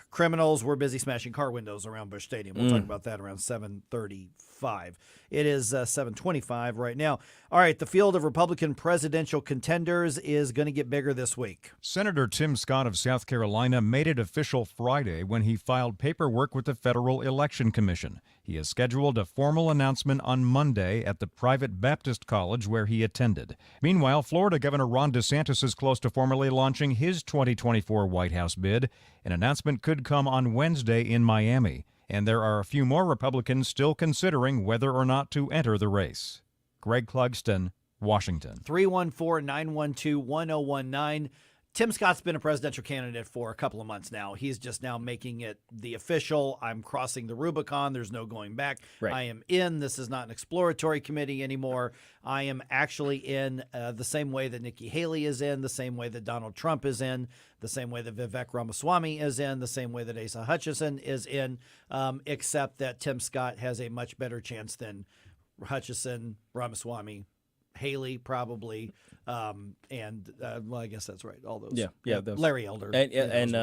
criminals were busy smashing car windows around Busch Stadium. We'll talk about that around 7:35. It is 7:25 right now. All right, the field of Republican presidential contenders is going to get bigger this week. Senator Tim Scott of South Carolina made it official Friday when he filed paperwork with the Federal Election Commission. He has scheduled a formal announcement on Monday at the private Baptist college where he attended. Meanwhile, Florida Governor Ron DeSantis is close to formally launching his 2024 White House bid. An announcement could come on Wednesday in Miami. And there are a few more Republicans still considering whether or not to enter the race. Greg Clugston, Washington. 314-912-1019. Tim Scott's been a presidential candidate for a couple of months now. He's just now making it the official. I'm crossing the Rubicon. There's no going back. Right. I am in. This is not an exploratory committee anymore. I am actually in the same way that Nikki Haley is in, the same way that Donald Trump is in, the same way that Vivek Ramaswamy is in, the same way that Asa Hutchinson is in, except that Tim Scott has a much better chance than Hutchinson, Ramaswamy, Haley probably, and well, I guess that's right. All those, Larry Elder, and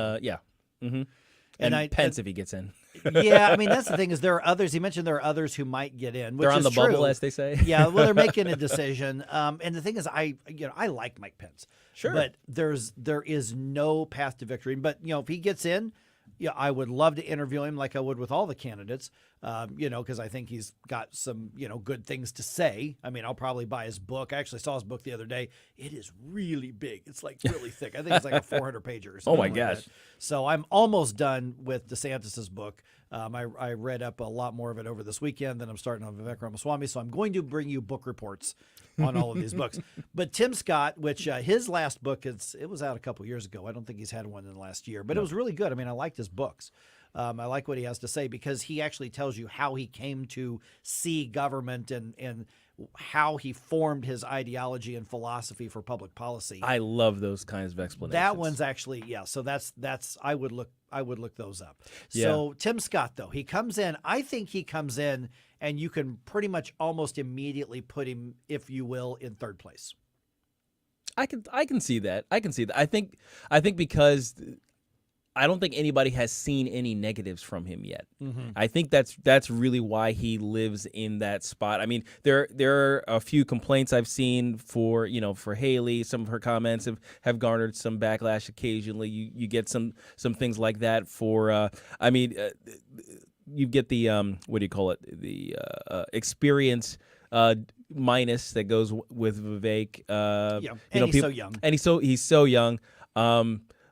Pence if he gets in. Yeah, I mean that's the thing is there are others. He mentioned there are others who might get in. Which they're on is the true. bubble, as they say. Yeah, well, they're making a decision. And the thing is, I like Mike Pence. Sure, but there is no path to victory. But if he gets in, I would love to interview him like I would with all the candidates. Because I think he's got some, good things to say. I mean, I'll probably buy his book. I actually saw his book the other day. It is really big. It's like really thick. I think it's like a 400-pager or something. Oh, my like gosh. that. So I'm almost done with DeSantis's book. I read up a lot more of it over this weekend. Then I'm starting on Vivek Ramaswamy. So I'm going to bring you book reports on all of these books. But Tim Scott, which his last book, it was out a couple years ago. I don't think he's had one in the last year. But it was really good. I mean, I liked his books. I like what he has to say because he actually tells you how he came to see government and how he formed his ideology and philosophy for public policy. I love those kinds of explanations. That one's actually, So that's I would look those up. Yeah. So Tim Scott, though, he comes in. I think he comes in and you can pretty much almost immediately put him, if you will, in third place. I can see that. I can see that. I think because I don't think anybody has seen any negatives from him yet. Mm-hmm. I think that's really why he lives in that spot. I mean, there are a few complaints I've seen for Haley. Some of her comments have garnered some backlash occasionally. You get some things like that for you get the what do you call it? The experience minus that goes with Vivek. He's so young. And he's so young.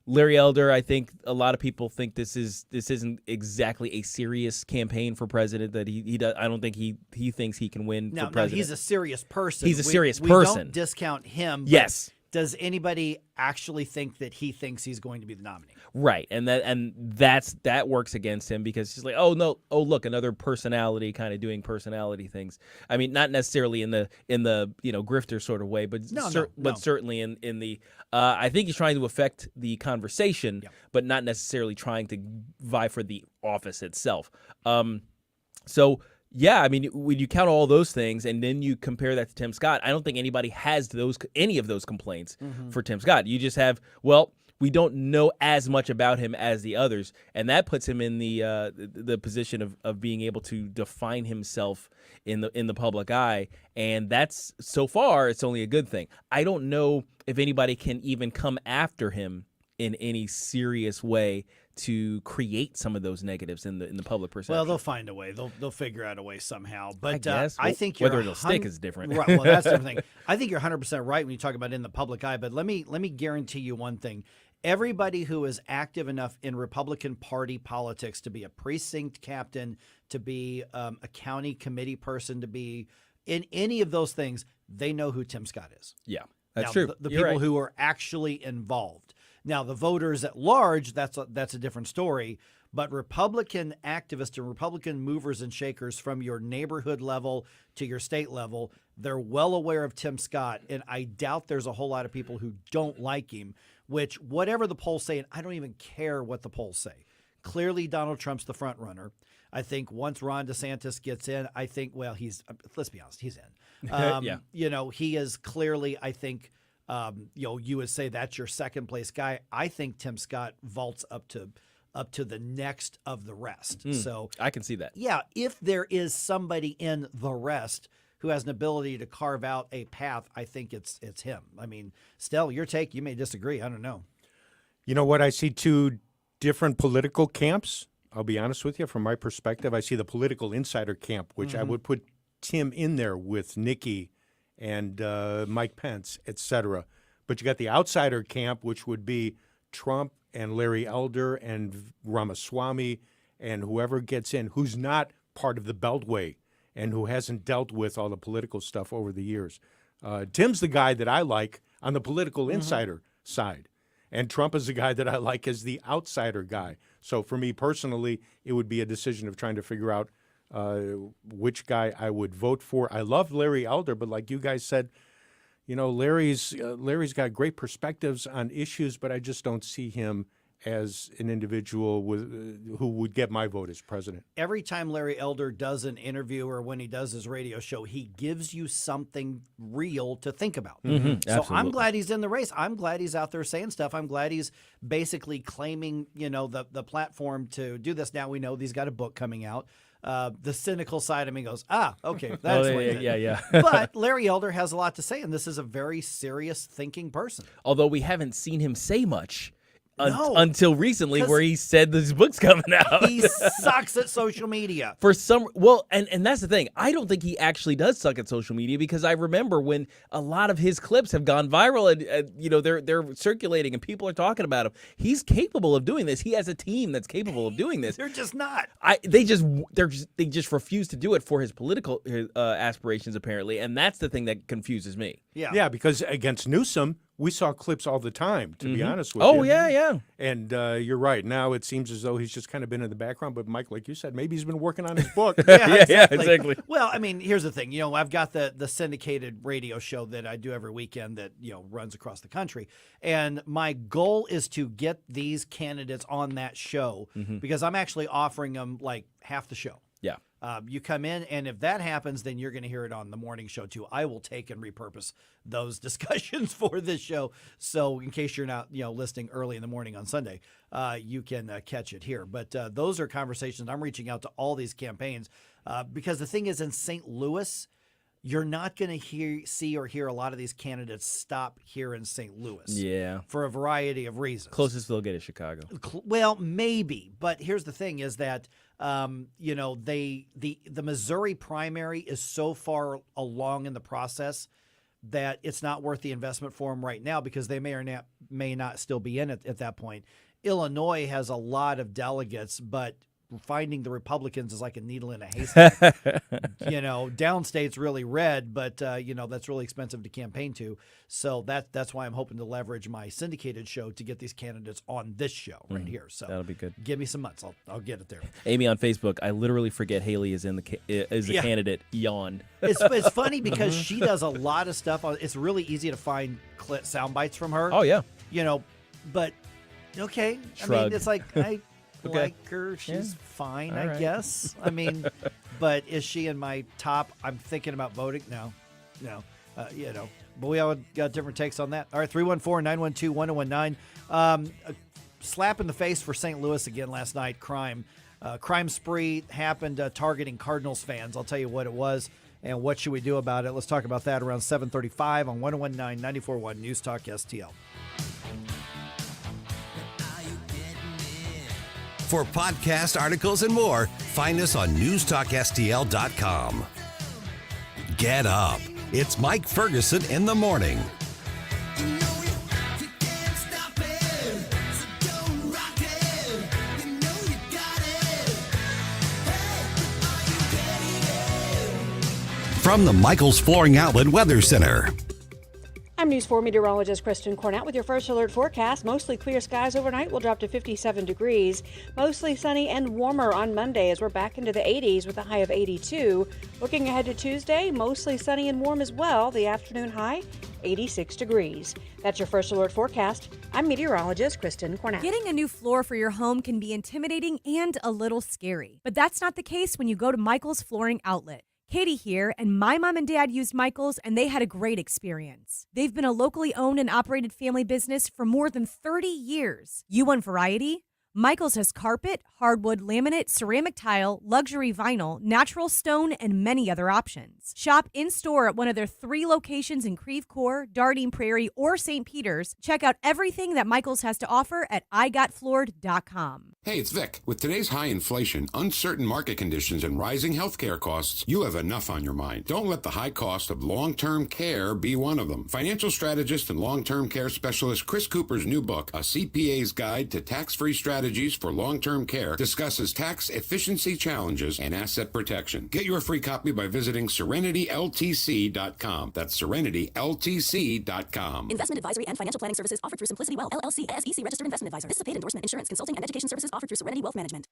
Larry Elder, I think a lot of people think this isn't exactly a serious campaign for president. That he does. I don't think he thinks he can win for president. No, he's a serious person. He's a serious we person. Don't discount him. But yes. Does anybody actually think that he thinks he's going to be the nominee? Right, and that works against him because he's like, oh no, oh look, another personality kind of doing personality things. I mean, not necessarily in the grifter sort of way, but certainly in the. I think he's trying to affect the conversation, but not necessarily trying to vie for the office itself. So. Yeah, I mean, when you count all those things and then you compare that to Tim Scott, I don't think anybody has any of those complaints for Tim Scott. You just have, we don't know as much about him as the others, and that puts him in the position of being able to define himself in the public eye, and that's, so far, it's only a good thing. I don't know if anybody can even come after him in any serious way to create some of those negatives in the public perception. Well, they'll find a way. They'll figure out a way somehow. But I guess. I think whether it'll stick is different. Right. Well, that's the different thing. I think you're 100% right when you talk about in the public eye. But let me guarantee you one thing. Everybody who is active enough in Republican Party politics to be a precinct captain, to be a county committee person, to be in any of those things, they know who Tim Scott is. Yeah, that's now, true. The people who are actually involved. Now, the voters at large, that's a different story. But Republican activists and Republican movers and shakers from your neighborhood level to your state level, they're well aware of Tim Scott. And I doubt there's a whole lot of people who don't like him, which whatever the polls say, and I don't even care what the polls say. Clearly, Donald Trump's the front runner. I think once Ron DeSantis gets in, I think, let's be honest, he's in. Yeah. He is clearly, I think, you would say that's your second place guy. I think Tim Scott vaults up to the next of the rest. So I can see that. Yeah, if there is somebody in the rest who has an ability to carve out a path, I think it's him. I mean, Stell, your take, you may disagree. I don't know. You know what? I see two different political camps. I'll be honest with you. From my perspective, I see the political insider camp, which I would put Tim in there with Nikki and Mike Pence, etc. But you got the outsider camp, which would be Trump and Larry Elder and Ramaswamy and whoever gets in, who's not part of the Beltway and who hasn't dealt with all the political stuff over the years. Tim's the guy that I like on the political insider side. And Trump is the guy that I like as the outsider guy. So for me personally, it would be a decision of trying to figure out which guy I would vote for. I love Larry Elder, but like you guys said, Larry's got great perspectives on issues, but I just don't see him as an individual who would get my vote as president. Every time Larry Elder does an interview or when he does his radio show, he gives you something real to think about. So I'm glad he's in the race. I'm glad he's out there saying stuff. I'm glad he's basically claiming, the platform to do this. Now we know he's got a book coming out. The cynical side of me goes, okay, that's yeah. But Larry Elder has a lot to say, and this is a very serious thinking person. Although we haven't seen him say much. No, until recently, where he said this book's coming out. He sucks at social media. And that's the thing. I don't think he actually does suck at social media, because I remember when a lot of his clips have gone viral and they're circulating and people are talking about him. He's capable of doing this. He has a team that's capable of doing this. They're just not. They just refuse to do it for his political aspirations, apparently, and that's the thing that confuses me. Yeah, because against Newsom, we saw clips all the time, to be honest with you. Oh, yeah. And you're right. Now it seems as though he's just kind of been in the background. But, Mike, like you said, maybe he's been working on his book. Yeah, exactly. Well, I mean, here's the thing. I've got the syndicated radio show that I do every weekend that, runs across the country. And my goal is to get these candidates on that show because I'm actually offering them like half the show. Yeah. You come in, and if that happens, then you're going to hear it on the morning show, too. I will take and repurpose those discussions for this show. So in case you're not listening early in the morning on Sunday, you can catch it here. But those are conversations. I'm reaching out to all these campaigns because the thing is, in St. Louis, you're not going to see or hear a lot of these candidates stop here in St. Louis. Yeah. For a variety of reasons. Closest they'll get is Chicago. Well, maybe. But here's the thing is that, the Missouri primary is so far along in the process that it's not worth the investment for them right now because they may not still be in it at that point. Illinois has a lot of delegates, but finding the Republicans is like a needle in a haystack. Downstate's really red, but that's really expensive to campaign to. So that's why I'm hoping to leverage my syndicated show to get these candidates on this show right here. So that'll be good. Give me some months. I'll get it there. Amy on Facebook, I literally forget Haley is a candidate. Yawn. It's funny because she does a lot of stuff. It's really easy to find sound bites from her. Oh yeah. But okay. Shrug. I mean, it's like I Okay. like her. She's fine, All I right. guess. I mean, but is she in my top? I'm thinking about voting. No. But we all got different takes on that. All right, 314-912-1019. A slap in the face for St. Louis again last night. Crime spree happened targeting Cardinals fans. I'll tell you what it was and what should we do about it. Let's talk about that around 7:35 on 1019 94.1 News Talk STL. For podcast articles and more, find us on newstalkstl.com. Get up. It's Mike Ferguson in the morning. From the Michaels Flooring Outlet Weather Center. I'm News 4 meteorologist Kristen Cornett with your first alert forecast. Mostly clear skies overnight will drop to 57 degrees. Mostly sunny and warmer on Monday as we're back into the 80s with a high of 82. Looking ahead to Tuesday, mostly sunny and warm as well. The afternoon high, 86 degrees. That's your first alert forecast. I'm meteorologist Kristen Cornett. Getting a new floor for your home can be intimidating and a little scary. But that's not the case when you go to Michaels Flooring Outlet. Katie here, and my mom and dad used Michaels, and they had a great experience. They've been a locally owned and operated family business for more than 30 years. You want variety? Michaels has carpet, hardwood, laminate, ceramic tile, luxury vinyl, natural stone, and many other options. Shop in-store at one of their 3 locations in Creve Coeur, Dardine Prairie, or St. Peters. Check out everything that Michaels has to offer at igotfloored.com. Hey, it's Vic. With today's high inflation, uncertain market conditions, and rising healthcare costs, you have enough on your mind. Don't let the high cost of long-term care be one of them. Financial strategist and long-term care specialist Chris Cooper's new book, A CPA's Guide to Tax-Free Strategies for Long-Term Care, discusses tax efficiency challenges and asset protection. Get your free copy by visiting SerenityLTC.com. That's SerenityLTC.com. Investment advisory and financial planning services offered through Simplicity Well, LLC, a SEC registered investment advisor. This is a paid endorsement. Insurance, consulting, and education services offered through Serenity Wealth Management.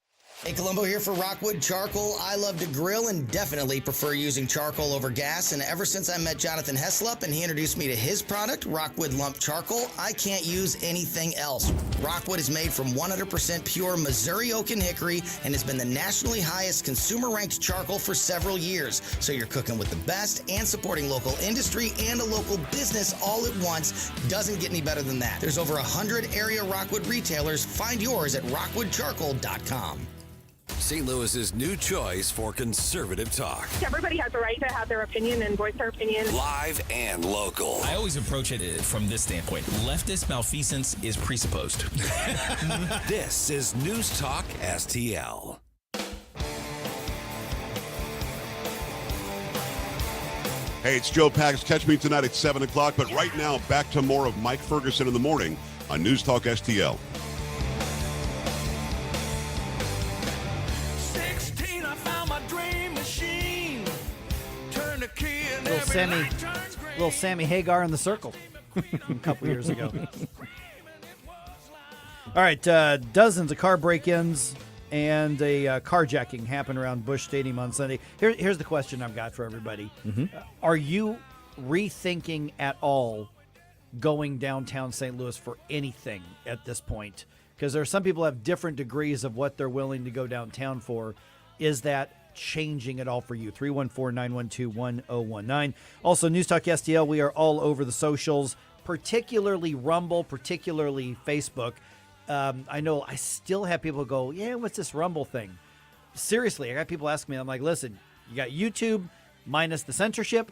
Hey, Columbo here for Rockwood Charcoal. I love to grill and definitely prefer using charcoal over gas. And ever since I met Jonathan Heslop and he introduced me to his product, Rockwood Lump Charcoal, I can't use anything else. Rockwood is made from 100% pure Missouri oak and hickory and has been the nationally highest consumer-ranked charcoal for several years. So you're cooking with the best and supporting local industry and a local business all at once. Doesn't get any better than that. There's over 100 area Rockwood retailers. Find yours at rockwoodcharcoal.com. St. Louis's new choice for conservative talk. Everybody has a right to have their opinion and voice their opinion. Live and local. I always approach it from this standpoint. Leftist malfeasance is presupposed. This is News Talk STL. Hey, it's Joe Pags. Catch me tonight at 7 o'clock. But right now, back to more of Mike Ferguson in the morning on News Talk STL. 16, I found my dream machine. Turn the key and Little Sammy Hagar in the Circle a couple years ago. All right, dozens of car break-ins and a carjacking happened around Busch Stadium on Sunday. Here's the question I've got for everybody. Are you rethinking at all going downtown St. Louis for anything at this point? Because there are some people who have different degrees of what they're willing to go downtown for. Is that changing it all for you. 314-912-1019. Also, News Talk STL, we are all over the socials, particularly Rumble, particularly Facebook. I know I still have people go, yeah, what's this Rumble thing? Seriously, I got people asking me, I'm like, listen, you got YouTube minus the censorship.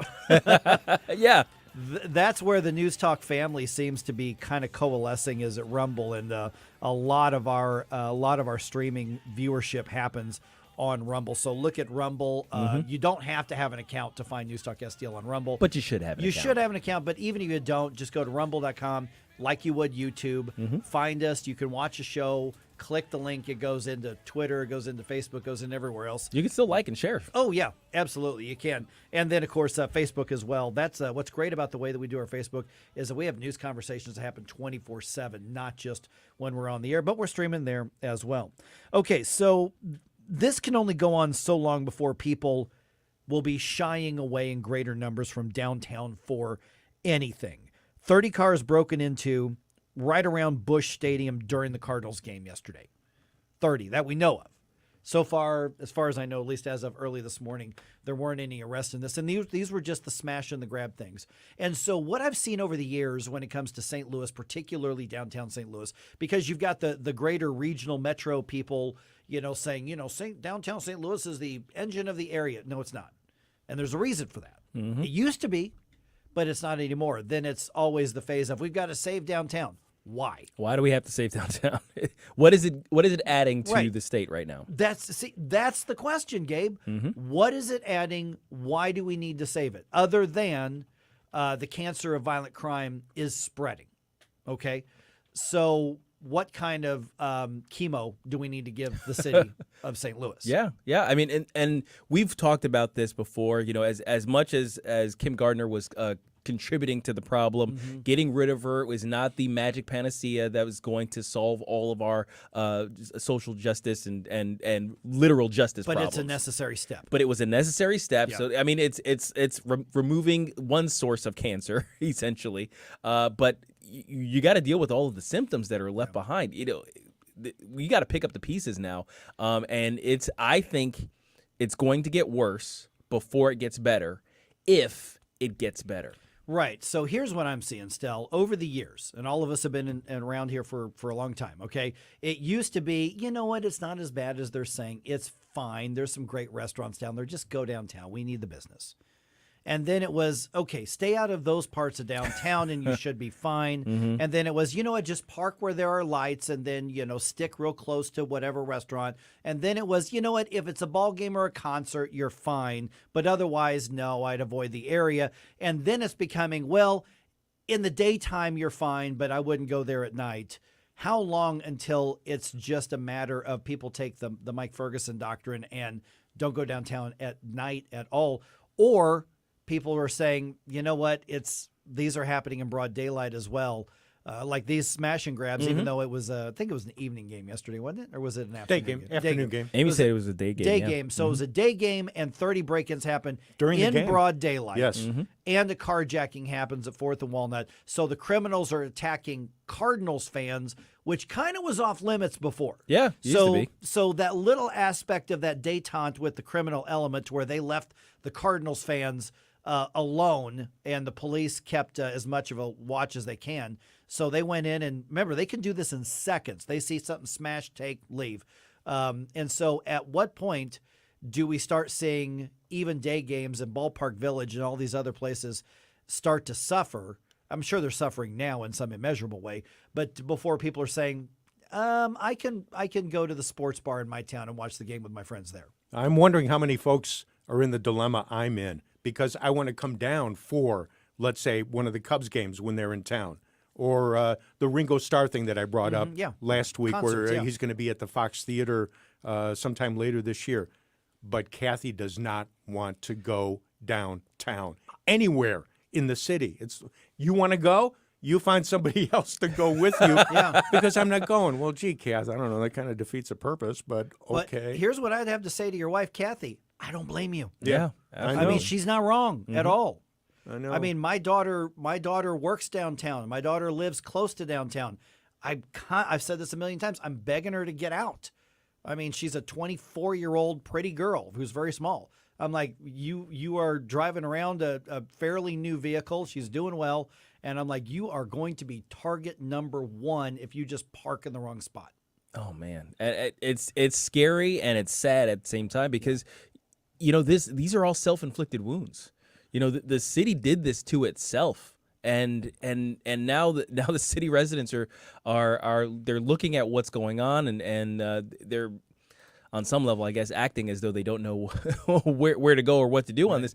Yeah. That's where the News Talk family seems to be kind of coalescing, is at Rumble, and a lot of our streaming viewership happens on Rumble. So look at Rumble. You don't have to have an account to find News Talk STL on Rumble, But you should have an You account. should have an account, but even if you don't, just go to rumble.com like you would YouTube. Find us. You can watch a show. Click the link. It goes into Twitter. It goes into Facebook. Goes in everywhere else. You can still like and share. Oh, yeah, absolutely. You can. And then, of course, Facebook as well. That's what's great about the way that we do our Facebook is that we have news conversations that happen 24/7, not just when we're on the air, but we're streaming there as well. Okay, so this can only go on so long before people will be shying away in greater numbers from downtown for anything. 30 cars broken into right around Busch Stadium during the Cardinals game yesterday. 30 that we know of. So far as I know, at least as of early this morning, there weren't any arrests in this. And these were just the smash and the grab things. And so what I've seen over the years when it comes to St. Louis, particularly downtown St. Louis, because you've got the greater regional metro people, saying, downtown St. Louis is the engine of the area. No, it's not. And there's a reason for that. It used to be, but it's not anymore. Then it's always the phase of, we've got to save downtown. Why? Why do we have to save downtown? What is it adding to the state right now? That's the question, Gabe. What is it adding? Why do we need to save it? Other than the cancer of violent crime is spreading. Okay, so what kind of chemo do we need to give the city of St. Louis? Yeah. I mean, and we've talked about this before. As much as Kim Gardner was contributing to the problem, getting rid of her was not the magic panacea that was going to solve all of our social justice and literal justice problems. But it's a necessary step. But it was a necessary step. Yeah. So I mean, it's removing one source of cancer essentially. But you got to deal with all of the symptoms that are left behind. We got to pick up the pieces now, and I think it's going to get worse before it gets better, if it gets better. Right. So here's what I'm seeing, Stel. Over the years, and all of us have been around here for a long time, okay? It used to be, you know what, it's not as bad as they're saying. It's fine. There's some great restaurants down there. Just go downtown. We need the business. And then it was, okay, stay out of those parts of downtown and you should be fine. And then it was, you know what, just park where there are lights and then, stick real close to whatever restaurant. And then it was, you know what, if it's a ball game or a concert, you're fine. But otherwise, no, I'd avoid the area. And then it's becoming, well, in the daytime, you're fine, but I wouldn't go there at night. How long until it's just a matter of people take the Mike Ferguson doctrine and don't go downtown at night at all? Or people are saying, you know what, these are happening in broad daylight as well. Like these smash and grabs, even though it was, I think it was an evening game yesterday, wasn't it? Or was it an afternoon game? Afternoon game. Amy said it was a day game. Day game. So it was a day game, and 30 break-ins happened During the in game. broad daylight. Yes. And a carjacking happens at 4th and Walnut. So the criminals are attacking Cardinals fans, which kind of was off limits before. Yeah, used to be. So that little aspect of that détente with the criminal element where they left the Cardinals fans alone, and the police kept as much of a watch as they can. So they went in, and remember, they can do this in seconds. They see something, smash, take, leave. And so at what point do we start seeing even day games in Ballpark Village and all these other places start to suffer? I'm sure they're suffering now in some immeasurable way, but before people are saying, I can go to the sports bar in my town and watch the game with my friends there. I'm wondering how many folks are in the dilemma I'm in, because I want to come down for, let's say, one of the Cubs games when they're in town, or the Ringo Starr thing that I brought up last week, Concerts, where he's going to be at the Fox Theater sometime later this year. But Kathy does not want to go downtown anywhere in the city. You want to go? You find somebody else to go with you, because I'm not going. Well, gee, Kath, I don't know. That kind of defeats the purpose, but okay. But here's what I'd have to say to your wife, Kathy. I don't blame you. Yeah, I mean, she's not wrong at all. I know. I mean, my daughter works downtown. My daughter lives close to downtown. I've said this a million times. I'm begging her to get out. I mean, she's a 24-year-old pretty girl who's very small. I'm like, you are driving around a fairly new vehicle. She's doing well. And I'm like, you are going to be target number one if you just park in the wrong spot. Oh, man. It's scary and it's sad at the same time because, you know, these are all self-inflicted wounds. You know, the city did this to itself. And now the city residents are they're looking at what's going on and they're on some level, I guess, acting as though they don't know where to go or what to do on this.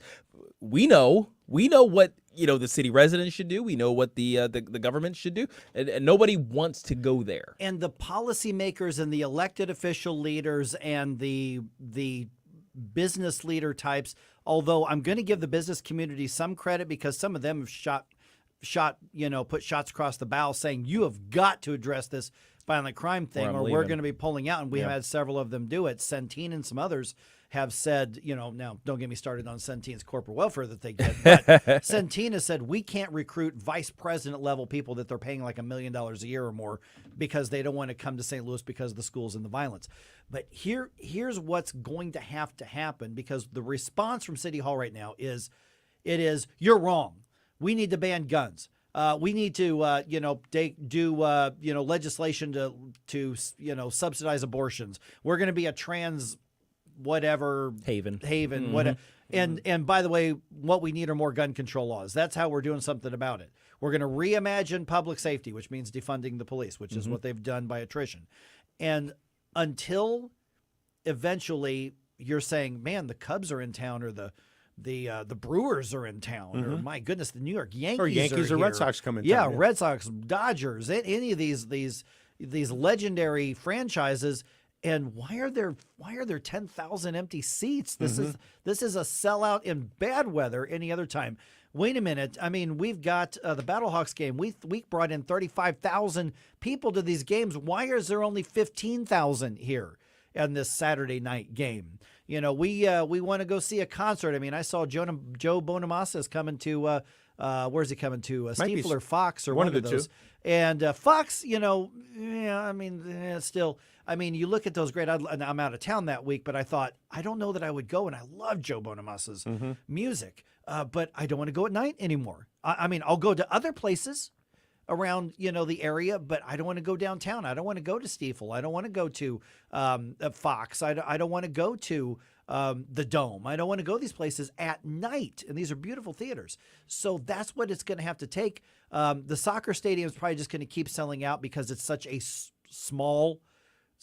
We know what, you know, the city residents should do. We know what the government should do, and nobody wants to go there. And the policymakers and the elected official leaders and the business leader types, although I'm going to give the business community some credit because some of them have put shots across the bow saying you have got to address this violent crime thing or we're going to be pulling out. And we have had several of them do it. Centene and some others have said, you know, now don't get me started on Centene's corporate welfare that they get, but Centene has said we can't recruit vice president level people that they're paying like $1 million a year or more because they don't want to come to St. Louis because of the schools and the violence. But here's what's going to happen because the response from City Hall right now is you're wrong. We need to ban guns. We need to, do legislation to subsidize abortions. We're going to be a trans whatever haven, Mm-hmm. whatever. And by the way, what we need are more gun control laws. That's how we're doing something about it. We're going to reimagine public safety, which means defunding the police, which is what they've done by attrition. And until eventually you're saying, man, the Cubs are in town or the Brewers are in town, or my goodness, the New York Yankees or are Red here. Sox come in Yeah, town, Red Sox, Dodgers, any of these legendary franchises. And why are there 10,000 empty seats? This is a sellout in bad weather any other time. Wait a minute. I mean, we've got the Battlehawks game. We brought in 35,000 people to these games. Why is there only 15,000 here in this Saturday night game? You know, we want to go see a concert. I mean, I saw Joe Bonamassa is coming to where's he coming to? Steeple or Fox or one of those. Two. And Fox, still. I mean, you look at those great. I'm out of town that week, but I thought I don't know that I would go. And I love Joe Bonamassa's music, but I don't want to go at night anymore. I mean, I'll go to other places around, the area, but I don't want to go downtown. I don't want to go to Steeple. I don't want to go to Fox. I don't want to go to the Dome. I don't want to go these places at night. And these are beautiful theaters. So that's what it's going to have to take. The soccer stadium is probably just going to keep selling out because it's such a small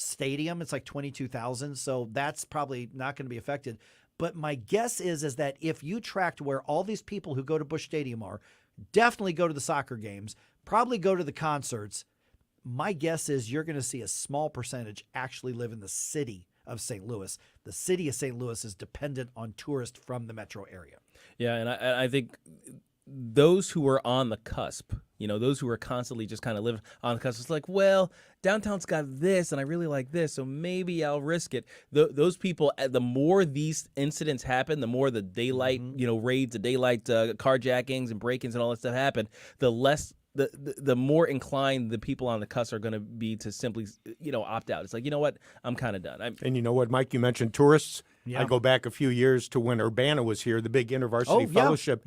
stadium. It's like 22,000. So that's probably not going to be affected. But my guess is that if you tracked where all these people who go to Busch Stadium are, definitely go to the soccer games, probably go to the concerts. My guess is you're going to see a small percentage actually live in the city of St. Louis. The city of St. Louis is dependent on tourists from the metro area. Yeah, and I think those who are on the cusp, those who are constantly just kind of living on the cusp, it's like, well, downtown's got this, and I really like this, so maybe I'll risk it. Those people, the more these incidents happen, the more the daylight, raids, the daylight carjackings and break-ins and all that stuff happen, the less. The more inclined the people on the cusp are going to be to simply, opt out. It's like, you know what? I'm kind of done. And you know what, Mike? You mentioned tourists. Yeah. I go back a few years to when Urbana was here, the big InterVarsity Fellowship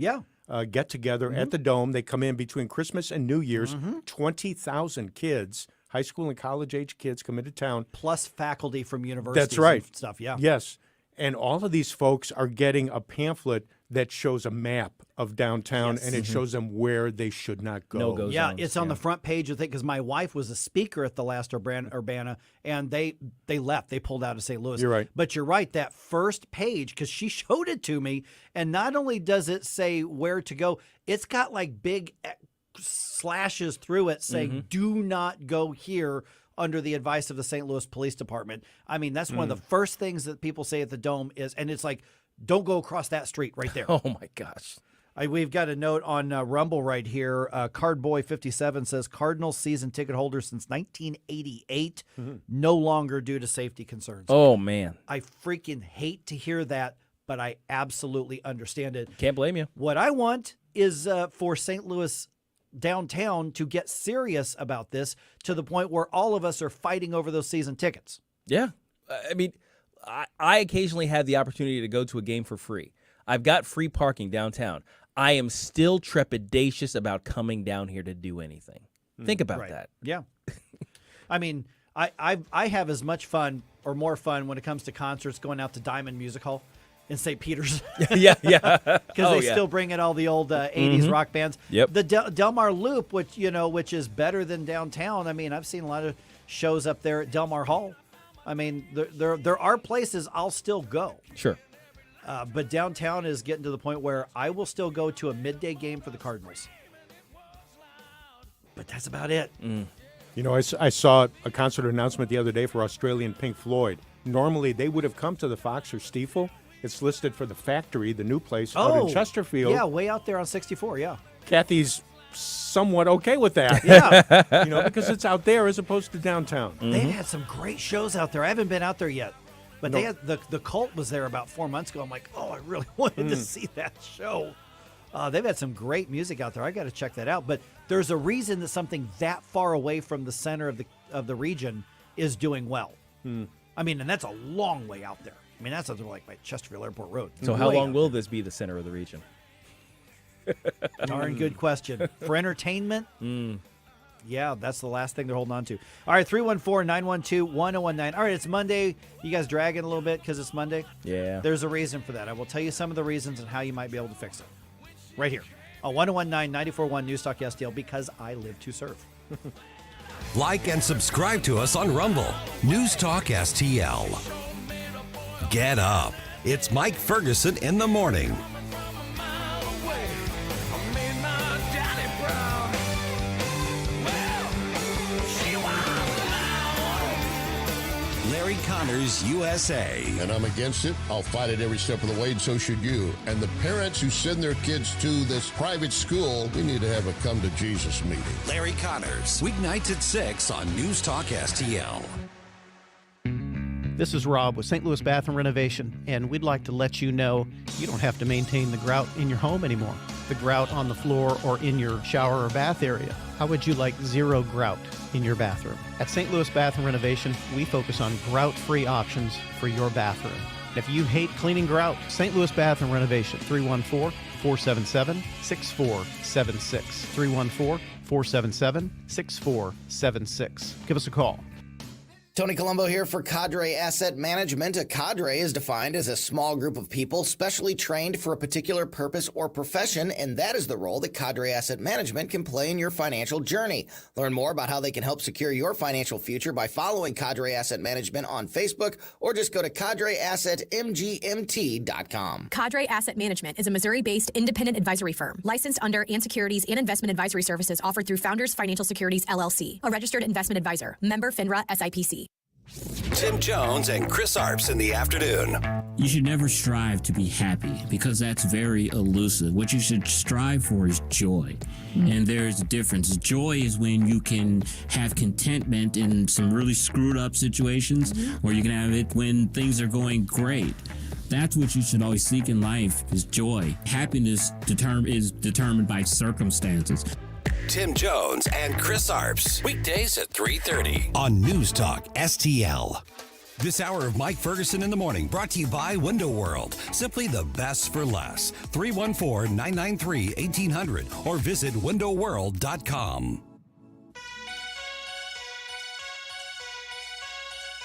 get-together at the Dome. They come in between Christmas and New Year's. 20,000 kids, high school and college-age kids come into town. Plus faculty from universities. That's right. And stuff, yeah. Yes. And all of these folks are getting a pamphlet that shows a map of downtown, and it shows them where they should not go. No-go zones. It's on the front page of it because my wife was a speaker at the last Urbana, and they left. They pulled out of St. Louis. You're right. But you're right, that first page, because she showed it to me, and not only does it say where to go, it's got like big slashes through it saying, do not go here under the advice of the St. Louis Police Department. I mean, that's one of the first things that people say at the Dome is, and it's like, don't go across that street right there. Oh, my gosh. We've got a note on Rumble right here. Cardboy57 says Cardinals season ticket holder since 1988, no longer due to safety concerns. Oh, man. I freaking hate to hear that, but I absolutely understand it. Can't blame you. What I want is for St. Louis downtown to get serious about this to the point where all of us are fighting over those season tickets. Yeah. I mean, I occasionally have the opportunity to go to a game for free. I've got free parking downtown. I am still trepidatious about coming down here to do anything. Think about that. Yeah. I mean, I have as much fun or more fun when it comes to concerts going out to Diamond Music Hall in St. Peter's. Yeah. Because they still bring in all the old 80s rock bands. Yep. The Del Mar Loop, which is better than downtown. I mean, I've seen a lot of shows up there at Del Mar Hall. I mean, there are places I'll still go. Sure. But downtown is getting to the point where I will still go to a midday game for the Cardinals. But that's about it. You know, I saw a concert announcement the other day for Australian Pink Floyd. Normally, they would have come to the Fox or Stiefel. It's listed for the Factory, the new place out in Chesterfield. Yeah, way out there on 64, yeah. Kathy's somewhat okay with that. Yeah. You know, because it's out there as opposed to downtown. They've had some great shows out there. I haven't been out there yet. But they had the Cult was there about 4 months ago. I'm like, I really wanted to see that show. They've had some great music out there. I got to check that out. But there's a reason that something that far away from the center of the region is doing well. I mean, and that's a long way out there. I mean, that's something like by Chesterfield Airport Road. So how long will this be the center of the region? Darn good question. For entertainment, yeah, that's the last thing they're holding on to. All right, 314-912-1019. All right, it's Monday. You guys dragging a little bit because it's Monday? Yeah. There's a reason for that. I will tell you some of the reasons and how you might be able to fix it. Right here on 1019-94.1 News Talk STL, because I live to serve. Like and subscribe to us on Rumble. News Talk STL. Get up. It's Mike Ferguson in the morning. Larry Connors, USA. And I'm against it. I'll fight it every step of the way, and so should you. And the parents who send their kids to this private school, we need to have a come to Jesus meeting. Larry Connors, weeknights at 6 on News Talk STL. This is Rob with St. Louis Bathroom Renovation, and we'd like to let you know you don't have to maintain the grout in your home anymore. The grout on the floor or in your shower or bath area. How would you like zero grout in your bathroom? At St. Louis Bathroom Renovation, we focus on grout-free options for your bathroom. If you hate cleaning grout, St. Louis Bathroom Renovation, 314-477-6476. 314-477-6476. Give us a call. Tony Colombo here for Cadre Asset Management. A cadre is defined as a small group of people specially trained for a particular purpose or profession, and that is the role that Cadre Asset Management can play in your financial journey. Learn more about how they can help secure your financial future by following Cadre Asset Management on Facebook, or just go to cadreassetmgmt.com. Cadre Asset Management is a Missouri-based independent advisory firm licensed under and securities and investment advisory services offered through Founders Financial Securities, LLC, a registered investment advisor, member FINRA SIPC. Tim Jones and Chris Arps in the afternoon. You should never strive to be happy because that's very elusive. What you should strive for is joy. And there's a difference. Joy is when you can have contentment in some really screwed up situations, or you can have it when things are going great. That's what you should always seek in life, is joy. Happiness is determined by circumstances. Tim Jones and Chris Arps. Weekdays at 3:30 on News Talk STL. This hour of Mike Ferguson in the morning brought to you by Window World. Simply the best for less. 314-993-1800 or visit windowworld.com.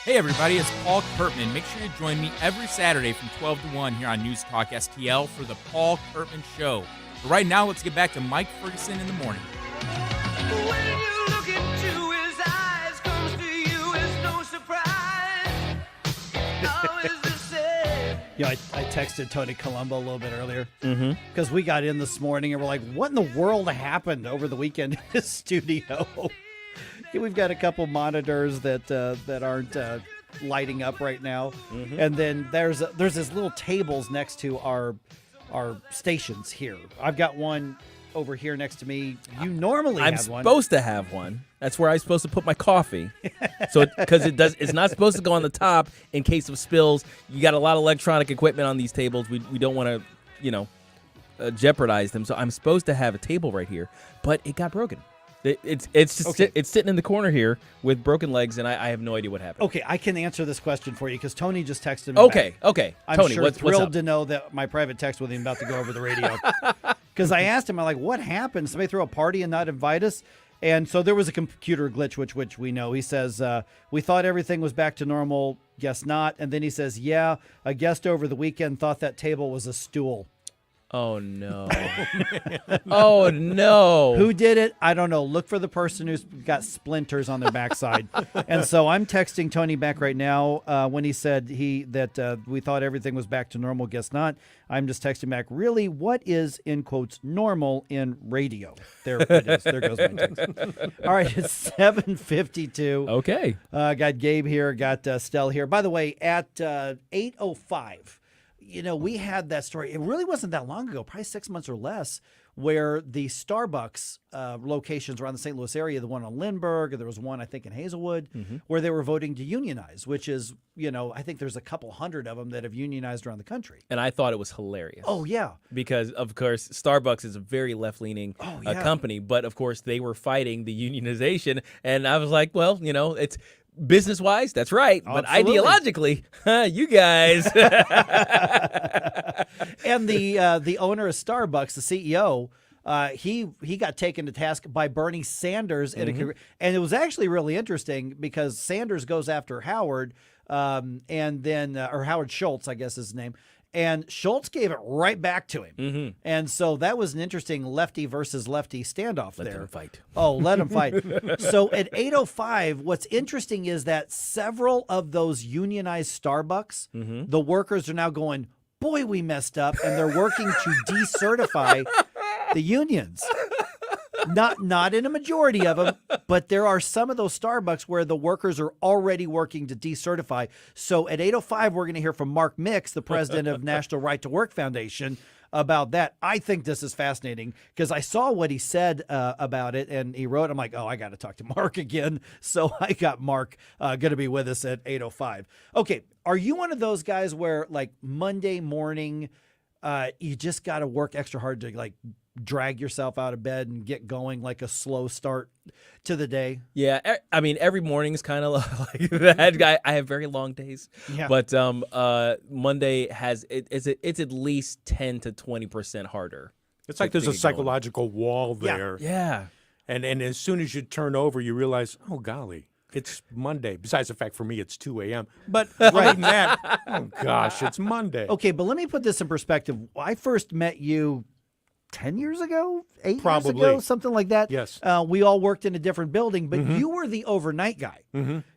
Hey everybody, it's Paul Kurtman. Make sure you join me every Saturday from 12 to 1 here on News Talk STL for the Paul Kurtman Show. But right now, let's get back to Mike Ferguson in the morning. When you look into his eyes, comes to you as no surprise. How is the same? Yeah, I texted Tony Colombo a little bit earlier because we got in this morning and we're like, what in the world happened over the weekend in the studio? We've got a couple monitors that aren't lighting up right now. And then there's this little tables next to our stations here. I've got one over here next to me. You normally have one. I'm supposed to have one. That's where I'm supposed to put my coffee. So because it's not supposed to go on the top in case of spills. You got a lot of electronic equipment on these tables. We don't want to, jeopardize them. So I'm supposed to have a table right here, but it got broken. It's just Okay. it's sitting in the corner here with broken legs, and I have no idea what happened. Okay, I can answer this question for you because Tony just texted me. Okay, back. okay. I'm Tony, sure what's thrilled up? to know that my private text with him about to go over the radio. Because I asked him, I'm like, what happened? Somebody throw a party and not invite us? And so there was a computer glitch, which we know. He says, we thought everything was back to normal. Guess not. And then he says, yeah, a guest over the weekend thought that table was a stool. Oh, no. Oh, no. Who did it? I don't know. Look for the person who's got splinters on their backside. And so I'm texting Tony back right now when he said that we thought everything was back to normal. Guess not. I'm just texting back, really, what is, in quotes, normal in radio? There it is. There goes my text. All right, it's 7:52. Okay. Got Gabe here, got Stell here. By the way, at 8:05, we had that story. It really wasn't that long ago, probably 6 months or less, where the Starbucks locations around the St. Louis area, the one on Lindbergh, there was one, I think, in Hazelwood, where they were voting to unionize, which is, I think there's a couple hundred of them that have unionized around the country. And I thought it was hilarious. Oh, yeah. Because, of course, Starbucks is a very left-leaning yeah. company. But, of course, they were fighting the unionization. And I was like, well, it's business-wise, that's right. But Absolutely. ideologically, you guys. And the owner of Starbucks, the CEO, he got taken to task by Bernie Sanders, and it was actually really interesting because Sanders goes after Howard, and then or Howard Schultz, I guess is his name. And Schultz gave it right back to him. And so that was an interesting lefty versus lefty standoff there. Let them fight. Oh, let them fight. So at 8:05, what's interesting is that several of those unionized Starbucks, the workers are now going, boy, we messed up. And they're working to decertify the unions. Not in a majority of them, but there are some of those Starbucks where the workers are already working to decertify. So at 8:05, we're going to hear from Mark Mix, the president of National Right to Work Foundation, about that. I think this is fascinating because I saw what he said about it, and he wrote, I'm like, oh, I got to talk to Mark again. So I got Mark going to be with us at 8:05. Okay, are you one of those guys where, like, Monday morning, you just got to work extra hard to, like, drag yourself out of bed and get going, like a slow start to the day? Yeah, I mean, every morning is kind of like that. I have very long days. Yeah. But Monday it's at least 10 to 20% harder. It's like there's a psychological wall there. Yeah. And as soon as you turn over, you realize, oh, golly, it's Monday. Besides the fact, for me, it's 2 a.m. But other than that, oh, gosh, it's Monday. Okay, but let me put this in perspective. I first met you 10 years ago, 8 Probably. years ago, something like that. Yes. We all worked in a different building, but you were the overnight guy.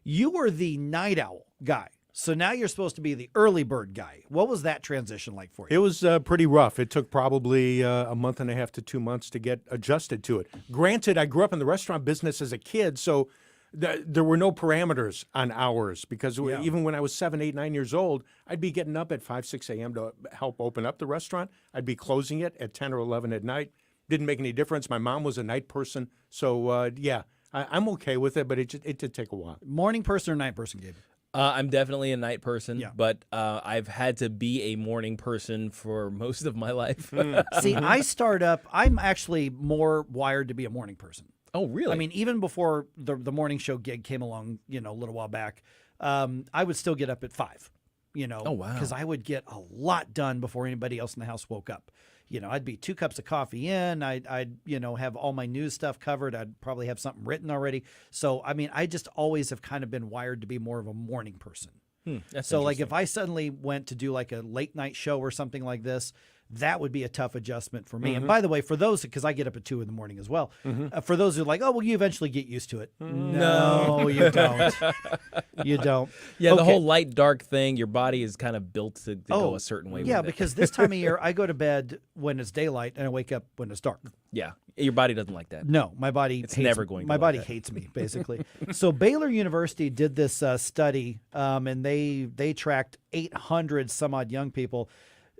You were the night owl guy. So now you're supposed to be the early bird guy. What was that transition like for you? It was pretty rough. It took probably a month and a half to 2 months to get adjusted to it. Granted, I grew up in the restaurant business as a kid, so there were no parameters on hours because even when I was 7, 8, 9 years old, I'd be getting up at 5, 6 a.m. to help open up the restaurant. I'd be closing it at 10 or 11 at night. Didn't make any difference. My mom was a night person. So, I'm okay with it, but it did take a while. Morning person or night person, Gabe? I'm definitely a night person, but I've had to be a morning person for most of my life. See, I'm actually more wired to be a morning person. Oh, really? I mean, even before the morning show gig came along, a little while back, I would still get up at 5, Oh, wow. because I would get a lot done before anybody else in the house woke up. I'd be 2 cups of coffee in. I'd have all my news stuff covered. I'd probably have something written already. So, I mean, I just always have kind of been wired to be more of a morning person. So, like, if I suddenly went to do like a late night show or something like this, that would be a tough adjustment for me. And by the way, for those, because I get up at 2 in the morning as well, for those who are like, oh, well, you eventually get used to it. No, you don't. You don't. Yeah, the whole light dark thing, your body is kind of built to go a certain way. Yeah, with it. because this time of year, I go to bed when it's daylight and I wake up when it's dark. Yeah, your body doesn't like that. No, my body It's never going to My like body that. hates me, basically. So Baylor University did this study, and they tracked 800 some odd young people,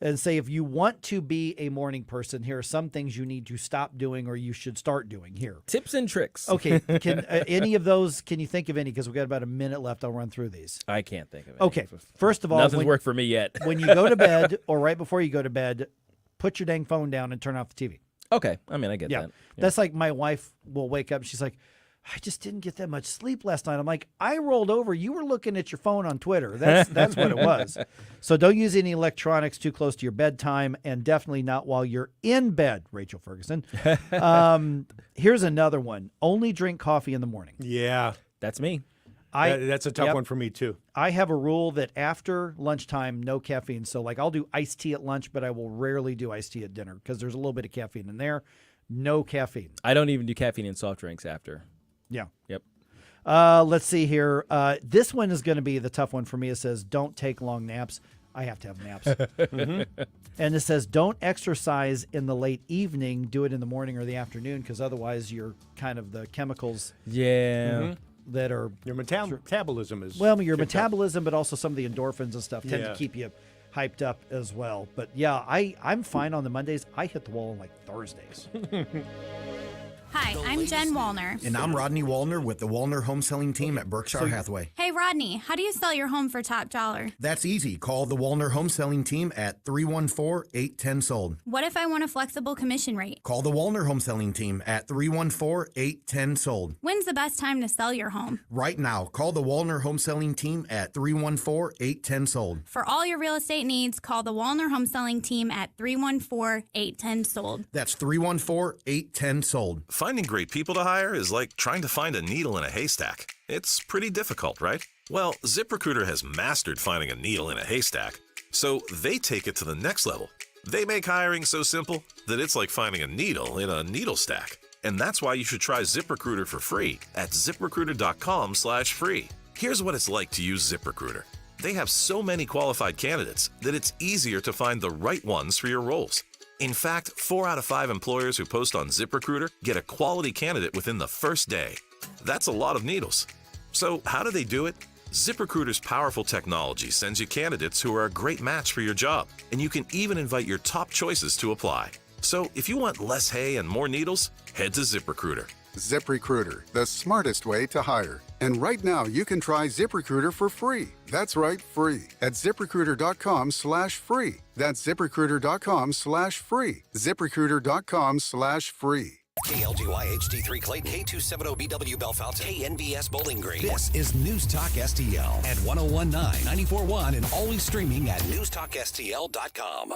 and say if you want to be a morning person, here are some things you need to stop doing or you should start doing here. Tips and tricks. Okay, can any of those? Can you think of any? Because we've got about a minute left. I'll run through these. I can't think of it. Okay, first of all, nothing's worked for me yet. When you go to bed or right before you go to bed, put your dang phone down and turn off the TV. Okay. I mean, I get Yeah. that. That's like my wife will wake up and she's like, I just didn't get that much sleep last night. I'm like, I rolled over. You were looking at your phone on Twitter. That's what it was. So don't use any electronics too close to your bedtime, and definitely not while you're in bed, Rachel Ferguson. Here's another one. Only drink coffee in the morning. Yeah. That's me. That's a tough Yep. one for me, too. I have a rule that after lunchtime, no caffeine. So, like, I'll do iced tea at lunch, but I will rarely do iced tea at dinner because there's a little bit of caffeine in there. No caffeine. I don't even do caffeine in soft drinks after. Yeah. Yep. Let's see here. This one is going to be the tough one for me. It says, don't take long naps. I have to have naps. And it says, don't exercise in the late evening. Do it in the morning or the afternoon because otherwise you're kind of the chemicals. Yeah. That are your metabolism is well, your kicked up. metabolism, but also some of the endorphins and stuff tend to keep you hyped up as well. But yeah, I'm fine on the Mondays. I hit the wall on like Thursdays. Hi, I'm Jen Wallner. And I'm Rodney Wallner with the Wallner Home Selling Team at Berkshire Hathaway. Hey, Rodney, how do you sell your home for top dollar? That's easy. Call the Wallner Home Selling Team at 314-810-SOLD. What if I want a flexible commission rate? Call the Wallner Home Selling Team at 314-810-SOLD. When's the best time to sell your home? Right now, call the Wallner Home Selling Team at 314-810-SOLD. For all your real estate needs, call the Wallner Home Selling Team at 314-810-SOLD. That's 314-810-SOLD. Finding great people to hire is like trying to find a needle in a haystack. It's pretty difficult, right? Well, ZipRecruiter has mastered finding a needle in a haystack, so they take it to the next level. They make hiring so simple that it's like finding a needle in a needle stack. And that's why you should try ZipRecruiter for free at ZipRecruiter.com/free. Here's what it's like to use ZipRecruiter. They have so many qualified candidates that it's easier to find the right ones for your roles. In fact, 4 out of 5 employers who post on ZipRecruiter get a quality candidate within the first day. That's a lot of needles. So how do they do it? ZipRecruiter's powerful technology sends you candidates who are a great match for your job, and you can even invite your top choices to apply. So if you want less hay and more needles, head to ZipRecruiter. ZipRecruiter, the smartest way to hire. And right now, you can try ZipRecruiter for free. That's right, free. At ZipRecruiter.com/free. That's ZipRecruiter.com/free. ZipRecruiter.com/free. KLGY HD3 Clayton, K270BW Bellefonte, KNBS Bowling Green. This is News Talk STL at 1019, 94.1, and always streaming at newstalkstl.com.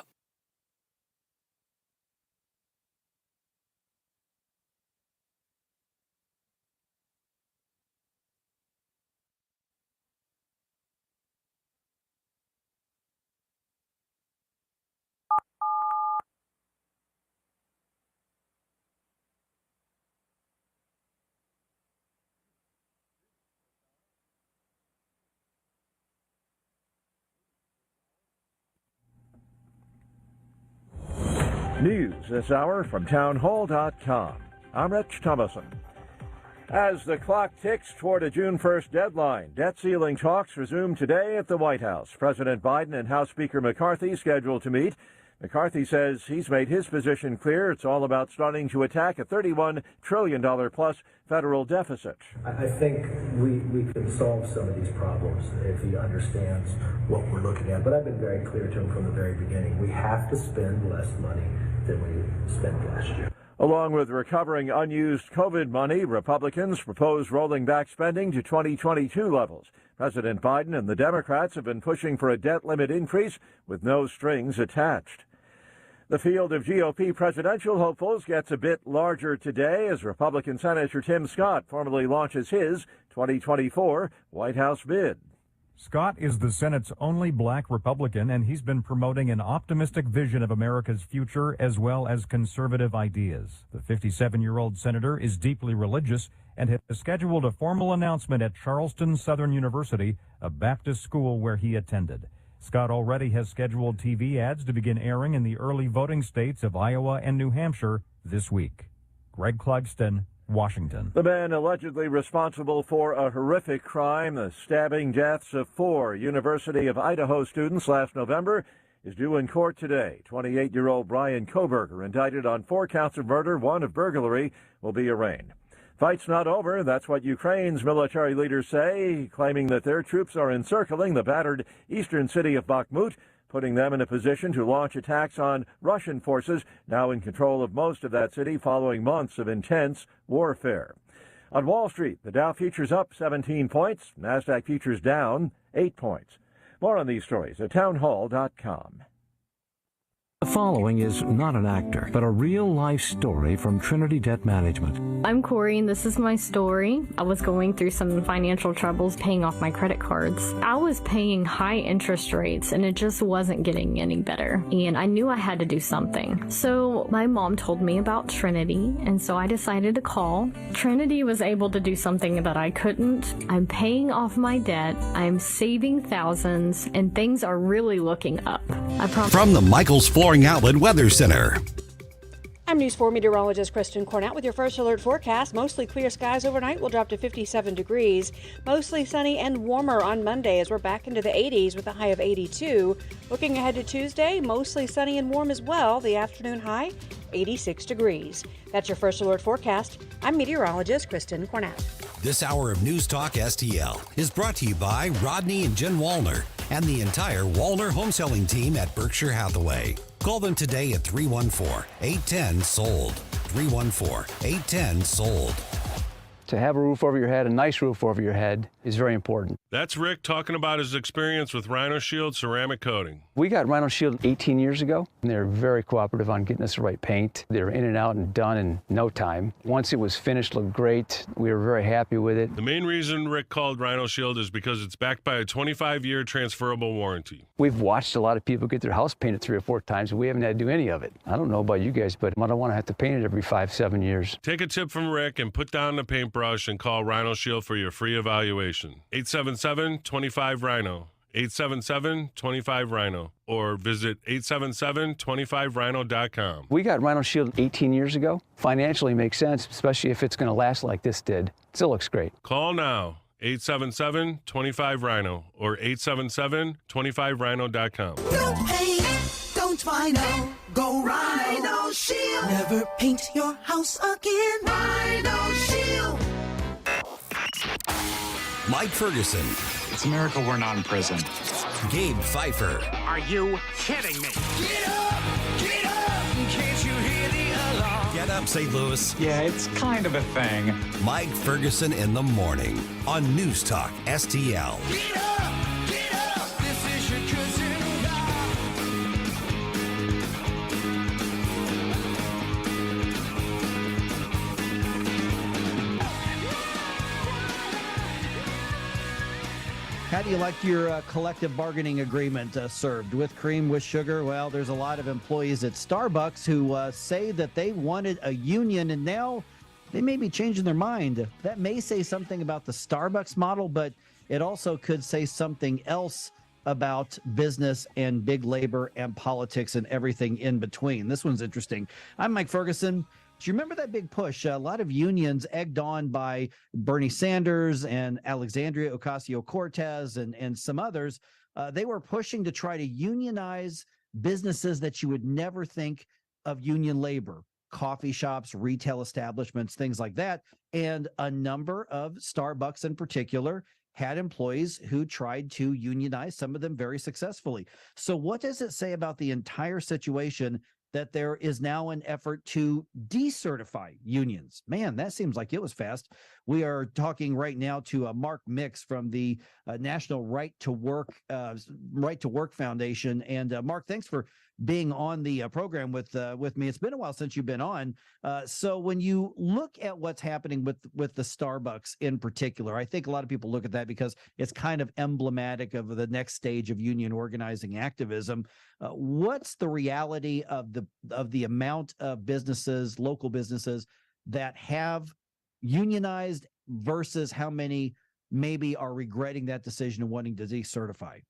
News this hour from townhall.com. I'm Rich Thomason. As the clock ticks toward a June 1st deadline, debt ceiling talks resume today at the White House. President Biden and House Speaker McCarthy scheduled to meet. McCarthy says he's made his position clear. It's all about starting to attack a $31 trillion plus federal deficit. I think we can solve some of these problems if he understands what we're looking at. But I've been very clear to him from the very beginning. We have to spend less money than we spent last year. Along with recovering unused COVID money, Republicans propose rolling back spending to 2022 levels. President Biden and the Democrats have been pushing for a debt limit increase with no strings attached. The field of GOP presidential hopefuls gets a bit larger today as Republican Senator Tim Scott formally launches his 2024 White House bid. Scott is the Senate's only black Republican, and he's been promoting an optimistic vision of America's future as well as conservative ideas. The 57-year-old senator is deeply religious and has scheduled a formal announcement at Charleston Southern University, a Baptist school where he attended. Scott already has scheduled TV ads to begin airing in the early voting states of Iowa and New Hampshire this week. Greg Clugston, Washington. The man allegedly responsible for a horrific crime, the stabbing deaths of 4 University of Idaho students last November, is due in court today. 28-year-old Brian Koberger, indicted on 4 counts of murder, 1 of burglary, will be arraigned. Fight's not over. That's what Ukraine's military leaders say, claiming that their troops are encircling the battered eastern city of Bakhmut, putting them in a position to launch attacks on Russian forces now in control of most of that city following months of intense warfare. On Wall Street, the Dow futures up 17 points, NASDAQ futures down 8 points. More on these stories at townhall.com. The following is not an actor, but a real-life story from Trinity Debt Management. I'm Corey, and this is my story. I was going through some financial troubles paying off my credit cards. I was paying high interest rates, and it just wasn't getting any better. And I knew I had to do something. So my mom told me about Trinity, and so I decided to call. Trinity was able to do something that I couldn't. I'm paying off my debt, I'm saving thousands, and things are really looking up. I promise. From the Michaels Flooring Outlet Weather Center. I'm News 4 meteorologist Kristen Cornett with your first alert forecast. Mostly clear skies overnight will drop to 57 degrees. Mostly sunny and warmer on Monday as we're back into the 80s with a high of 82. Looking ahead to Tuesday, mostly sunny and warm as well. The afternoon high, 86 degrees. That's your first alert forecast. I'm meteorologist Kristen Cornett. This hour of News Talk STL is brought to you by Rodney and Jen Wallner and the entire Wallner home selling team at Berkshire Hathaway. Call them today at 314-810-SOLD. 314-810-SOLD. To have a roof over your head, a nice roof over your head, is very important. That's Rick talking about his experience with Rhino Shield ceramic coating. We got Rhino Shield 18 years ago, and they were very cooperative on getting us the right paint. They were in and out and done in no time. Once it was finished, looked great. We were very happy with it. The main reason Rick called Rhino Shield is because it's backed by a 25-year transferable warranty. We've watched a lot of people get their house painted 3 or 4 times, and we haven't had to do any of it. I don't know about you guys, but I don't want to have to paint it every 5-7 years. Take a tip from Rick and put down the paintbrush and call Rhino Shield for your free evaluation. 877-25-RHINO. 877-25-RHINO. Or visit 877-25rhino.com. We got Rhino Shield 18 years ago. Financially makes sense, especially if it's going to last like this did. Still looks great. Call now. 877-25-RHINO or 877-25rhino.com. No paint, don't Rhino. Go Rhino Shield. Never paint your house again. Rhino Shield. Mike Ferguson. It's a miracle we're not in prison. Gabe Pfeiffer. Are you kidding me? Get up, can't you hear the alarm? Get up, St. Louis. Yeah, it's kind of a thing. Mike Ferguson in the morning on News Talk STL. Get up, this is your cousin How do you like your collective bargaining agreement served? With cream, with sugar? Well, there's a lot of employees at Starbucks who say that they wanted a union, and now they may be changing their mind. That may say something about the Starbucks model, but it also could say something else about business and big labor and politics and everything in between. This one's interesting. I'm Mike Ferguson. Do you remember that big push? A lot of unions egged on by Bernie Sanders and Alexandria Ocasio-Cortez and some others. They were pushing to try to unionize businesses that you would never think of union labor. Coffee shops, retail establishments, things like that. And a number of Starbucks in particular had employees who tried to unionize, some of them very successfully. So what does it say about the entire situation that there is now an effort to decertify unions? Man, that seems like it was fast. We are talking right now to Mark Mix from the National Right to Work Foundation. And Mark, thanks for being on the program with me. It's been a while since you've been on. So when you look at what's happening with the Starbucks in particular, I think a lot of people look at that because it's kind of emblematic of the next stage of union organizing activism. What's the reality of the amount of businesses, local businesses, that have unionized versus how many maybe are regretting that decision and wanting to decertify?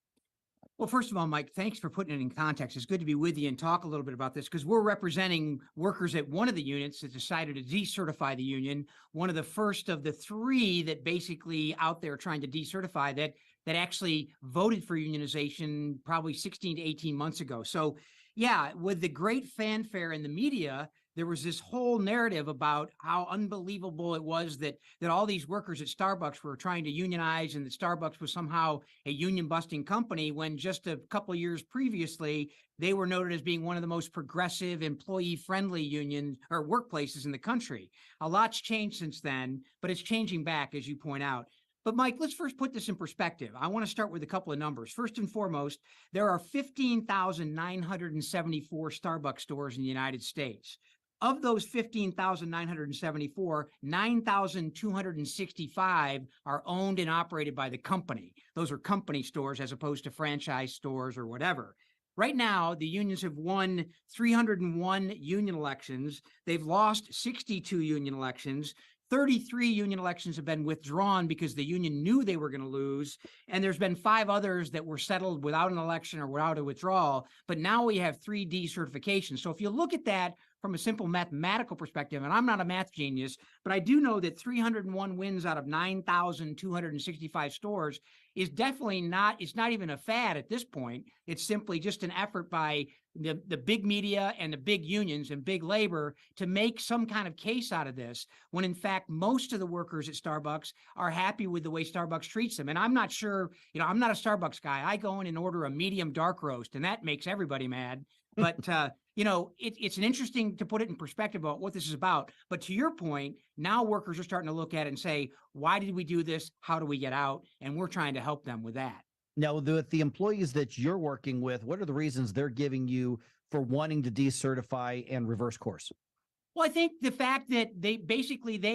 Well, first of all, Mike, thanks for putting it in context. It's good to be with you and talk a little bit about this because we're representing workers at one of the units that decided to decertify the union, one of the first of the 3 that basically out there trying to decertify that actually voted for unionization probably 16 to 18 months ago. So, yeah, with the great fanfare in the media, there was this whole narrative about how unbelievable it was that all these workers at Starbucks were trying to unionize and that Starbucks was somehow a union busting company, when just a couple of years previously, they were noted as being one of the most progressive, employee friendly unions or workplaces in the country. A lot's changed since then, but it's changing back, as you point out. But Mike, let's first put this in perspective. I want to start with a couple of numbers. First and foremost, there are 15,974 Starbucks stores in the United States. Of those 15,974, 9,265 are owned and operated by the company. Those are company stores as opposed to franchise stores or whatever. Right now, the unions have won 301 union elections. They've lost 62 union elections. 33 union elections have been withdrawn because the union knew they were going to lose. And there's been 5 others that were settled without an election or without a withdrawal. But now we have 3 decertifications. So if you look at that from a simple mathematical perspective, and I'm not a math genius, but I do know that 301 wins out of 9,265 stores is definitely not, it's not even a fad at this point. It's simply just an effort by the big media and the big unions and big labor to make some kind of case out of this, when in fact, most of the workers at Starbucks are happy with the way Starbucks treats them. And I'm not sure, I'm not a Starbucks guy. I go in and order a medium dark roast, and that makes everybody mad. But, it's an interesting to put it in perspective about what this is about. But to your point, now workers are starting to look at it and say, why did we do this? How do we get out? And we're trying to help them with that. Now, with the employees that you're working with, what are the reasons they're giving you for wanting to decertify and reverse course? Well, I think the fact that they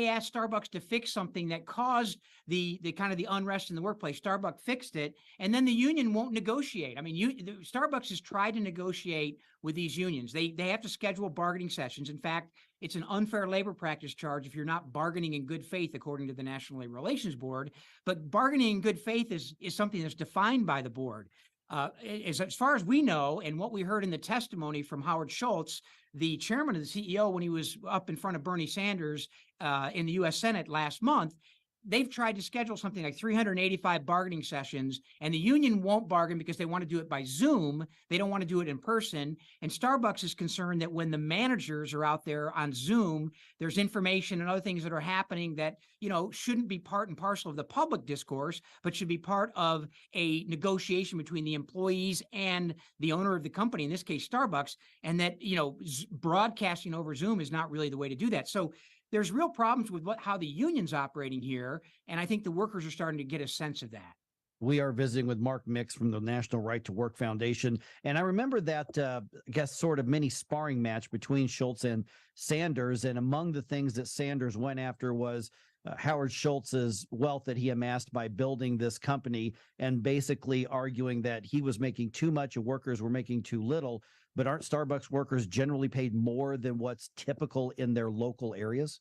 asked Starbucks to fix something that caused the kind of the unrest in the workplace. Starbucks fixed it, and then the union won't negotiate. I mean, Starbucks has tried to negotiate with these unions. They have to schedule bargaining sessions. In fact, it's an unfair labor practice charge if you're not bargaining in good faith, according to the National Labor Relations Board. But bargaining in good faith is something that's defined by the board. As far as we know, and what we heard in the testimony from Howard Schultz, the chairman of the CEO, when he was up in front of Bernie Sanders in the U.S. Senate last month, they've tried to schedule something like 385 bargaining sessions, and the union won't bargain because they want to do it by Zoom. They don't want to do it in person. And Starbucks is concerned that when the managers are out there on Zoom, there's information and other things that are happening that, shouldn't be part and parcel of the public discourse, but should be part of a negotiation between the employees and the owner of the company, in this case, Starbucks, and that, broadcasting over Zoom is not really the way to do that. So there's real problems with how the union's operating here, and I think the workers are starting to get a sense of that. We are visiting with Mark Mix from the National Right to Work Foundation, and I remember that, sort of mini sparring match between Schultz and Sanders, and among the things that Sanders went after was Howard Schultz's wealth that he amassed by building this company, and basically arguing that he was making too much and workers were making too little. But aren't Starbucks workers generally paid more than what's typical in their local areas?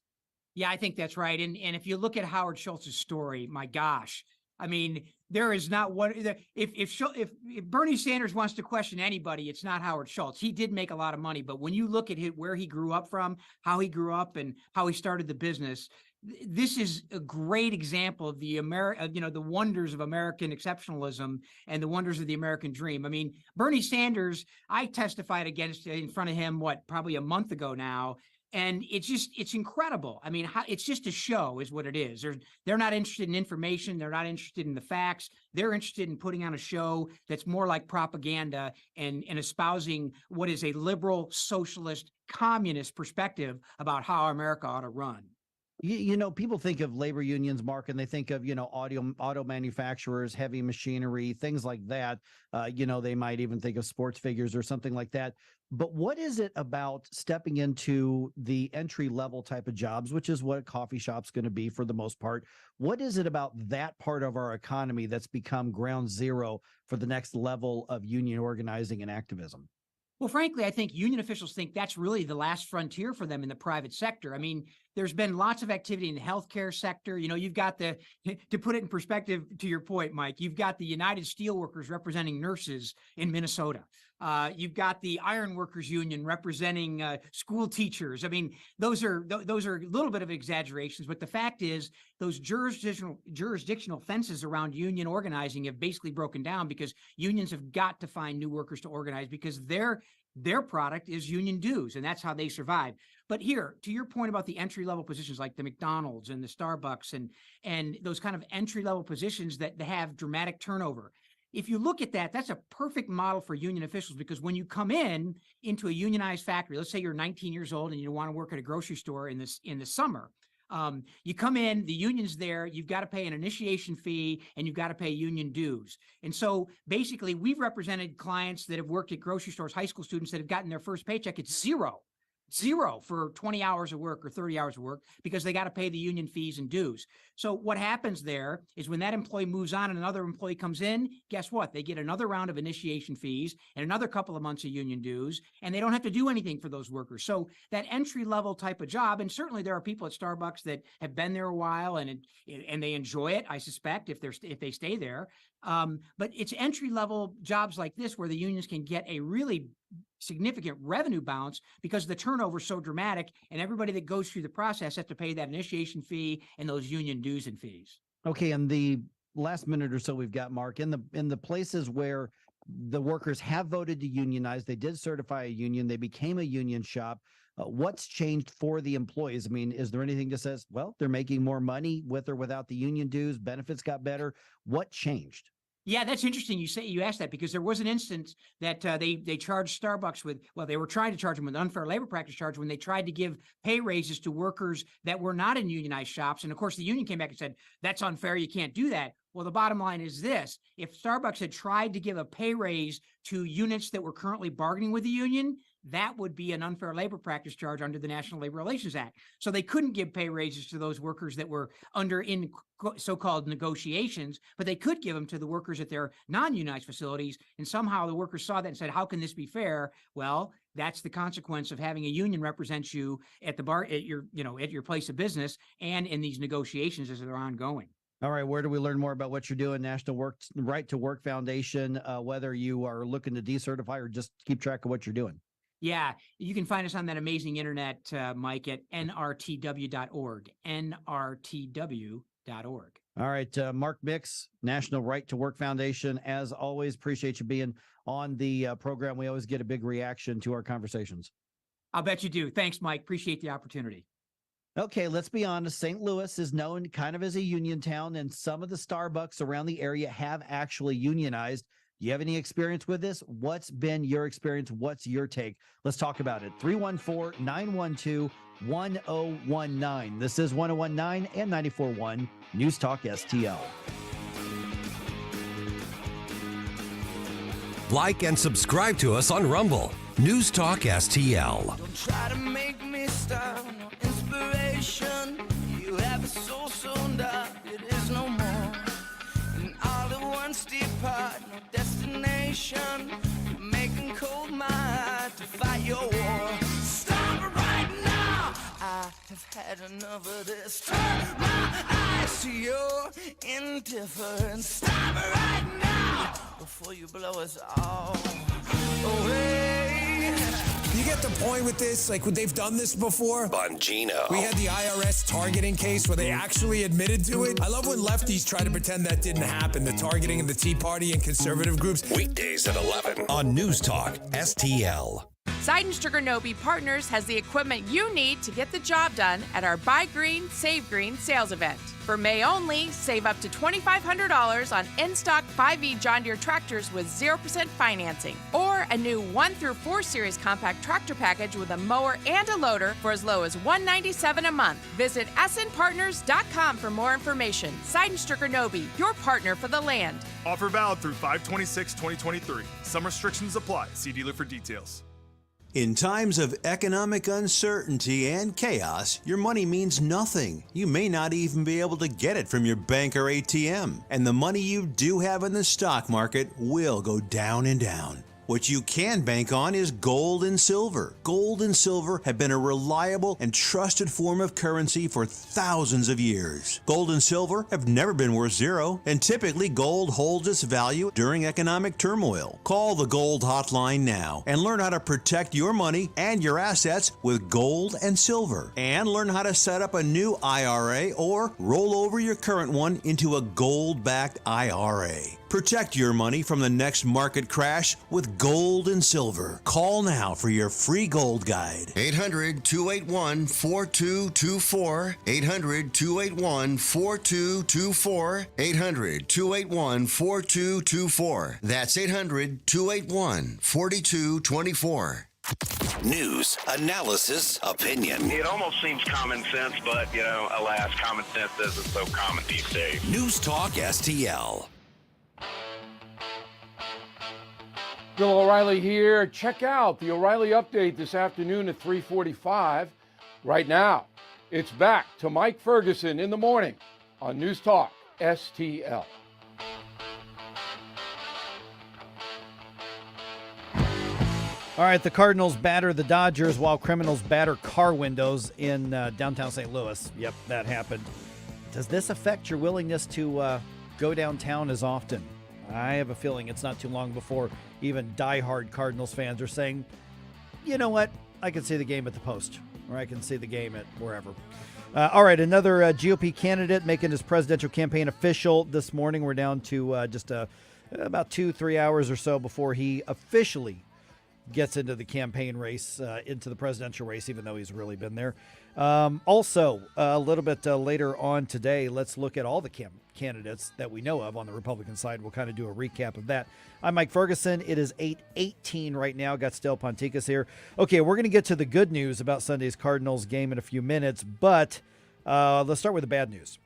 Yeah, I think that's right. And if you look at Howard Schultz's story, my gosh, I mean, there is not one. If Bernie Sanders wants to question anybody, it's not Howard Schultz. He did make a lot of money, but when you look at where he grew up from, how he grew up, and how he started the business, this is a great example of the the wonders of American exceptionalism and the wonders of the American dream. I mean, Bernie Sanders, I testified in front of him, probably a month ago now. And it's incredible. I mean, it's just a show is what it is. They're not interested in information. They're not interested in the facts. They're interested in putting on a show that's more like propaganda and espousing what is a liberal, socialist, communist perspective about how America ought to run. People think of labor unions, Mark, and they think of, auto manufacturers, heavy machinery, things like that. They might even think of sports figures or something like that. But what is it about stepping into the entry level type of jobs, which is what a coffee shop's going to be for the most part? What is it about that part of our economy that's become ground zero for the next level of union organizing and activism? Well, frankly, I think union officials think that's really the last frontier for them in the private sector. I mean, there's been lots of activity in the healthcare sector. You've got to put it in perspective to your point, Mike, you've got the United Steelworkers representing nurses in Minnesota. You've got the Iron Workers Union representing school teachers. I mean, those are a little bit of exaggerations, but the fact is those jurisdictional fences around union organizing have basically broken down because unions have got to find new workers to organize because their their product is union dues, and that's how they survive. But here, to your point about the entry-level positions like the McDonald's and the Starbucks and those kind of entry-level positions that have dramatic turnover, if you look at that, that's a perfect model for union officials, because when you come into a unionized factory, let's say you're 19 years old and you want to work at a grocery store in the summer. You come in, the union's there, you've got to pay an initiation fee and you've got to pay union dues. And so basically we've represented clients that have worked at grocery stores, high school students that have gotten their first paycheck. It's zero for 20 hours of work or 30 hours of work because they got to pay the union fees and dues. So what happens there is when that employee moves on and another employee comes in, guess what? They get another round of initiation fees and another couple of months of union dues, and they don't have to do anything for those workers. So that entry level type of job, and certainly there are people at Starbucks that have been there a while and they enjoy it, I suspect, if they stay there. But it's entry level jobs like this where the unions can get a really significant revenue bounce because the turnover is so dramatic, and everybody that goes through the process has to pay that initiation fee and those union dues and fees. Okay, in the last minute or so we've got, Mark, in the places where the workers have voted to unionize, they did certify a union, they became a union shop. What's changed for the employees? I mean, is there anything that says, well, they're making more money with or without the union dues, benefits got better? What changed? Yeah, that's interesting. You asked that because there was an instance that they charged Starbucks with, well, they were trying to charge them with unfair labor practice charge when they tried to give pay raises to workers that were not in unionized shops. And of course, the union came back and said, that's unfair. You can't do that. Well, the bottom line is this: if Starbucks had tried to give a pay raise to units that were currently bargaining with the union, that would be an unfair labor practice charge under the National Labor Relations Act. So they couldn't give pay raises to those workers that were in so-called negotiations, but they could give them to the workers at their non-unionized facilities. And somehow the workers saw that and said, how can this be fair? Well, that's the consequence of having a union represent you at the bar, at your place of business and in these negotiations as they're ongoing. All right, where do we learn more about what you're doing? National Right to Work Foundation, whether you are looking to decertify or just keep track of what you're doing. Yeah, you can find us on that amazing internet, Mike, at nrtw.org, nrtw.org. All right, Mark Mix, National Right to Work Foundation. As always, appreciate you being on the program. We always get a big reaction to our conversations. I'll bet you do. Thanks, Mike. Appreciate the opportunity. Okay, let's be honest. St. Louis is known kind of as a union town, and some of the Starbucks around the area have actually unionized. Do you have any experience with this? What's been your experience? What's your take? Let's talk about it. 314-912-1019. This is 1019 and 94.1 News Talk STL. Like and subscribe to us on Rumble. News Talk STL. Don't try to make me stop, no inspiration. You have a soul so dark, it is no more. And all at once depart, no destination. You're making cold my heart to fight your war. Stop it right now. I have had enough of this. Turn my eyes to your indifference. Stop it right now before you blow us all away. You get the point with this? Like, they've done this before? Bongino. We had the IRS targeting case where they actually admitted to it. I love when lefties try to pretend that didn't happen. The targeting of the Tea Party and conservative groups. Weekdays at 11 on News Talk STL. Seidenstricker Nobe Partners has the equipment you need to get the job done at our Buy Green, Save Green sales event. For May only, save up to $2,500 on in-stock 5E John Deere tractors with 0% financing, or a new 1 through 4 Series compact tractor package with a mower and a loader for as low as $197 a month. Visit snpartners.com for more information. Seidenstricker Nobe, your partner for the land. Offer valid through 5/26/2023. Some restrictions apply. See dealer for details. In times of economic uncertainty and chaos, your money means nothing. You may not even be able to get it from your bank or ATM. And the money you do have in the stock market will go down and down. What you can bank on is gold and silver. Gold and silver have been a reliable and trusted form of currency for thousands of years. Gold and silver have never been worth zero, and typically gold holds its value during economic turmoil. Call the Gold Hotline now and learn how to protect your money and your assets with gold and silver. And learn how to set up a new IRA or roll over your current one into a gold-backed IRA. Protect your money from the next market crash with gold and silver. Call now for your free gold guide. 800-281-4224. 800-281-4224. 800-281-4224. That's 800-281-4224. News, analysis, opinion. It almost seems common sense, but, alas, common sense isn't so common these days. News Talk STL. Bill O'Reilly here. Check out the O'Reilly Update this afternoon at 3:45. Right now, it's back to Mike Ferguson in the morning on News Talk STL. All right, the Cardinals batter the Dodgers while criminals batter car windows in downtown St. Louis. Yep, that happened. Does this affect your willingness to go downtown as often? I have a feeling it's not too long before even diehard Cardinals fans are saying, you know what, I can see the game at the Post, or I can see the game at wherever. All right, another GOP candidate making his presidential campaign official this morning. We're down to just about 2-3 hours or so before he officially gets into the campaign race, into the presidential race, even though he's really been there. Also, a little bit later on today, let's look at all the candidates that we know of on the Republican side. We'll kind of do a recap of that. I'm Mike Ferguson. It is 8:18 right now. Got Stel Ponticus here. Okay, we're going to get to the good news about Sunday's Cardinals game in a few minutes, but let's start with the bad news.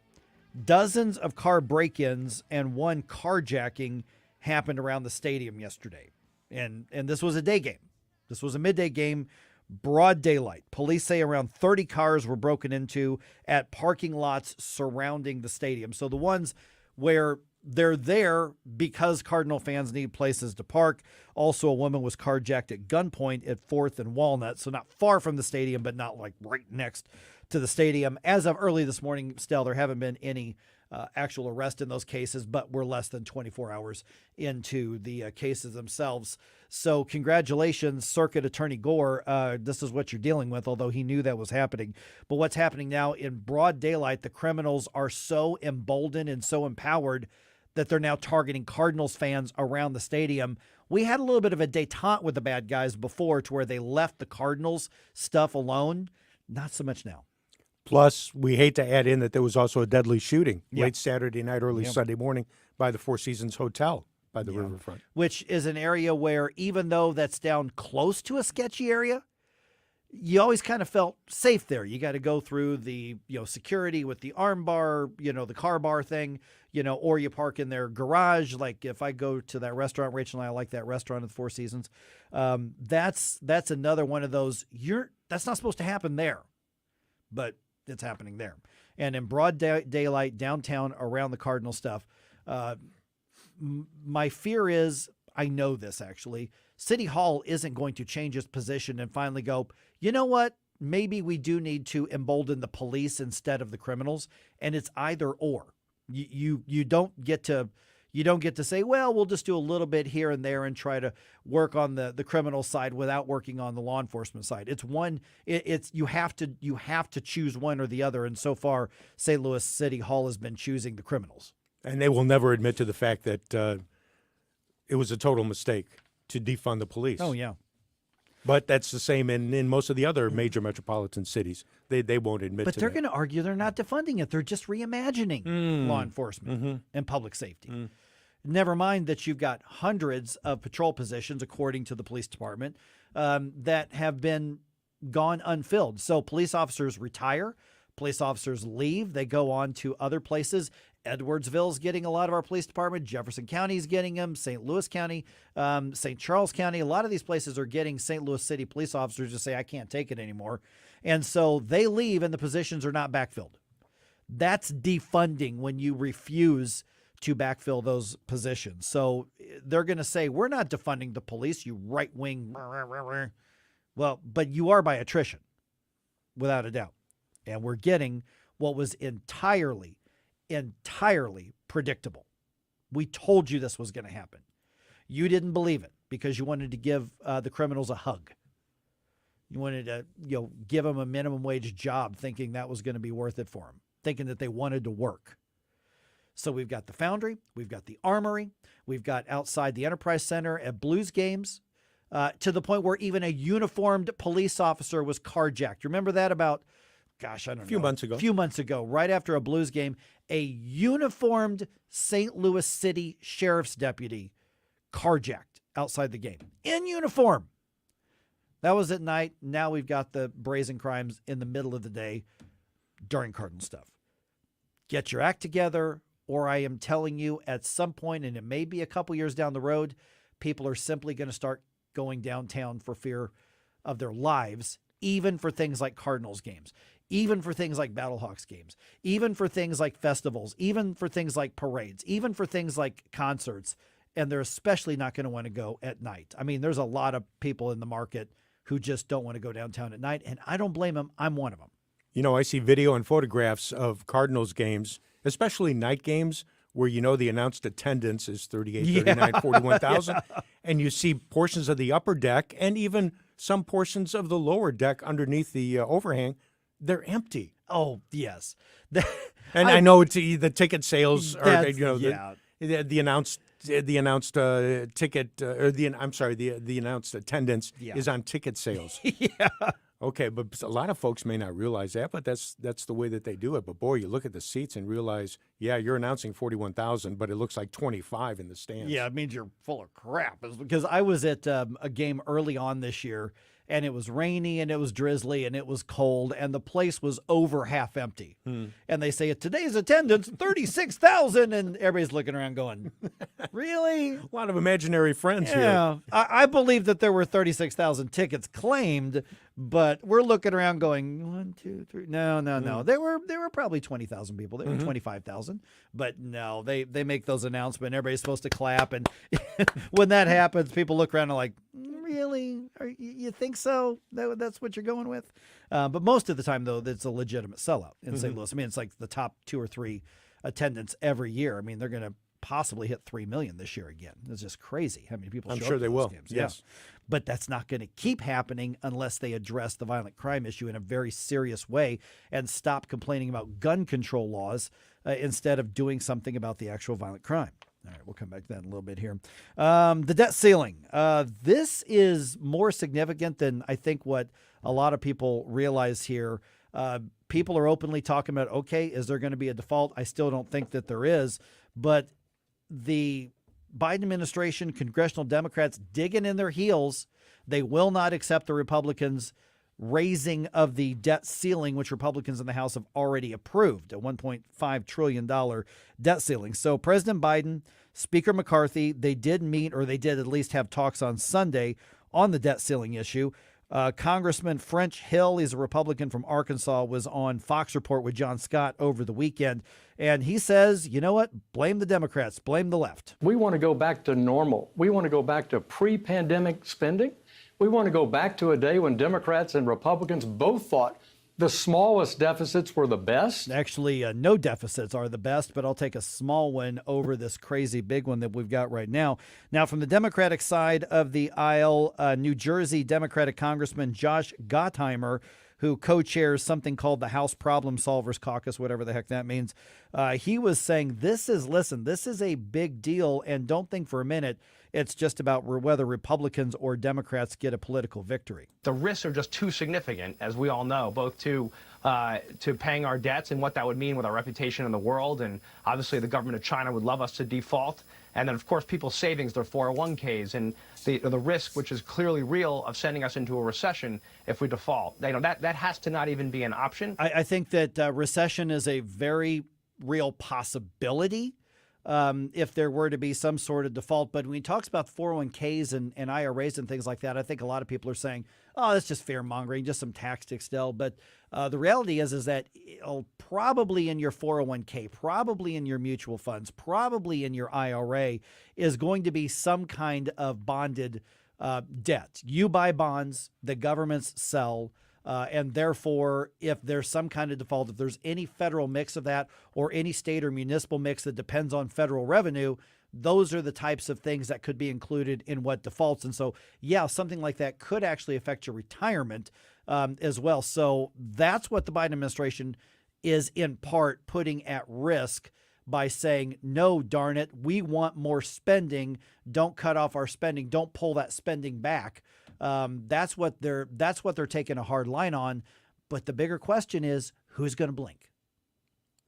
Dozens of car break-ins and one carjacking happened around the stadium yesterday. And this was a day game. This was a midday game, broad daylight. Police say around 30 cars were broken into at parking lots surrounding the stadium. So the ones where they're there because Cardinal fans need places to park. Also, a woman was carjacked at gunpoint at 4th and Walnut, so not far from the stadium, but not like right next to the stadium. As of early this morning, still, there haven't been any actual arrest in those cases, but we're less than 24 hours into the cases themselves. So congratulations, Circuit Attorney Gore. This is what you're dealing with, although he knew that was happening. But what's happening now in broad daylight, the criminals are so emboldened and so empowered that they're now targeting Cardinals fans around the stadium. We had a little bit of a détente with the bad guys before to where they left the Cardinals stuff alone. Not so much now. Plus, we hate to add in that there was also a deadly shooting late Saturday night, early Sunday morning by the Four Seasons Hotel by the riverfront. Which is an area where, even though that's down close to a sketchy area, you always kind of felt safe there. You got to go through the security with the arm bar, the car bar thing, or you park in their garage. Like if I go to that restaurant, Rachel and I like that restaurant at the Four Seasons. That's another one of those. That's not supposed to happen there, but it's happening there. And in broad daylight downtown around the Cardinal stuff, my fear is, I know this actually, City Hall isn't going to change its position and finally go, you know what, maybe we do need to embolden the police instead of the criminals. And it's either or. You don't get to say, well, we'll just do a little bit here and there and try to work on the criminal side without working on the law enforcement side. You have to choose one or the other. And so far, St. Louis City Hall has been choosing the criminals. And they will never admit to the fact that it was a total mistake to defund the police. Oh, yeah. But that's the same in most of the other major metropolitan cities. They won't admit to that. But they're going to argue they're not defunding it. They're just reimagining law enforcement and public safety. Never mind that you've got hundreds of patrol positions, according to the police department, that have been gone unfilled. So police officers retire, police officers leave, they go on to other places. Edwardsville's getting a lot of our police department. Jefferson County's getting them. St. Louis County, St. Charles County. A lot of these places are getting St. Louis City police officers to say, I can't take it anymore. And so they leave and the positions are not backfilled. That's defunding when you refuse to backfill those positions. So they're going to say, we're not defunding the police, you right-wing. Well, but you are by attrition, without a doubt. And we're getting what was entirely predictable. We told you this was going to happen. You didn't believe it because you wanted to give the criminals a hug. You wanted to give them a minimum wage job thinking that was going to be worth it for them, thinking that they wanted to work. So we've got the Foundry, we've got the Armory, we've got outside the Enterprise Center at Blues games, to the point where even a uniformed police officer was carjacked. You remember that about, gosh, I don't know. A few months ago, right after a Blues game, a uniformed St. Louis City sheriff's deputy carjacked outside the game in uniform. That was at night. Now we've got the brazen crimes in the middle of the day during Cardinal stuff. Get your act together, or I am telling you at some point, and it may be a couple years down the road, people are simply going to start going downtown for fear of their lives, even for things like Cardinals games, even for things like Battlehawks games, even for things like festivals, even for things like parades, even for things like concerts. And they're especially not going to want to go at night. I mean, there's a lot of people in the market who just don't want to go downtown at night, and I don't blame them. I'm one of them. You know, I see video and photographs of Cardinals games, especially night games, where the announced attendance is 38, 39, 41,000. Yeah. And you see portions of the upper deck and even some portions of the lower deck underneath the overhang, they're empty. Oh, yes. And I know the ticket sales are, the announced ticket, or the announced attendance is on ticket sales. Yeah. Okay, but a lot of folks may not realize that, but that's the way that they do it. But boy, you look at the seats and realize, you're announcing 41,000, but it looks like 25 in the stands. Yeah, it means you're full of crap. Because I was at a game early on this year, and it was rainy, and it was drizzly, and it was cold, and the place was over half empty. And they say, today's attendance, 36,000, and everybody's looking around going, really? A lot of imaginary friends here. Yeah, I believe that there were 36,000 tickets claimed, but we're looking around going, 1, 2, 3. No. There were probably 20,000 people. There were 25,000. But no, they make those announcements. Everybody's supposed to clap. And when that happens, people look around and are like, really? You think so? That's what you're going with? But most of the time, though, it's a legitimate sellout in St. Louis. I mean, it's like the top 2 or 3 attendance every year. I mean, they're going to possibly hit 3 million this year again. It's just crazy how many people I'm show sure up they to those will. games. Yes. Yeah. But that's not going to keep happening unless they address the violent crime issue in a very serious way and stop complaining about gun control laws instead of doing something about the actual violent crime. All right, we'll come back to that in a little bit here. The debt ceiling. This is more significant than I think what a lot of people realize here. People are openly talking about, okay, is there going to be a default? I still don't think that there is, but the Biden administration, congressional Democrats digging in their heels. They will not accept the Republicans' raising of the debt ceiling, which Republicans in the House have already approved, a $1.5 trillion debt ceiling. So President Biden, Speaker McCarthy, they did meet, or they did at least have talks on Sunday on the debt ceiling issue. Congressman French Hill, he's a Republican from Arkansas, was on Fox Report with John Scott over the weekend. And he says, you know what? Blame the Democrats. Blame the left. We want to go back to normal. We want to go back to pre-pandemic spending. We want to go back to a day when Democrats and Republicans both thought the smallest deficits were the best. Actually, no deficits are the best, but I'll take a small one over this crazy big one that we've got right now. Now, from the Democratic side of the aisle, New Jersey Democratic Congressman Josh Gottheimer, who co-chairs something called the House Problem Solvers Caucus, whatever the heck that means, he was saying this is a big deal, and don't think for a minute it's just about whether Republicans or Democrats get a political victory. The risks are just too significant, as we all know, both to paying our debts and what that would mean with our reputation in the world. And obviously the government of China would love us to default. And then, of course, people's savings, their 401ks, and the risk, which is clearly real, of sending us into a recession if we default. That has to not even be an option. I think that recession is a very real possibility. If there were to be some sort of default. But when he talks about 401ks and IRAs and things like that, I think a lot of people are saying, oh, that's just fear mongering, just some tactics still. But the reality is that probably in your 401k, probably in your mutual funds, probably in your IRA is going to be some kind of bonded debt. You buy bonds, the governments sell. And therefore, if there's some kind of default, if there's any federal mix of that or any state or municipal mix that depends on federal revenue, those are the types of things that could be included in what defaults. And so, yeah, something like that could actually affect your retirement as well. So that's what the Biden administration is in part putting at risk by saying, no, darn it, we want more spending. Don't cut off our spending. Don't pull that spending back. That's what they're taking a hard line on. But the bigger question is, who's going to blink?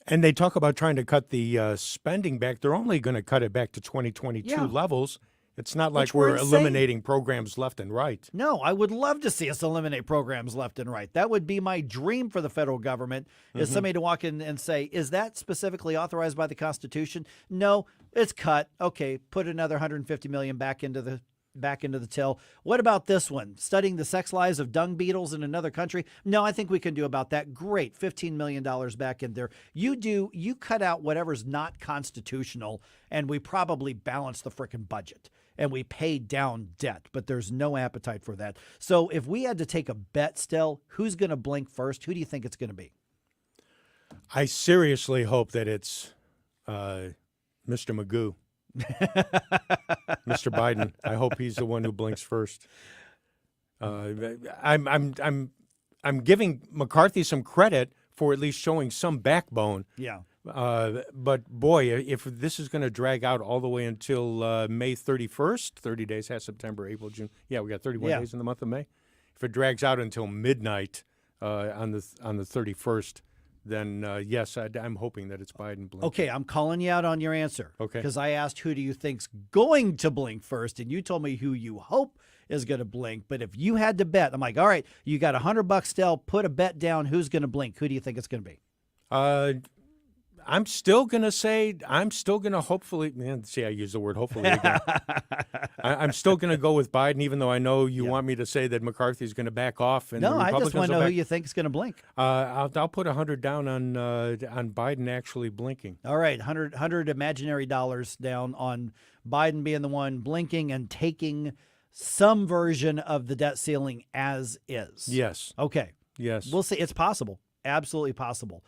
And they talk about trying to cut the spending back. They're only going to cut it back to 2022 levels. It's not like we're eliminating programs left and right. No, I would love to see us eliminate programs left and right. That would be my dream for the federal government, is somebody to walk in and say, is that specifically authorized by the Constitution? No, it's cut. Okay, put another $150 million back into the till. What about this one? Studying the sex lives of dung beetles in another country? No, I think we can do about that. Great. $15 million back in there. You cut out whatever's not constitutional, and we probably balance the frickin' budget. And we pay down debt, but there's no appetite for that. So if we had to take a bet still, who's going to blink first? Who do you think it's going to be? I seriously hope that it's Mr. Magoo. Mr. Biden. I hope he's the one who blinks first. I'm giving McCarthy some credit for at least showing some backbone. Yeah. But boy, if this is going to drag out all the way until May 31st, 30 days, has September, April, June. Yeah, we got 31 days in the month of May. If it drags out until midnight on the 31st, then yes, I'm hoping that it's Biden blinking. Okay, I'm calling you out on your answer. Okay. Because I asked who do you think's going to blink first, and you told me who you hope is going to blink. But if you had to bet, I'm like, all right, you got $100 still. Put a bet down. Who's going to blink? Who do you think it's going to be? I'm still going to hopefully, man, see, I use the word hopefully again. I'm still going to go with Biden, even though I know you want me to say that McCarthy's going to back off. And no, the I just want to know back. who you think is going to blink. I'll put 100 down on Biden actually blinking. All right, 100 imaginary dollars down on Biden being the one blinking and taking some version of the debt ceiling as is. Yes. Okay. Yes. We'll see. It's possible. Absolutely possible.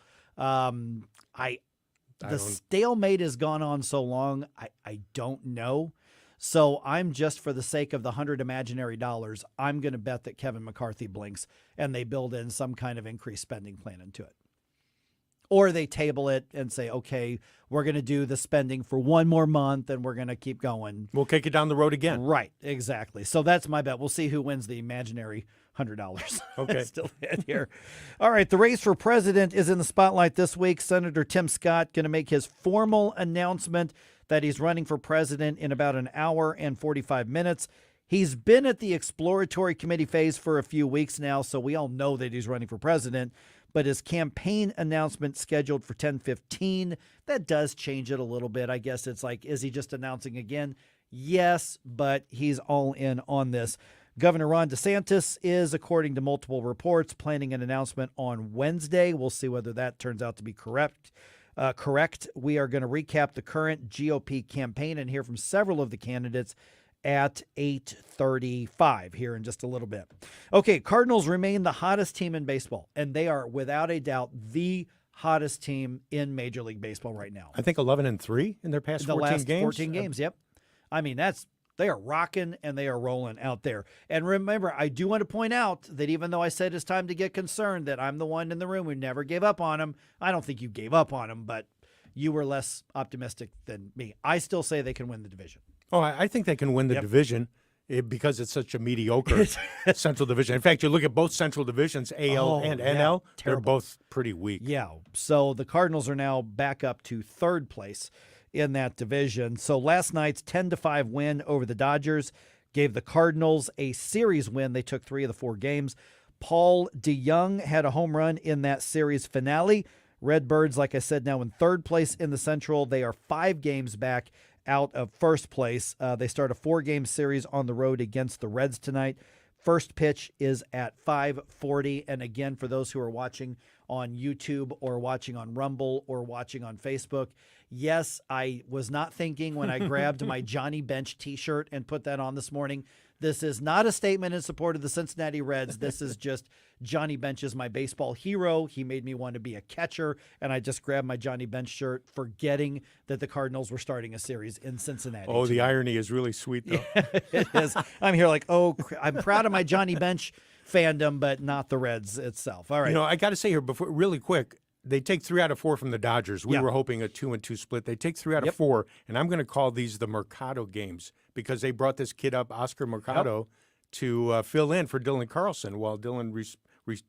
The stalemate has gone on so long, I don't know. So I'm just, for the sake of the 100 imaginary dollars, I'm going to bet that Kevin McCarthy blinks and they build in some kind of increased spending plan into it. Or they table it and say, okay, we're going to do the spending for one more month and we're going to keep going. We'll kick it down the road again. Right, exactly. So that's my bet. We'll see who wins the imaginary $100. Okay. Still in here. All right, the race for president is in the spotlight this week. Senator Tim Scott going to make his formal announcement that he's running for president in about an hour and 45 minutes. He's been at the exploratory committee phase for a few weeks now, so we all know that he's running for president. But his campaign announcement scheduled for 10:15, that does change it a little bit. I guess it's like, is he just announcing again? Yes, but he's all in on this. Governor Ron DeSantis is, according to multiple reports, planning an announcement on Wednesday. We'll see whether that turns out to be correct. We are going to recap the current GOP campaign and hear from several of the candidates at 8:35 here in just a little bit. Okay, Cardinals remain the hottest team in baseball, and they are without a doubt the hottest team in Major League Baseball right now. I think 11-3 in their past 14 games. 14 games, yep. I mean, they are rocking and they are rolling out there. And remember, I do want to point out that even though I said it's time to get concerned that I'm the one in the room who never gave up on him, I don't think you gave up on him, but you were less optimistic than me. I still say they can win the division. Oh, I think they can win the division because it's such a mediocre Central Division. In fact, you look at both Central Divisions, AL and NL, they're both pretty weak. Yeah, so the Cardinals are now back up to third place in that division. So last night's 10-5 win over the Dodgers gave the Cardinals a series win. They took 3 of the 4 games. Paul DeYoung had a home run in that series finale. Redbirds, like I said, now in third place in the Central. They are 5 games back out of first place. They start a 4-game series on the road against the Reds tonight. First pitch is at 5:40. And again, for those who are watching on YouTube or watching on Rumble or watching on Facebook, yes, I was not thinking when I grabbed my Johnny Bench t-shirt and put that on this morning. This is not a statement in support of the Cincinnati Reds. This is just Johnny Bench is my baseball hero. He made me want to be a catcher, and I just grabbed my Johnny Bench shirt, forgetting that the Cardinals were starting a series in Cincinnati. Oh, the irony is really sweet, though. It is. I'm here like, oh, I'm proud of my Johnny Bench fandom, but not the Reds itself. All right. You know, I got to say here, before, really quick, They take 3 out of 4 from the Dodgers. We were hoping a 2-2 split. They take 3 out of 4, and I'm going to call these the Mercado games because they brought this kid up, Oscar Mercado, to fill in for Dylan Carlson while Dylan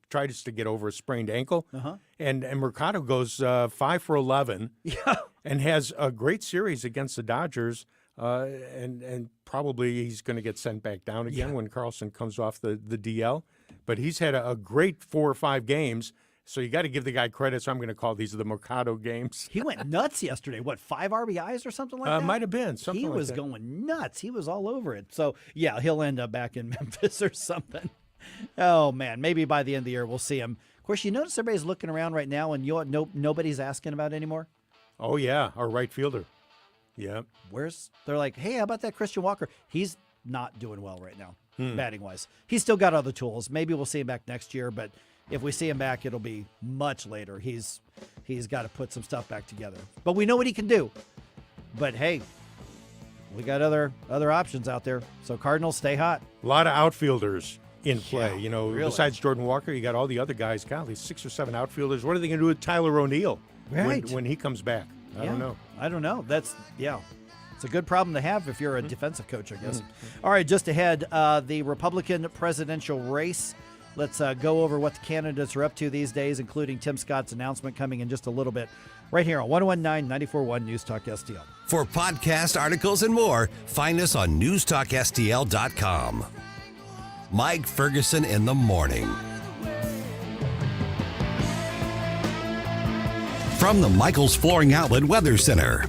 tries to get over a sprained ankle. And Mercado goes 5 for 11 and has a great series against the Dodgers. And probably he's going to get sent back down again when Carlson comes off the DL. But he's had a great 4 or 5 games. So you got to give the guy credit. So I'm going to call these the Mercado games. He went nuts yesterday. What, 5 RBIs or something like that? Might have been. He was going nuts. He was all over it. So, yeah, he'll end up back in Memphis or something. Oh, man. Maybe by the end of the year we'll see him. Of course, you notice everybody's looking around right now and nobody's asking about it anymore? Oh, yeah. Our right fielder. Yeah. They're like, hey, how about that Christian Walker? He's not doing well right now, batting-wise. He's still got other tools. Maybe we'll see him back next year, but if we see him back, it'll be much later. He's got to put some stuff back together. But we know what he can do. But, hey, we got other options out there. So Cardinals, stay hot. A lot of outfielders in play. Yeah, really. Besides Jordan Walker, you got all the other guys. Golly, 6 or 7 outfielders. What are they going to do with Tyler O'Neill when he comes back? I don't know. I don't know. It's a good problem to have if you're a defensive coach, I guess. All right, just ahead, the Republican presidential race. Let's go over what the candidates are up to these days, including Tim Scott's announcement coming in just a little bit. Right here on 1019 94.1 News Talk STL. For podcast articles and more, find us on newstalkstl.com. Mike Ferguson in the morning. From the Michaels Flooring Outlet Weather Center.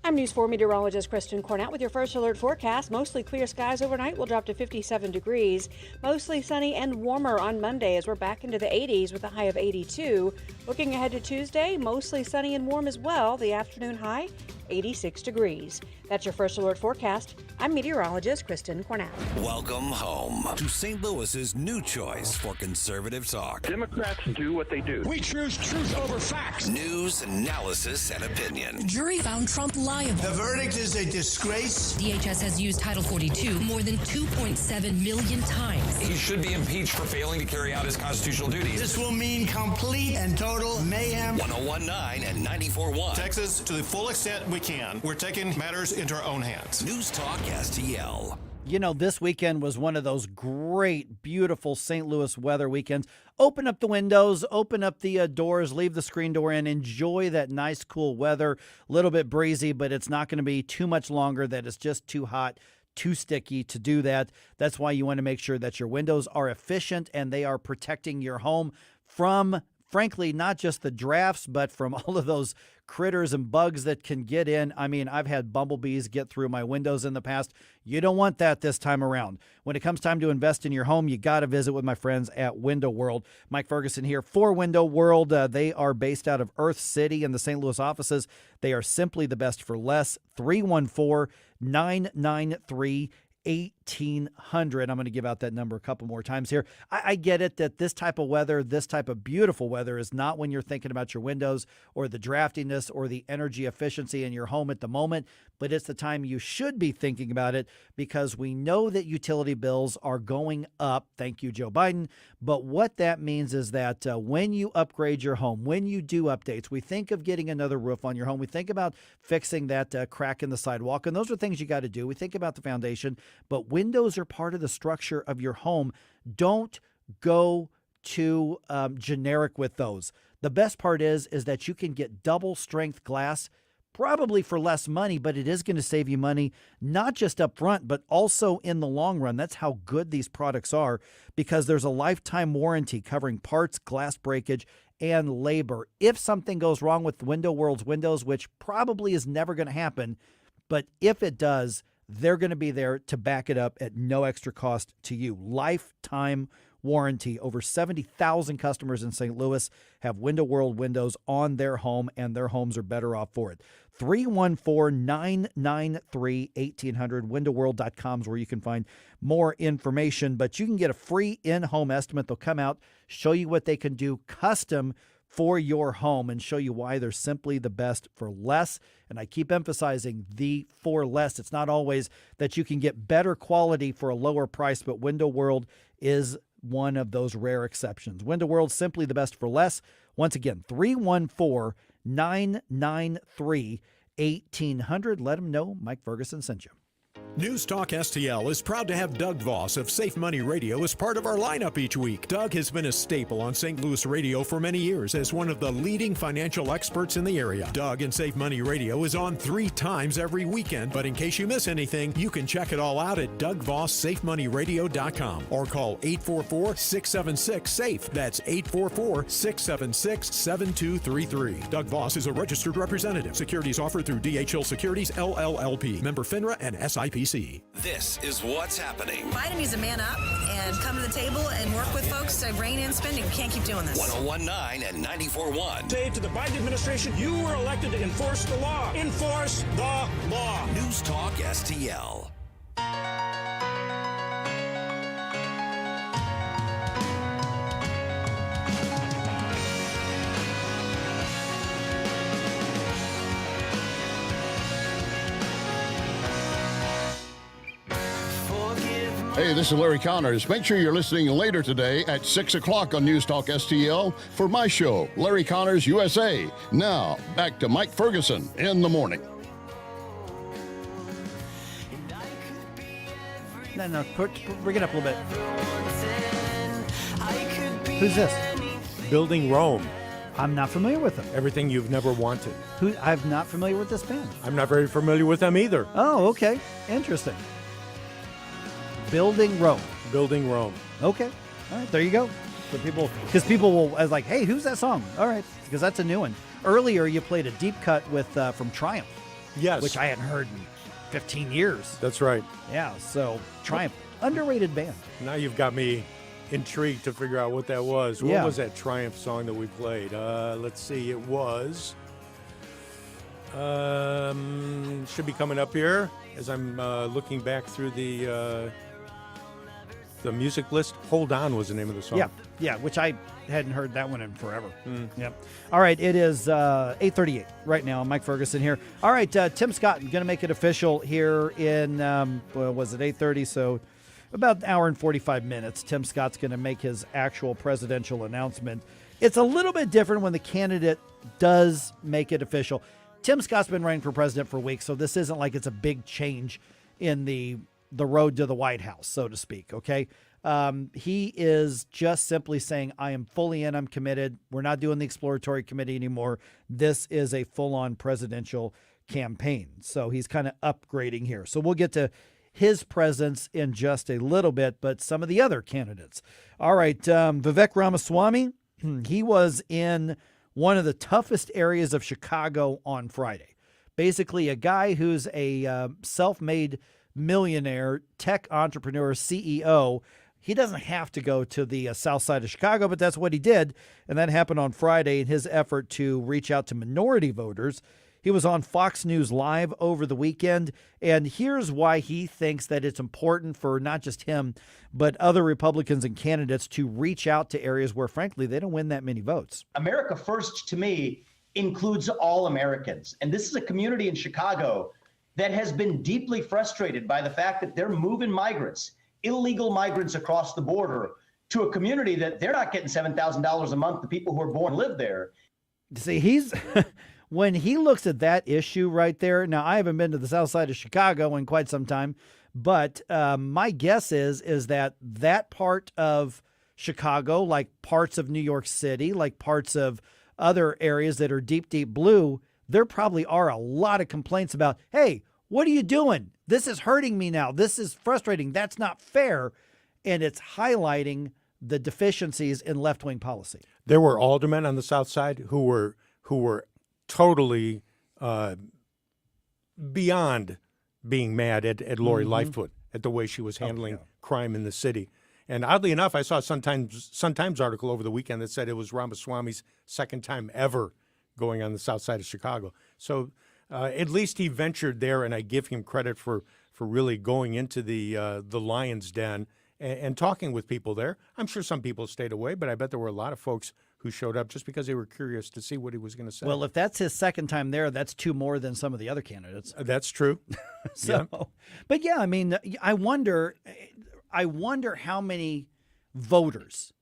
I'm News 4 meteorologist Kristen Cornett with your first alert forecast. Mostly clear skies overnight will drop to 57 degrees. Mostly sunny and warmer on Monday as we're back into the 80s with a high of 82. Looking ahead to Tuesday, mostly sunny and warm as well. The afternoon high, 86 degrees. That's your first alert forecast. I'm meteorologist Kristen Cornett. Welcome home to St. Louis's new choice for conservative talk. Democrats do what they do. We choose truth over facts. News, analysis, and opinion. Jury found Trump liable. The verdict is a disgrace. DHS has used Title 42 more than 2.7 million times. He should be impeached for failing to carry out his constitutional duties. This will mean complete and total mayhem. 1019 and 94.1. Texas, to the full extent we can, we're taking matters into our own hands. News Talk STL. You know, this weekend was one of those great, beautiful St. Louis weather weekends. Open up the windows, open up the doors, leave the screen door in, enjoy that nice, cool weather. A little bit breezy, but it's not going to be too much longer that it's just too hot, too sticky to do that. That's why you want to make sure that your windows are efficient and they are protecting your home from, frankly, not just the drafts, but from all of those critters and bugs that can get in. I mean, I've had bumblebees get through my windows in the past. You don't want that this time around. When it comes time to invest in your home, you got to visit with my friends at Window World. Mike Ferguson here for Window World. They are based out of Earth City in the St. Louis offices. They are simply the best for less. 314-993-1800. I'm going to give out that number a couple more times here. I get it that this type of weather, this type of beautiful weather is not when you're thinking about your windows or the draftiness or the energy efficiency in your home at the moment, but it's the time you should be thinking about it because we know that utility bills are going up. Thank you, Joe Biden. But what that means is that when you upgrade your home, when you do updates, we think of getting another roof on your home. We think about fixing that crack in the sidewalk, and those are things you got to do. We think about the foundation, but windows are part of the structure of your home. Don't go too generic with those. The best part is that you can get double strength glass probably for less money, but it is going to save you money, not just up front, but also in the long run. That's how good these products are because there's a lifetime warranty covering parts, glass breakage, and labor. If something goes wrong with Window World's windows, which probably is never going to happen, but if it does, they're going to be there to back it up at no extra cost to you. Lifetime warranty. Over 70,000 customers in St. Louis have Window World windows on their home, and their homes are better off for it. 314-993-1800. WindowWorld.com is where you can find more information, but you can get a free in-home estimate. They'll come out, show you what they can do custom for your home and show you why they're simply the best for less. And I keep emphasizing the for less. It's not always that you can get better quality for a lower price, but Window World is one of those rare exceptions. Window World, simply the best for less. Once again, 314-993-1800. Let them know Mike Ferguson sent you. News Talk STL is proud to have Doug Voss of Safe Money Radio as part of our lineup each week. Doug has been a staple on St. Louis radio for many years as one of the leading financial experts in the area. Doug and Safe Money Radio is on 3 times every weekend, but in case you miss anything, you can check it all out at DougVossSafeMoneyRadio.com or call 844-676-SAFE. That's 844-676-7233. Doug Voss is a registered representative. Securities offered through DHL Securities, LLLP. Member FINRA and SIPC. This is what's happening. Biden needs to man up and come to the table and work with folks to rein in spending. We can't keep doing this. 101.9 and 94.1. Say to the Biden administration, you were elected to enforce the law. Enforce the law. News Talk STL. Hey, this is Larry Connors. Make sure you're listening later today at 6 o'clock on News Talk STL for my show, Larry Connors USA. Now, back to Mike Ferguson in the morning. No, bring it up a little bit. Who's this? Building Rome. I'm not familiar with them. Everything You've Never Wanted. I'm not familiar with this band. I'm not very familiar with them either. Oh, okay. Interesting. Building Rome. Building Rome. Okay. All right, there you go. For people, because people will, as like, hey, who's that song? All right, because that's a new one. Earlier, you played a deep cut with from Triumph. Yes. Which I hadn't heard in 15 years. That's right. Yeah, so Triumph, underrated band. Now you've got me intrigued to figure out what that was. What was that Triumph song that we played? Let's see. It was... should be coming up here as I'm looking back through the music list. Hold On was the name of the song. Yeah, which I hadn't heard that one in forever. Yep. All right, it is 8:38 right now. Mike Ferguson here. All right, Tim Scott going to make it official here in, was it 8:30? So about an hour and 45 minutes. Tim Scott's going to make his actual presidential announcement. It's a little bit different when the candidate does make it official. Tim Scott's been running for president for weeks, so this isn't like it's a big change in the road to the White House, so to speak, okay? He is just simply saying, I am fully in, I'm committed. We're not doing the exploratory committee anymore. This is a full-on presidential campaign. So he's kind of upgrading here. So we'll get to his presence in just a little bit, but some of the other candidates. All right, Vivek Ramaswamy, he was in one of the toughest areas of Chicago on Friday. Basically, a guy who's a self-made millionaire, tech entrepreneur, CEO. He doesn't have to go to the south side of Chicago, but that's what he did. And that happened on Friday in his effort to reach out to minority voters. He was on Fox News Live over the weekend. And here's why he thinks that it's important for not just him, but other Republicans and candidates to reach out to areas where, frankly, they don't win that many votes. America First, to me, includes all Americans. And this is a community in Chicago that has been deeply frustrated by the fact that they're moving migrants, illegal migrants across the border, to a community that they're not getting $7,000 a month, the people who are born live there. See, he's when he looks at that issue right there. Now, I haven't been to the south side of Chicago in quite some time, but my guess is that part of Chicago, like parts of New York City, like parts of other areas that are deep, deep blue, there probably are a lot of complaints about, hey, what are you doing? This is hurting me now. This is frustrating. That's not fair. And it's highlighting the deficiencies in left-wing policy. There were aldermen on the south side who were totally beyond being mad at Lori Lightfoot at the way she was handling crime in the city. And oddly enough, I saw a Sun-Times article over the weekend that said it was Ramaswamy's second time ever going on the south side of Chicago. So at least he ventured there, and I give him credit for really going into the lion's den and talking with people there. I'm sure some people stayed away, but I bet there were a lot of folks who showed up just because they were curious to see what he was going to say. Well, if that's his second time there, that's two more than some of the other candidates. That's true. So, yeah. But yeah, I mean, I wonder how many voters.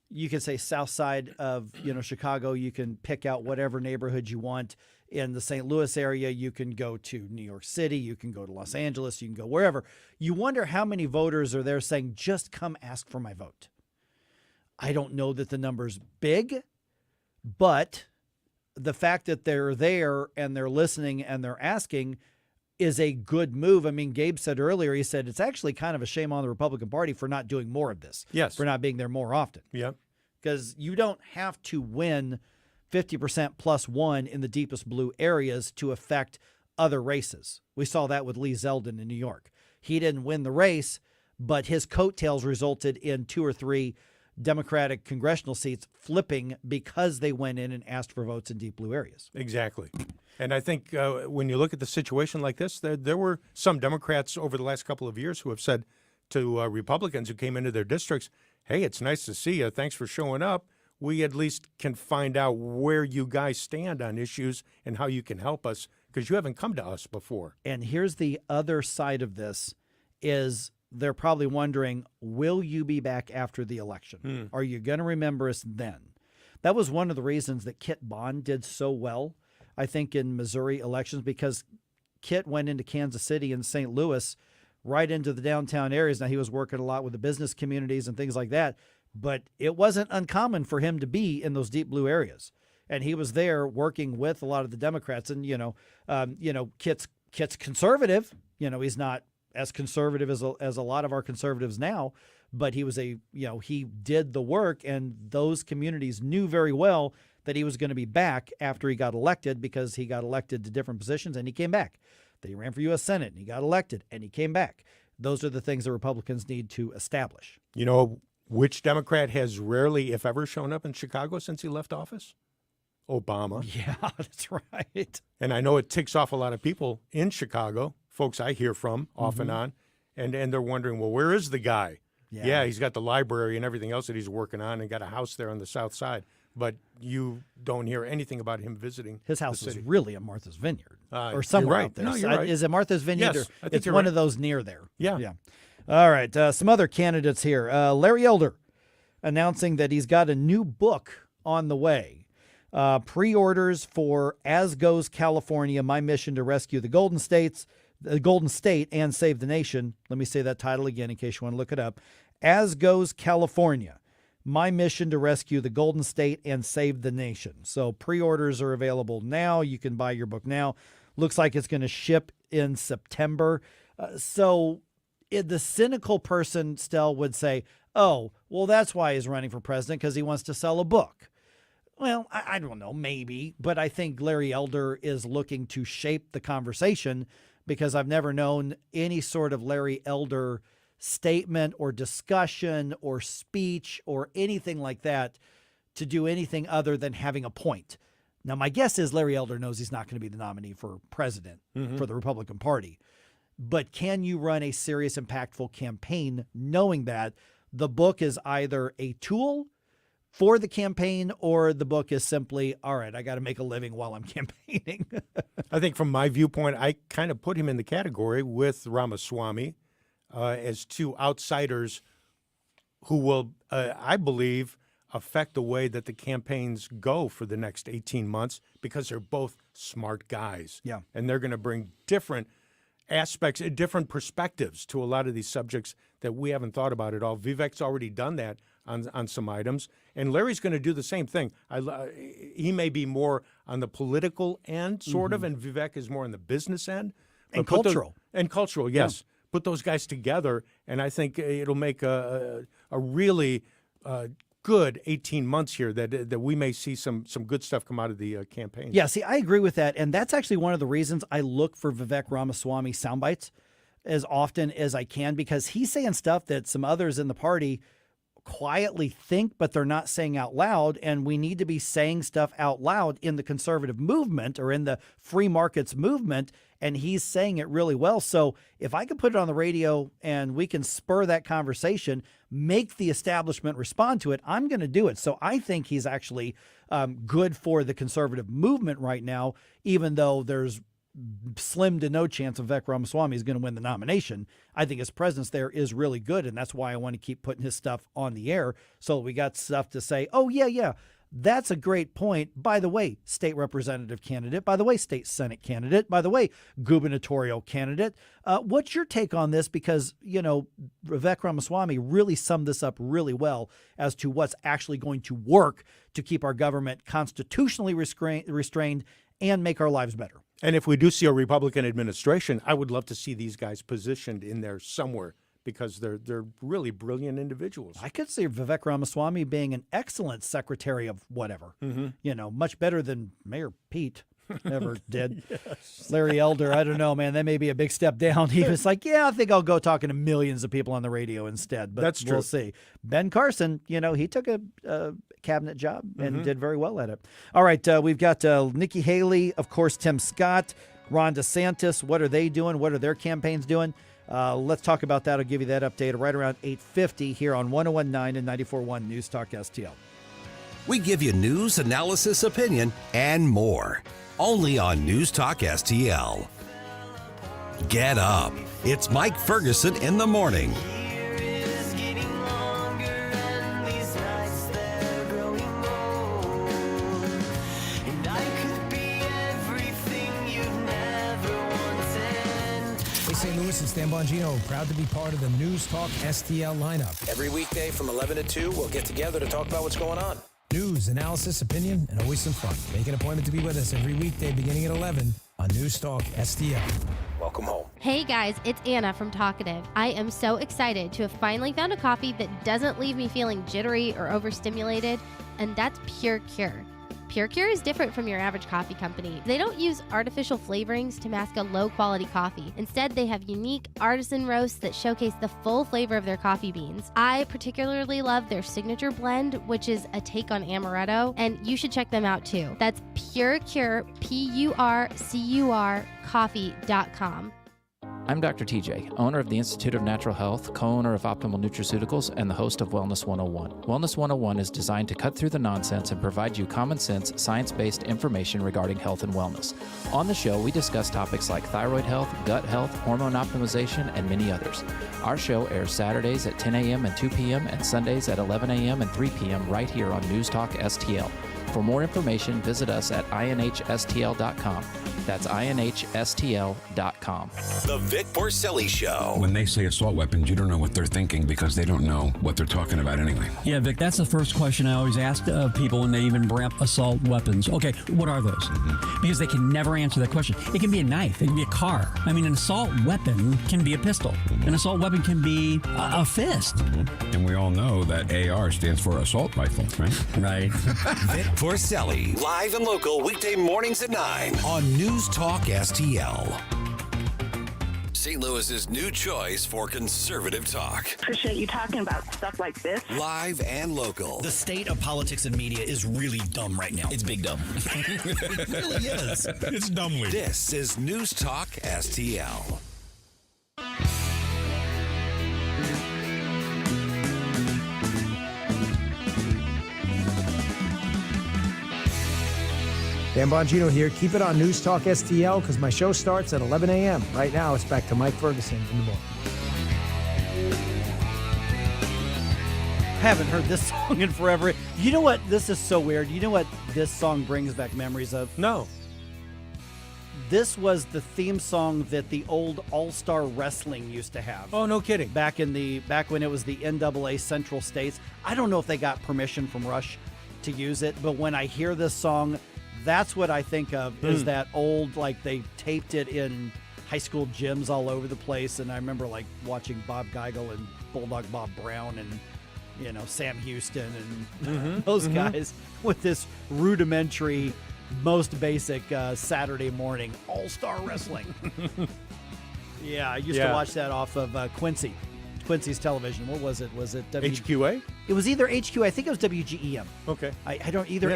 You can say south side of, Chicago. You can pick out whatever neighborhood you want. In the St. Louis area, you can go to New York City. You can go to Los Angeles. You can go wherever. You wonder how many voters are there saying, just come ask for my vote. I don't know that the number's big, but the fact that they're there and they're listening and they're asking is a good move. I mean, Gabe said earlier, he said it's actually kind of a shame on the Republican Party for not doing more of this. Yes. For not being there more often. Yep. Because you don't have to win 50% plus one in the deepest blue areas to affect other races. We saw that with Lee Zeldin in New York. He didn't win the race, but his coattails resulted in 2 or 3 Democratic congressional seats flipping because they went in and asked for votes in deep blue areas. Exactly. And I think when you look at the situation like this, there were some Democrats over the last couple of years who have said to Republicans who came into their districts, hey, it's nice to see you. Thanks for showing up. We at least can find out where you guys stand on issues and how you can help us because you haven't come to us before. And here's the other side of this is they're probably wondering, will you be back after the election? Are you going to remember us then? That was one of the reasons that Kit Bond did so well, I think, in Missouri elections, because Kit went into Kansas City and St. Louis right into the downtown areas. Now, he was working a lot with the business communities and things like that, but it wasn't uncommon for him to be in those deep blue areas. And he was there working with a lot of the Democrats. And, Kit's conservative. He's not as conservative as a lot of our conservatives now, but he was he did the work, and those communities knew very well that he was going to be back after he got elected, because he got elected to different positions and he came back. Then he ran for U.S. Senate and he got elected and he came back. Those are the things that Republicans need to establish. You know which Democrat has rarely, if ever, shown up in Chicago since he left office? Obama. Yeah, that's right. And I know it ticks off a lot of people in Chicago, folks I hear from off and on, and they're wondering, well, where is the guy? Yeah, he's got the library and everything else that he's working on and got a house there on the south side. But you don't hear anything about him visiting. His house the is city. really at Martha's Vineyard or somewhere out there. No, you're right. Is it Martha's Vineyard? Yes, or I think it's you're one right. of those near there. Yeah. All right. Some other candidates here. Larry Elder announcing that he's got a new book on the way. Pre-orders for As Goes California, My Mission to Rescue the Golden State and Save the Nation. Let me say that title again in case you want to look it up. As Goes California, My Mission to Rescue the Golden State and Save the Nation. So pre-orders are available now. You can buy your book now. Looks like it's going to ship in September. So the cynical person still would say, oh, well, that's why he's running for president, because he wants to sell a book. Well, I don't know, maybe, but I think Larry Elder is looking to shape the conversation, because I've never known any sort of Larry Elder statement or discussion or speech or anything like that to do anything other than having a point. Now, my guess is Larry Elder knows he's not going to be the nominee for president for the Republican Party. But can you run a serious, impactful campaign knowing that the book is either a tool for the campaign, or the book is simply, all right, I got to make a living while I'm campaigning? I think from my viewpoint, I kind of put him in the category with Ramaswamy as two outsiders who will, I believe, affect the way that the campaigns go for the next 18 months, because they're both smart guys. Yeah. And they're going to bring different aspects, different perspectives to a lot of these subjects that we haven't thought about at all. Vivek's already done that on some items, and Larry's going to do the same thing. He may be more on the political end, sort of, and Vivek is more on the business end. And cultural. Cultural, yes. Yeah. Put those guys together, and I think it'll make a really good 18 months here that we may see some good stuff come out of the campaign. Yeah, see, I agree with that, and that's actually one of the reasons I look for Vivek Ramaswamy sound bites as often as I can, because he's saying stuff that some others in the party quietly think, but they're not saying out loud. And we need to be saying stuff out loud in the conservative movement or in the free markets movement. And he's saying it really well. So if I can put it on the radio and we can spur that conversation, make the establishment respond to it, I'm going to do it. So I think he's actually good for the conservative movement right now, even though there's slim to no chance of Vivek Ramaswamy is going to win the nomination. I think his presence there is really good, and that's why I want to keep putting his stuff on the air so that we got stuff to say, oh, yeah, that's a great point. By the way, state representative candidate. By the way, state Senate candidate. By the way, gubernatorial candidate. What's your take on this? Because, Vivek Ramaswamy really summed this up really well as to what's actually going to work to keep our government constitutionally restrained and make our lives better. And if we do see a Republican administration, I would love to see these guys positioned in there somewhere because they're really brilliant individuals. I could see Vivek Ramaswamy being an excellent secretary of whatever, much better than Mayor Pete ever did. Yes. Larry Elder, I don't know, man, that may be a big step down. He was like, I think I'll go talking to millions of people on the radio instead, but that's true. We'll see. Ben Carson, he took a cabinet job and did very well at it. All right, we've got Nikki Haley, of course, Tim Scott, Ron DeSantis. What are they doing? What are their campaigns doing? Let's talk about that. I'll give you that update right around 8:50 here on 101.9 and 94.1 News Talk STL. We give you news, analysis, opinion, and more. Only on News Talk STL. Get up. It's Mike Ferguson in the morning. St. Louis and Stan Bongino, proud to be part of the News Talk STL lineup. Every weekday from 11 to 2, we'll get together to talk about what's going on. News, analysis, opinion, and always some fun. Make an appointment to be with us every weekday beginning at 11 on News Talk STL. Welcome home. Hey guys, it's Anna from Talkative. I am so excited to have finally found a coffee that doesn't leave me feeling jittery or overstimulated, and that's Pure Cure. Pure Cure is different from your average coffee company. They don't use artificial flavorings to mask a low-quality coffee. Instead, they have unique artisan roasts that showcase the full flavor of their coffee beans. I particularly love their signature blend, which is a take on amaretto, and you should check them out too. That's Pure Cure, PURCUR, coffee.com. I'm Dr. TJ, owner of the Institute of Natural Health, co-owner of Optimal Nutraceuticals, and the host of Wellness 101. Wellness 101 is designed to cut through the nonsense and provide you common sense, science-based information regarding health and wellness. On the show, we discuss topics like thyroid health, gut health, hormone optimization, and many others. Our show airs Saturdays at 10 a.m. and 2 p.m. and Sundays at 11 a.m. and 3 p.m. right here on News Talk STL. For more information, visit us at inhstl.com. That's inhstl.com. The Vic Porcelli Show. When they say assault weapons, you don't know what they're thinking because they don't know what they're talking about anyway. Yeah, Vic, that's the first question I always ask people when they even bring up assault weapons. Okay, what are those? Because they can never answer that question. It can be a knife. It can be a car. I mean, an assault weapon can be a pistol. An assault weapon can be a fist. And we all know that AR stands for assault rifle, right? Right. Vic Porcelli, live and local, weekday mornings at 9 on News Talk STL. St. Louis's new choice for conservative talk. Appreciate you talking about stuff like this. Live and local. The state of politics and media is really dumb right now. It's big dumb. It really is. It's dumbly. This is News Talk STL. Dan Bongino here. Keep it on News Talk STL because my show starts at 11 a.m. Right now, it's back to Mike Ferguson in the morning. Haven't heard this song in forever. You know what? This is so weird. You know what this song brings back memories of? No. This was the theme song that the old All-Star Wrestling used to have. Oh, no kidding. Back when it was the NAA Central States. I don't know if they got permission from Rush to use it, but when I hear this song, that's what I think of is that old, like they taped it in high school gyms all over the place. And I remember like watching Bob Geigel and Bulldog Bob Brown and, Sam Houston and those guys with this rudimentary, most basic Saturday morning All-Star Wrestling. Yeah, I used to watch that off of Quincy's television. What was it? Was it HQA? It was either HQA. I think it was WGEM. Okay. I don't either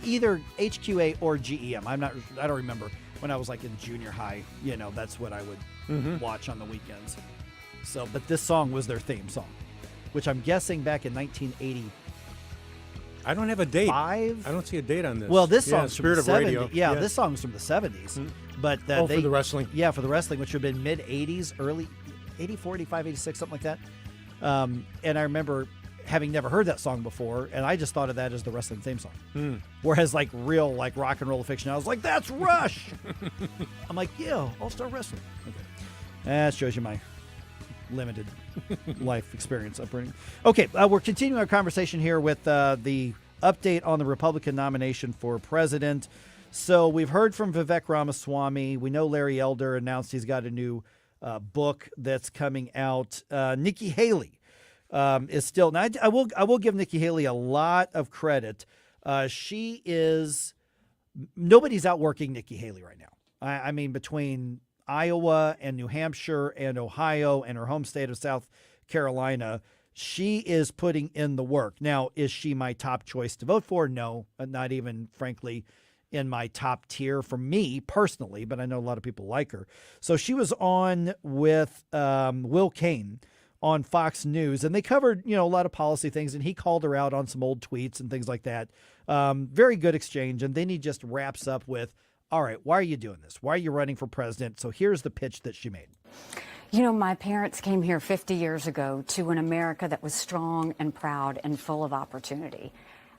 either HQA or GEM. I don't remember. When I was like in junior high, that's what I would watch on the weekends. So, but this song was their theme song, which I'm guessing back in 1980. I don't have a date. 5. I don't see a date on this. Well, this song's Spirit from the of 70s. Radio. Yeah, this song's from the 70s. But for the wrestling. Yeah, for the wrestling, which would have been mid-80s, early 84, 85, 86, something like that. And I remember having never heard that song before, and I just thought of that as the wrestling theme song. Whereas like real like rock and roll fiction, I was like, that's Rush. I'm like, yeah, All-Star Wrestling. Okay. That shows you my limited life experience upbringing. Okay, we're continuing our conversation here with the update on the Republican nomination for president. So we've heard from Vivek Ramaswamy. We know Larry Elder announced he's got a new book that's coming out. Nikki Haley is still. Now, I will give Nikki Haley a lot of credit. She is. Nobody's outworking Nikki Haley right now. I mean, between Iowa and New Hampshire and Ohio and her home state of South Carolina, she is putting in the work. Now, is she my top choice to vote for? No, not even, frankly, in my top tier for me personally, but I know a lot of people like her. So she was on with Will Cain on Fox News, and they covered, a lot of policy things, and he called her out on some old tweets and things like that. Very good exchange, and then he just wraps up with, all right, why are you doing this? Why are you running for president? So here's the pitch that she made. My parents came here 50 years ago to an America that was strong and proud and full of opportunity.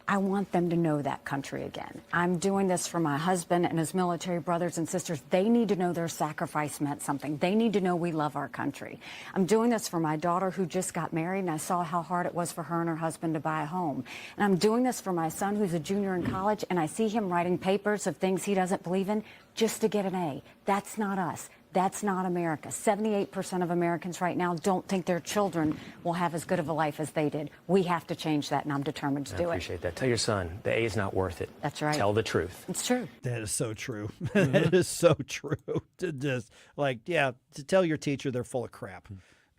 I want them to know that country again. I'm doing this for my husband and his military brothers and sisters. They need to know their sacrifice meant something. They need to know we love our country. I'm doing this for my daughter who just got married, and I saw how hard it was for her and her husband to buy a home. And I'm doing this for my son who's a junior in college, and I see him writing papers of things he doesn't believe in just to get an A. That's not us. That's not America. 78% of Americans right now don't think their children will have as good of a life as they did. We have to change that, and I'm determined to do it. I appreciate that. Tell your son the A is not worth it. That's right. Tell the truth. It's true. That is so true. That is so true. To just to tell your teacher they're full of crap.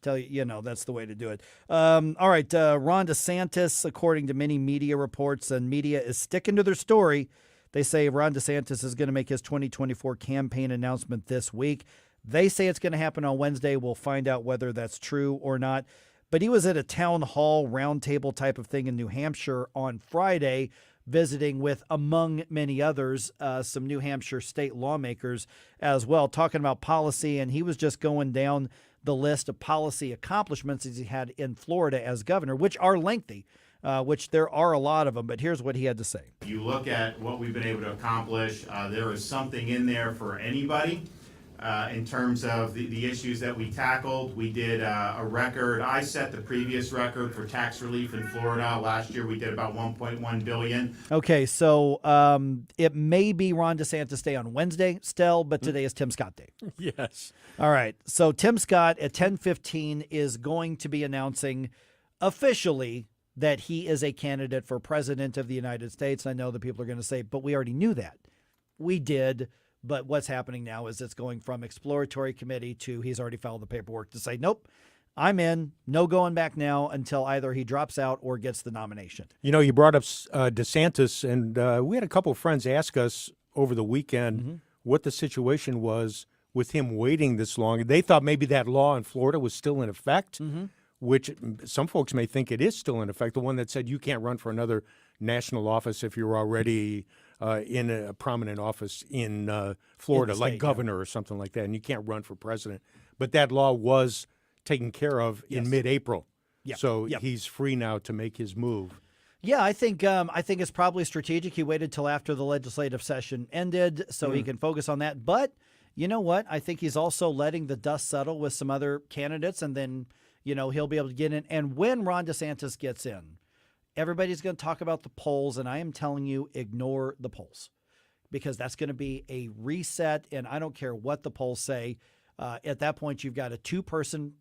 Tell you, that's the way to do it. All right, Ron DeSantis, according to many media reports, and media is sticking to their story. They say Ron DeSantis is going to make his 2024 campaign announcement this week. They say it's going to happen on Wednesday. We'll find out whether that's true or not. But he was at a town hall roundtable type of thing in New Hampshire on Friday, visiting with, among many others, some New Hampshire state lawmakers as well, talking about policy. And he was just going down the list of policy accomplishments as he had in Florida as governor, which are lengthy, which there are a lot of them. But here's what he had to say. If you look at what we've been able to accomplish, there is something in there for anybody. In terms of the issues that we tackled, we did a record. I set the previous record for tax relief in Florida. Last year, we did about $1.1 billion. Okay, so it may be Ron DeSantis Day on Wednesday still, but today is Tim Scott Day. Yes. All right, so Tim Scott at 10:15 is going to be announcing officially that he is a candidate for president of the United States. I know that people are going to say, but we already knew that. We did. But what's happening now is it's going from exploratory committee to he's already filed the paperwork to say, nope, I'm in. No going back now until either he drops out or gets the nomination. You brought up DeSantis, and we had a couple of friends ask us over the weekend what the situation was with him waiting this long. They thought maybe that law in Florida was still in effect, which some folks may think it is still in effect, the one that said you can't run for another national office if you're already in a prominent office in Florida, like governor or something like that, and you can't run for president. But that law was taken care of in mid-April, so he's free now to make his move. Yeah, I think it's probably strategic. He waited till after the legislative session ended so he can focus on that. But you know what? I think he's also letting the dust settle with some other candidates, and then he'll be able to get in. And when Ron DeSantis gets in, everybody's going to talk about the polls, and I am telling you, ignore the polls, because that's going to be a reset, and I don't care what the polls say. At that point, you've got a two-person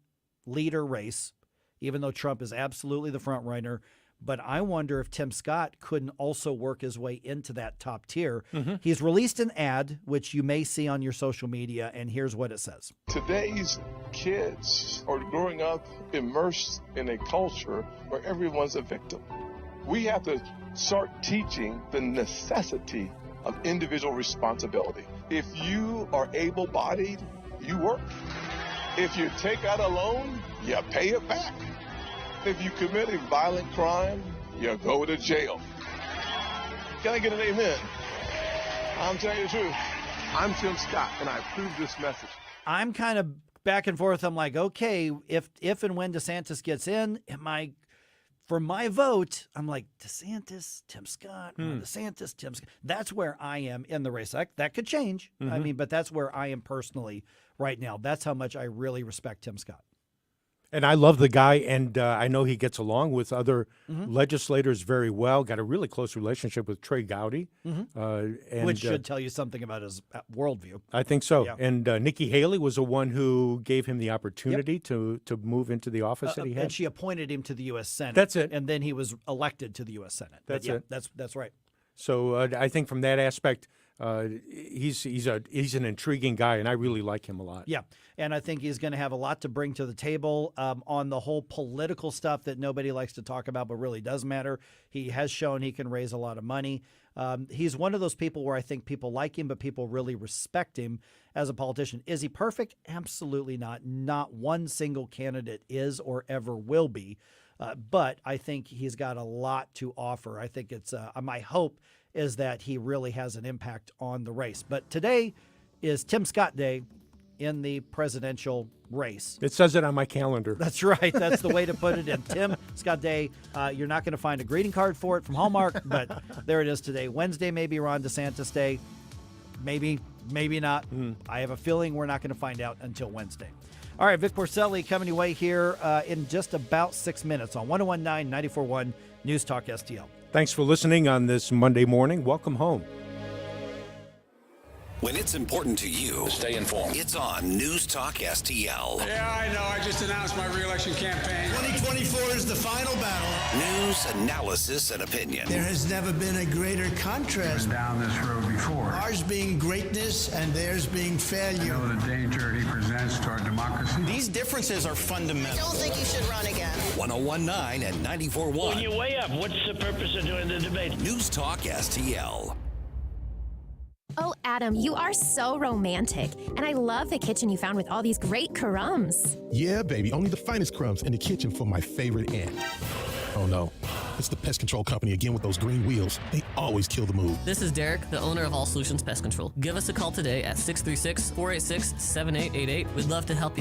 leader race, even though Trump is absolutely the front runner. But I wonder if Tim Scott couldn't also work his way into that top tier. He's released an ad, which you may see on your social media, and here's what it says. Today's kids are growing up immersed in a culture where everyone's a victim. We have to start teaching the necessity of individual responsibility. If you are able-bodied, you work. If you take out a loan, you pay it back. If you commit a violent crime, you go to jail. Can I get an amen? I'm telling you the truth. I'm Tim Scott, and I approve this message. I'm kind of back and forth. I'm like, okay, if and when DeSantis gets in, for my vote, I'm like, DeSantis, Tim Scott, DeSantis, Tim Scott. That's where I am in the race. That could change. I mean, but that's where I am personally right now. That's how much I really respect Tim Scott. And I love the guy, and I know he gets along with other legislators very well. Got a really close relationship with Trey Gowdy. Which should tell you something about his worldview. I think so. Yeah. And Nikki Haley was the one who gave him the opportunity to move into the office that he had. And she appointed him to the U.S. Senate. That's it. And then he was elected to the U.S. Senate. That's it. That's right. So I think from that aspect, he's an intriguing guy, and I really like him a lot. Yeah, and I think he's going to have a lot to bring to the table on the whole political stuff that nobody likes to talk about, but really does matter. He has shown he can raise a lot of money. He's one of those people where I think people like him, but people really respect him as a politician. Is he perfect? Absolutely not. Not one single candidate is or ever will be. But I think he's got a lot to offer. I think it's my hope is that he really has an impact on the race. But today is Tim Scott Day in the presidential race. It says it on my calendar. That's right. That's the way to put it in. Tim Scott Day. You're not going to find a greeting card for it from Hallmark, but there it is today. Wednesday, maybe Ron DeSantis Day. Maybe not. I have a feeling we're not going to find out until Wednesday. All right, Vic Porcelli coming your way here in just about 6 minutes on 101.9, 94.1 News Talk STL. Thanks for listening on this Monday morning. Welcome home. When it's important to you, stay informed. It's on News Talk STL. Yeah, I know. I just announced my re-election campaign. 2024 is the final battle. News, analysis, and opinion. There has never been a greater contrast. Been down this road before. Ours being greatness and theirs being failure. I know the danger he presents to our democracy. These differences are fundamental. I don't think you should run again. 101.9 and 94.1. When you weigh up, what's the purpose of doing the debate? News Talk STL. Oh, Adam, you are so romantic. And I love the kitchen you found with all these great crumbs. Yeah, baby. Only the finest crumbs in the kitchen for my favorite aunt. Oh, no. It's the pest control company again with those green wheels. They always kill the mood. This is Derek, the owner of All Solutions Pest Control. Give us a call today at 636-486-7888. We'd love to help you.